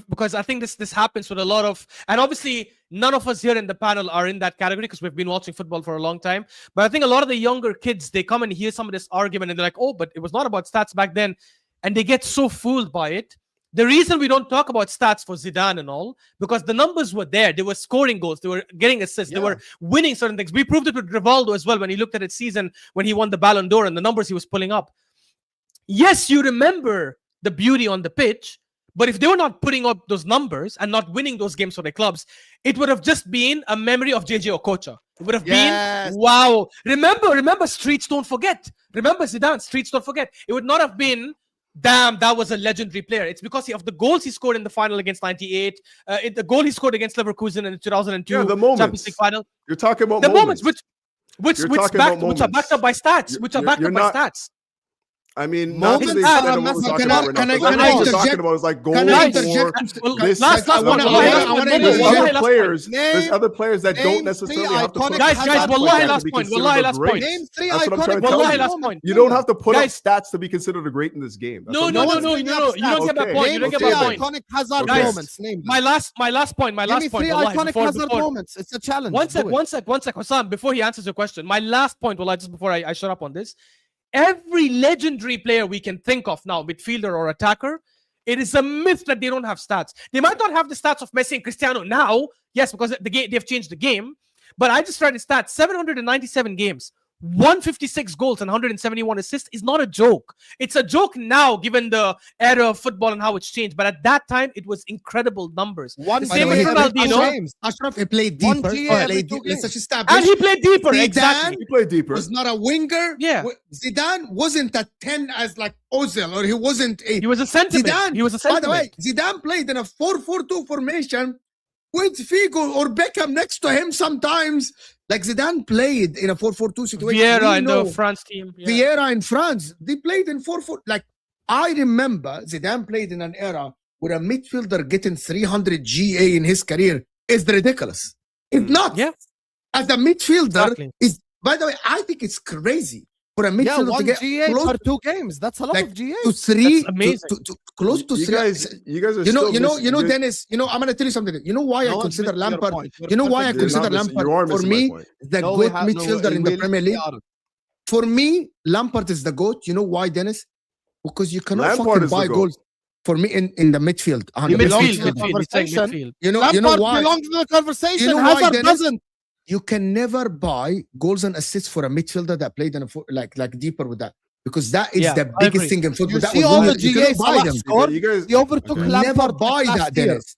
because I think this happens with a lot of, and obviously none of us here in the panel are in that category because we've been watching football for a long time. But I think a lot of the younger kids, they come and hear some of this argument and they're like, oh, but it was not about stats back then, and they get so fooled by it. The reason we don't talk about stats for Zidane and all, because the numbers were there. They were scoring goals. They were getting assists. They were winning certain things. We proved it with Rivaldo as well when he looked at his season when he won the Ballon d'Or and the numbers he was pulling up. Yes, you remember the beauty on the pitch, but if they were not putting up those numbers and not winning those games for their clubs, it would have just been a memory of JJ Okocha. It would have been, wow. Remember, streets don't forget. Remember Zidane, streets don't forget. It would not have been, damn, that was a legendary player. It's because of the goals he scored in the final against 98, the goal he scored against Leverkusen in the 2002 Yeah, the moments. Champions League final. You're talking about The moments which You're talking about are backed up by stats. You're- Which are you're- backed you're up by not- stats. I mean, not to the Moments extent are of what we're massive. talking Can I- about right now. can I- But can what I we're interject? talking about is like goals Can I for interject? Well, this. last I wanna- point. I wanna- Wallahi, There's interject. other last players. point. There's other players that name don't three necessarily have to put up iconic Guys, stats guys, like wallahi, that last to be point, considered wallahi, a last great. point. Name three That's what I'm iconic trying to tell Wallahi, you. last point. You don't have to put up Guys- stats to be considered a great in this game. That's No, what no, I'm no, saying. no, you don't get my Okay. point. You don't Name get three my point. iconic Hazard Guys, moments. Name them. My last point. My Give last me point. three Wallahi, iconic before, Hazard before, moments. It's a challenge. One Do it. sec, Husam, before he answers your question. My last point, Wallahi, just before I shut up on this. Every legendary player we can think of now, midfielder or attacker, it is a myth that they don't have stats. They might not have the stats of Messi and Cristiano now, yes, because they've changed the game. But I just read his stats: 797 games, 156 goals, and 171 assists is not a joke. It's a joke now, given the era of football and how it's changed. But at that time, it was incredible numbers. One The By same the way, with Ronaldinho, Ashraf, he played One deeper. GA every Played two deep- Let's games. just establish. and he played deeper. Zidane Exactly. He played deeper. was not a winger. Yeah. Zidane wasn't a 10 as like Ozil, or he wasn't a. He was a sentiment. Zidane, He was a by the sentiment. way, Zidane played in a 4-4-2 formation with Figo or Beckham next to him sometimes. Like Zidane played in a 4-4-2 situation. Vieira We in know the France team. Yeah. Vieira in France, they played in 4-4. Like I remember Zidane played in an era where a midfielder getting 300 GA in his career is ridiculous. It's not. Yeah. As a midfielder, Exactly. is by the way, I think it's crazy for a midfielder Yeah, to one get GA close for 2 games. That's a lot like, of GA. to three, That's amazing. to close to you three. guys are You know, still missing- Dennis. You know, I'm gonna tell you something. You know why No I one's consider missing your Lampard. point. You're You know why I You're perfectly consider not missing- Lampard you are for missing my me point. the No, we goat have- no, midfielder in the we Premier League. aren't. For me, Lampard is the goat. You know why, Dennis? Because you cannot Lampard fucking is the buy goat. goals. For me, in the midfield, He 100%. belongs Midfield, to the midfield. He's saying conversation. midfield. You know Lampard why? belongs to the conversation. You know why, Hazard Dennis? doesn't. You can never buy goals and assists for a midfielder that played in a like deeper with that, because that is Yeah, the I biggest agree. thing in football. You That see was all weird. the You cannot GAs buy Salah them. scored? You guys, He overtook Okay. Lampard Never buy last that, year. Dennis.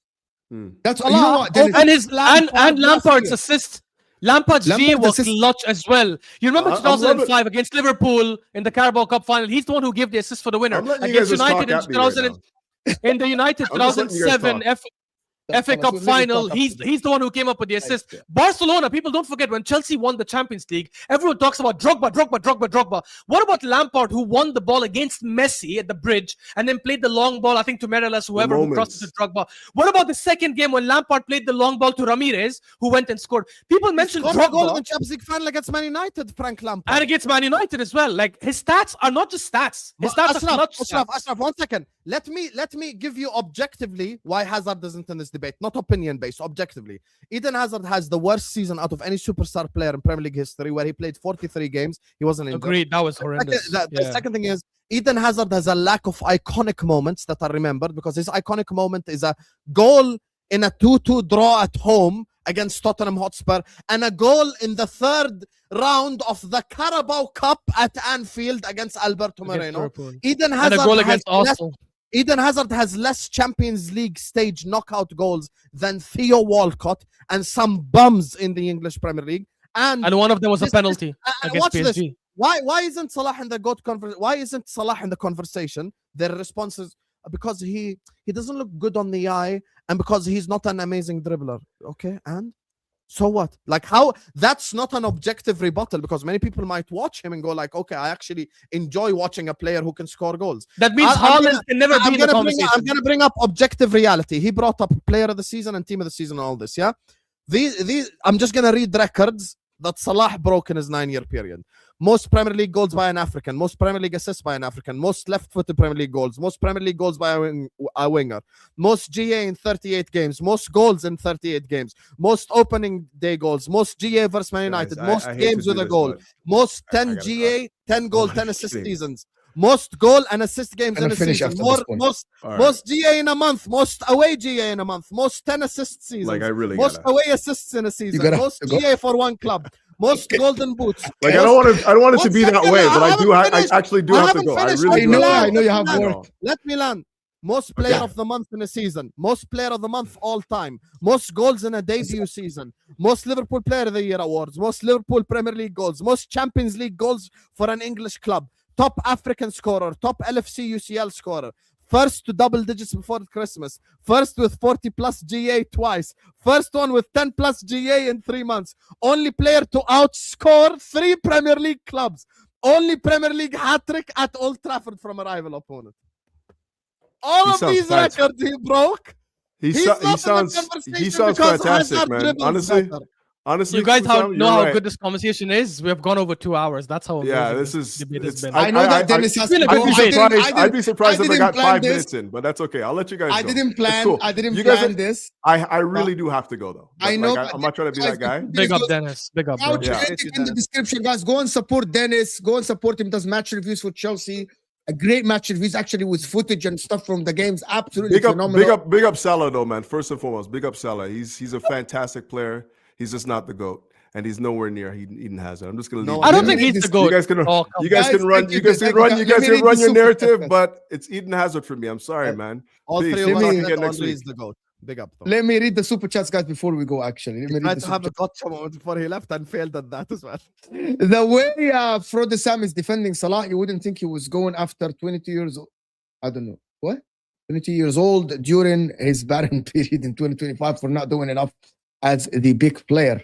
Hmm. That's you know Salah what, Dennis. And his and Lampard's year. assist. Lampard's GA Lampard's was assist- clutch as well. You remember I'm 2005 against Liverpool in the Carabao Cup final? He's the one who gave the assist for the winner I'm letting you guys against just United talk in at me right 2000 in the United I'm just letting you guys 2007 talk. FA Cup Let me final. talk He's the one who came up with the assist. Barcelona, people don't forget when Chelsea won the Champions League, everyone talks about Drogba. What about Lampard, who won the ball against Messi at the bridge and then played the long ball, I think, to Mereles, whoever who crosses to Drogba? What about the second game when Lampard played the long ball to Ramirez, who went and scored? People mentioned Scored a goal in Drogba the Champions League final against Man United, Frank Lampard. and against Man United as well. Like, his stats are not just stats. His stats are clutch stats. Ashraf, 1 second. Let me give you objectively why Hazard isn't in this debate, not opinion based. Objectively, Eden Hazard has the worst season out of any superstar player in Premier League history, where he played 43 games. He wasn't injured. Agreed, that was horrendous. The second thing is Eden Hazard has a lack of iconic moments that are remembered, because his iconic moment is a goal in a 2-2 draw at home against Tottenham Hotspur, and a goal in the third round of the Carabao Cup at Anfield against Alberto Moreno. Eden And a Hazard goal has against Arsenal. Eden Hazard has less Champions League stage knockout goals than Theo Walcott and some bums in the English Premier League. And And one of them was a penalty against watch this. PSG. Why isn't Salah in the GOAT conversation? Why isn't Salah in the conversation? Their response is because he doesn't look good on the eye, and because he's not an amazing dribbler. Okay, and so what? Like, how? That's not an objective rebuttal, because many people might watch him and go like, okay, I actually enjoy watching a player who can score goals. That means Haaland can never be in the conversation. I'm going to bring up objective reality. He brought up player of the season and team of the season and all this, yeah? These I'm just going to read records that Salah broke in his 9-year period. Most Premier League goals by an African, most Premier League assists by an African, most left-footed Premier League goals, most Premier League goals by a winger, most GA in 38 games, most goals in 38 games, most opening day goals, most GA versus Man United, most I hate games to do with a this, goal, but most I 10 gotta GA, 10 goal, I'm 10 assist kidding. seasons, most goal and assist games I'm in gonna a finish season, after this point. All right. most GA in a month, most away GA in a month, most 10 assist seasons, Like I really most gotta. away assists in a season, gotta- most you go. GA for one club, most golden boots. Like I don't want it to One be that second, way, I but I haven't finished. actually do I have to haven't go. I finished. really I do. know, have I to know go. you have I know. work. Let me land. Most player Okay. of the month in a season, most player of the month all time, most goals in a debut season, most Liverpool player of the year awards, most Liverpool Premier League goals, most Champions League goals for an English club, top African scorer, top LFC UCL scorer, first to double digits before Christmas, first with 40 plus GA twice, first one with 10 plus GA in 3 months, only player to outscore 3 Premier League clubs, Only Premier League hat-trick at Old Trafford from a rival opponent. All He of sounds these fantastic. records he broke. He He's not in the sounds conversation because fantastic, Hazard man. dribbles better. Honestly, You guys Husam, know you're how right. good this conversation is. We have gone over 2 hours. That's how Yeah, amazing this is debate has it's. been. I know that Dennis has to been a go. good debate. I'd be surprised if I didn't got plan 5 this. minutes in, but that's okay. I'll let you guys I go. didn't It's plan. cool. I didn't You guys plan are- this. I really do have to go though. But I know. Like, I'm not trying to be that guy. Big up, Dennis. Big up, bro. Couch Yeah. Ethic in the description, guys. Go and support Dennis. Go and support him. Does match reviews for Chelsea. A great match reviews, actually, with footage and stuff from the games. Absolutely phenomenal. Big up Salah though, man. First and foremost, big up Salah. He's a fantastic player. He's just not the GOAT. And he's nowhere near Eden Hazard. I'm just gonna leave. I don't it think there. he's the GOAT. You guys can Oh, you guys can run. You guys can run. You guys can run your narrative, but it's Eden Hazard for me. I'm sorry, man. All Peace. three Let of me us get said next Henry week. is the GOAT. Big up, though. Let me read the super chats, guys, before we go. Actually, let me He read tried the to super have a chats. gotcha moment before he left and failed at that as well. The way Frode Sam is defending Salah, you wouldn't think he was going after 22 years old. I don't know what 22 years old during his barren period in 2025 for not doing enough as the big player.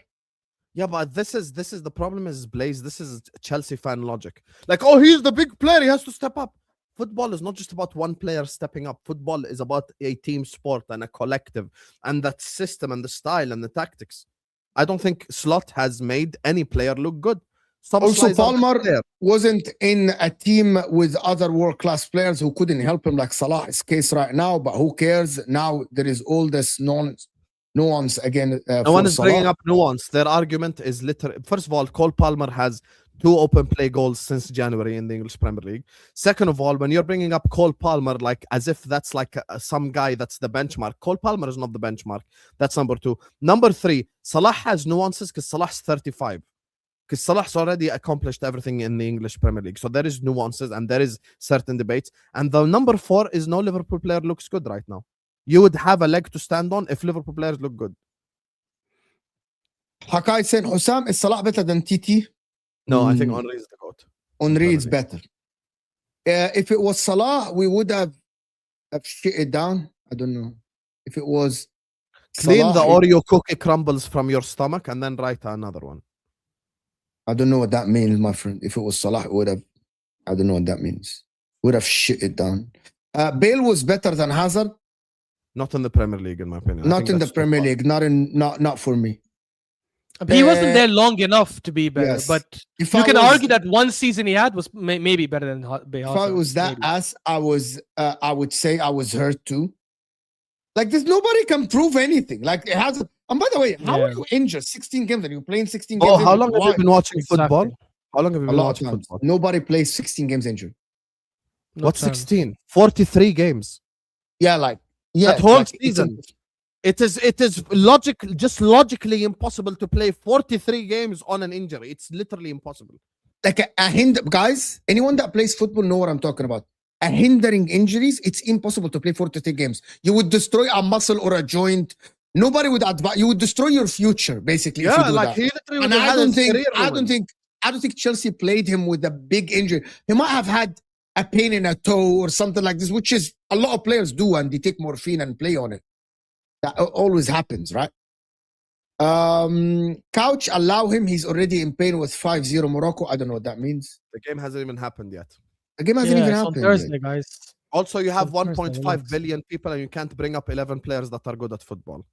Yeah, but this is the problem is Blaze. This is Chelsea fan logic. Like, oh, he's the big player. He has to step up. Football is not just about one player stepping up. Football is about a team sport and a collective and that system and the style and the tactics. I don't think Slot has made any player look good. Also, Palmer wasn't in a team with other world-class players who couldn't help him, like Salah's case right now. But who cares? Now there is all this nuance again. No one is bringing up nuance. Their argument is literally, first of all, Cole Palmer has 2 open play goals since January in the English Premier League. Second of all, when you're bringing up Cole Palmer like as if that's like some guy that's the benchmark, Cole Palmer is not the benchmark. That's number 2. Number 3, Salah has nuances because Salah's 35. Because Salah's already accomplished everything in the English Premier League. So there is nuances and there is certain debates. And the number 4 is no Liverpool player looks good right now. You would have a leg to stand on if Liverpool players look good. Hakai saying, Husam, is Salah better than TT? No, I think Henry is the GOAT. Henry is better. If it was Salah, we would have shit it down. I don't know. If it was Clean Salah, the Oreo cookie crumbles from your stomach and then write another one. I don't know what that means, my friend. If it was Salah, it would have. I don't know what that means. Would have shit it down. Bale was better than Hazard. Not in the Premier League, in my opinion. Not in the Premier League. Not for me. But he wasn't there long enough to be better. Yes. But If you I can was- argue that one season he had was maybe better than Bale. If I was that ass, I would say I was hurt too. Like this, nobody can prove anything. Like it has. And by the way, how are you injured? 16 games and you're playing 16 games. Oh, how long have Why? you been watching Exactly. football? How long have you A been lot of watching times. football? Nobody plays 16 games injured. What 16? 43 games. Yeah, like yeah, That whole like, season. It is logically impossible to play 43 games on an injury. It's literally impossible. Like a hinder, guys. Anyone that plays football know what I'm talking about. A hindering injuries, it's impossible to play 43 games. You would destroy a muscle or a joint. Nobody would advise. You would destroy your future, basically. if you Yeah, do like that. he literally And would have had his career I don't ruined. think Chelsea played him with a big injury. He might have had a pain in a toe or something like this, which is a lot of players do, and they take morphine and play on it. That always happens, right? Couch, allow him. He's already in pain with 5-0 Morocco. I don't know what that means. The game hasn't even happened yet. The game hasn't even it's on happened. Thursday, yet. guys. Also, you have Of course, 1.5 relax. billion people and you can't bring up 11 players that are good at football.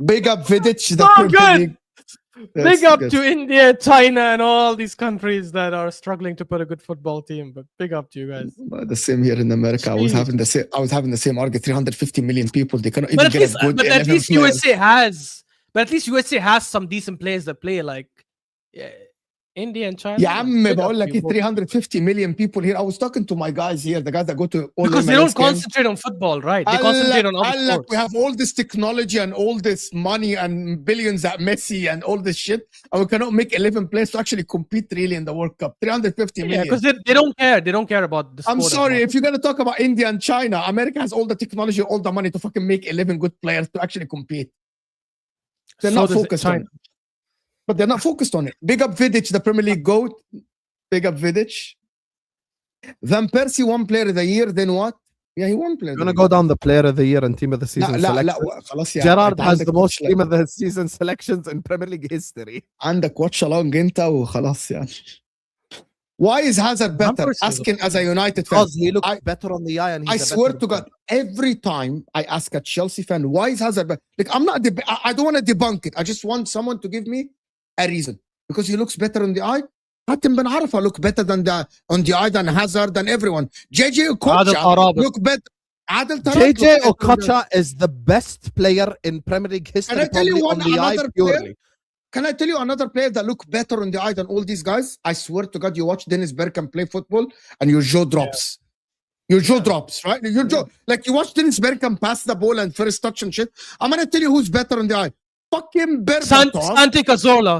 Big up Vidic. The So Premier good. League. Big That's up good. to India, China, and all these countries that are struggling to put a good football team. But big up to you guys. The same here in America. I was Jeez. having the same. I was having the same argument. 350 million people. They cannot even But at get least, a good. but at 11 least players. USA has. But at least USA has some decent players that play like India and China. يا عم Big up بقول to لك you both. 350 million people here. I was talking to my guys here, the guys that go to all Because they MLS don't games. concentrate on football, right? They concentrate on other قال لك sports. we have all this technology and all this money and billions at Messi and all this shit, and we cannot make 11 players to actually compete really in the World Cup. 350 Yeah, million. because they don't care. They don't care about the sport. I'm as sorry, much. if you're gonna talk about India and China, America has all the technology, all the money to fucking make 11 good players to actually compete. They're So not does focused on China. it. But they're not focused on it. Big up Vidic, the Premier League GOAT. Big up Vidic. Van Persie won Player of the Year. Then what? Yeah, he won player. You want to go down the player of the year and team of the season selections? خلاص يا Gerrard أنت has عندك the most watch team of the season selections in Premier League history. عندك watch along انت وخلاص يعني. Why is Hazard better? course he's Asking as a United fan. Because he looks better on the eye and he's I a swear better to God, every time I ask a Chelsea fan, why is Hazard better? Like, I'm not, I don't want to debunk it. I just want someone to give me a reason. Because he looks better on the eye. Hatem Ben Arfa look better than on the eye than Hazard than everyone. JJ Okocha look better. JJ Okocha is the best player in Premier League history. Can I tell you on the eye purely. Can I tell you another player that look better on the eye than all these guys? I swear to God, you watch Dennis Bergkamp play football and your jaw drops. Your jaw drops, right? Your jaw, like you watch Dennis Bergkamp pass the ball and first touch and shit. I'm gonna tell you who's better on the eye. Fucking Berbatov.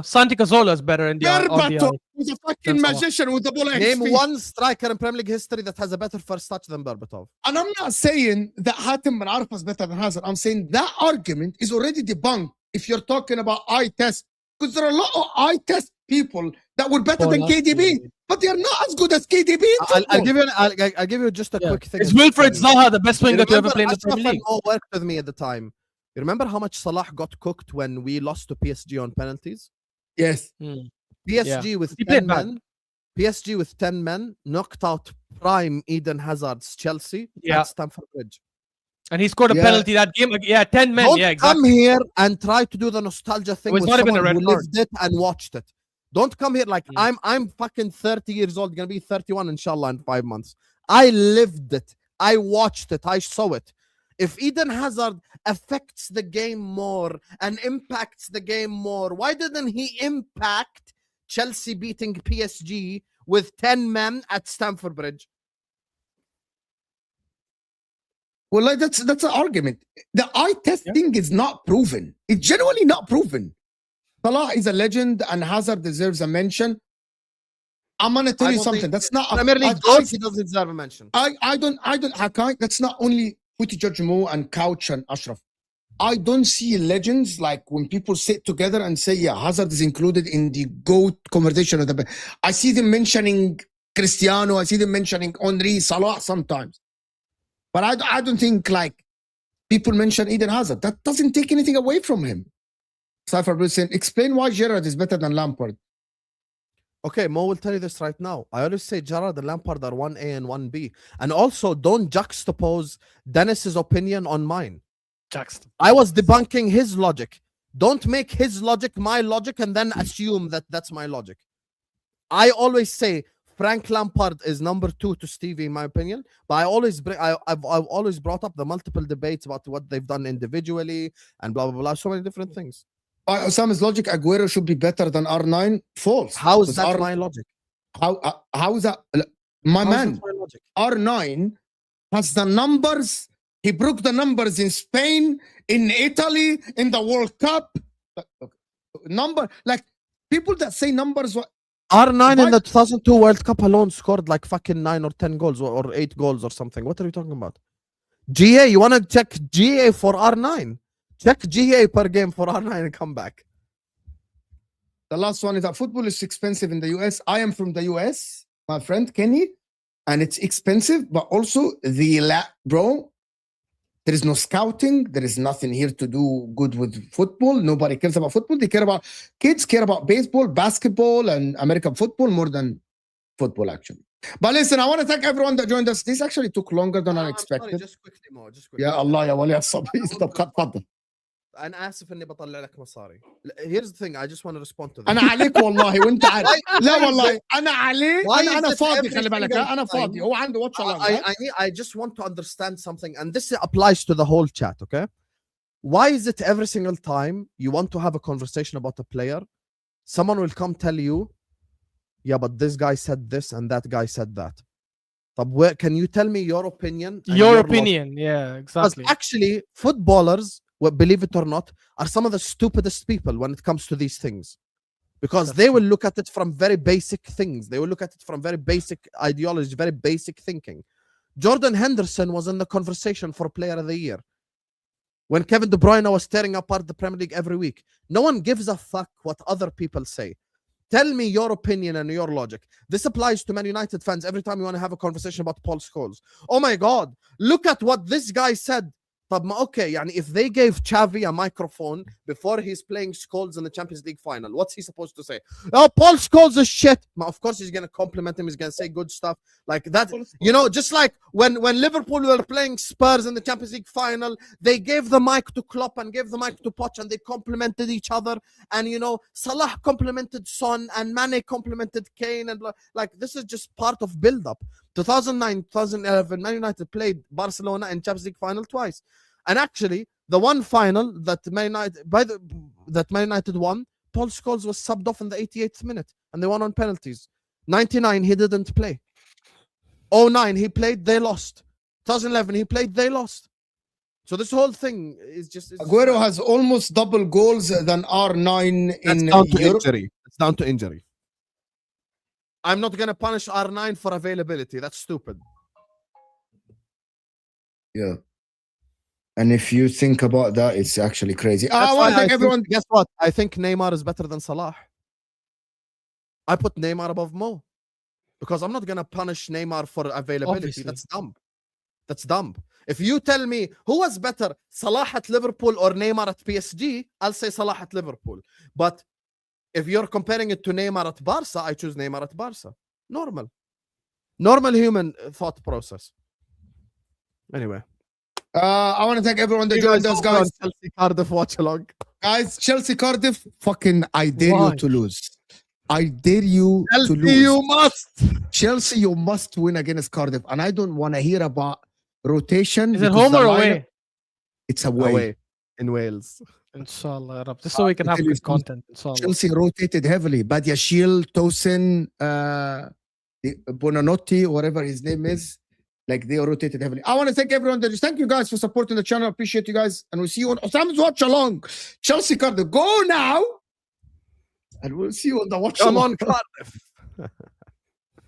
Santi Cazorla is better in the eye. Berbatov was a fucking magician with the ball. Name one striker in Premier League history that has a better first touch than Berbatov. And I'm not saying that Hatem Ben Arfa is better than Hazard. I'm saying that argument is already debunked if you're talking about eye test. Because there are a lot of eye test people that were better than KDB, but they are not as good as KDB. I'll give you just a quick thing. Is Wilfred Zaha the best winger to ever play in the Premier League? All worked with me at the time. You remember how much Salah got cooked when we lost to PSG on penalties? Yes. PSG with 10 men. PSG with 10 men knocked out prime Eden Hazard's Chelsea at Stamford Bridge. And he scored a penalty that game. Yeah, 10 men. Don't exactly. come here and try to do the nostalgia thing with someone who lived it and watched it. Don't come here like I'm fucking 30 years old, gonna be 31 inshallah in 5 months. I lived it. I watched it. I saw it. If Eden Hazard affects the game more and impacts the game more, why didn't he impact Chelsea beating PSG with 10 men at Stamford Bridge? Well, like that's an argument. The eye testing is not proven. It's generally not proven. Salah is a legend and Hazard deserves a mention. I'm gonna tell you something. That's not Premier League goals. He doesn't deserve a mention. I can't. That's not only Footy Judge Mo and Couch and Ashraf. I don't see legends like when people sit together and say, yeah, Hazard is included in the GOAT conversation of the. I see them mentioning Cristiano. I see them mentioning Henry, Salah sometimes. But I don't think like people mention Eden Hazard. That doesn't take anything away from him. Cypher Bruce saying, explain why Gerrard is better than Lampard. Okay, Mo will tell you this right now. I always say Gerrard and Lampard are 1A and 1B. And also, don't juxtapose Dennis's opinion on mine. I was debunking his logic. Don't make his logic my logic and then assume that that's my logic. I always say Frank Lampard is number 2 to Stevie, in my opinion. But I've always brought up the multiple debates about what they've done individually and blah, blah, blah. So many different things. By Osam's logic, Aguero should be better than R9. False. How is that my logic? How is that? My man, R9 has the numbers. He broke the numbers in Spain, in Italy, in the World Cup. Number, like, people that say numbers. R9 in the 2002 World Cup alone scored like fucking 9 or 10 goals or 8 goals or something. What are you talking about? GA, you want to check GA for R9? Check GA per game for R9 and come back. The last one is that football is expensive in the US. I am from the US, my friend Kenny, and it's expensive, but also bro, there is no scouting. There is nothing here to do good with football. Nobody cares about football. They care about kids, care about baseball, basketball, and American football more than football, actually. But listen, I want to thank everyone that joined us. This actually took longer than I expected. Sorry, just quickly more. يا الله يا ولي الصبي. تفضل. انا اسف اني بطلع لك مصاري. Here's the thing, I just want to respond to that. انا عليك والله وانت عارف. لا والله انا عليك. انا فاضي خلي بالك. انا فاضي. هو عنده واتش I just want to understand something, and this applies to the whole chat, okay? Why is it every single time you want to have a conversation about a player, someone will come tell you, yeah, but this guy said this and that guy said that. Where can you tell me your opinion? Your opinion, yeah, exactly. Because actually, footballers, believe it or not, are some of the stupidest people when it comes to these things. Because they will look at it from very basic things. They will look at it from very basic ideology, very basic thinking. Jordan Henderson was in the conversation for Player of the Year. When Kevin De Bruyne was tearing apart the Premier League every week. No one gives a fuck what other people say. Tell me your opinion and your logic. This applies to Man United fans every time you want to have a conversation about Paul Scholes. Oh my God, look at what this guy said. Okay, if they gave Xavi a microphone before he's playing Scholes in the Champions League final, what's he supposed to say? Oh, Paul Scholes is shit. Of course he's going to compliment him. He's going to say good stuff like that. Just like when Liverpool were playing Spurs in the Champions League final, they gave the mic to Klopp and gave the mic to Poch and they complimented each other. And, Salah complimented Son and Mane complimented Kane. And this is just part of build-up. 2009, 2011, Man United played Barcelona in Champions League final twice. And actually, the one final that Man United won, Paul Scholes was subbed off in the 88th minute, and they won on penalties. 99, he didn't play. 09, he played, they lost. 2011, he played, they lost. So this whole thing is just... Aguero has almost double goals than R9 in Europe. It's down to injury. I'm not going to punish R9 for availability. That's stupid. Yeah. And if you think about that, it's actually crazy. I want to thank everyone. Guess what? I think Neymar is better than Salah. I put Neymar above Mo because I'm not going to punish Neymar for availability. Obviously. That's dumb. That's dumb. If you tell me who was better, Salah at Liverpool or Neymar at PSG, I'll say Salah at Liverpool. But if you're comparing it to Neymar at Barca, I choose Neymar at Barca. Normal human thought process. Anyway. I want to thank everyone that joined us, guys. Chelsea Cardiff watch along. Guys, Chelsea Cardiff, fucking I dare you to lose. I dare you to lose. You must. Chelsea, you must win against Cardiff. And I don't want to hear about rotation. Is it home or away? It's away. In Wales. Inshallah. Just so we can have good content. Inshallah. Chelsea rotated heavily. Badiashile, Tosin, Bonanotti, whatever his name is. They rotated heavily. I want to thank everyone. Thank you guys for supporting the channel. Appreciate you guys. And we'll see you on Husam's watch along. Chelsea Cardiff. Go now. And we'll see you on the watch along. Come on, Cardiff.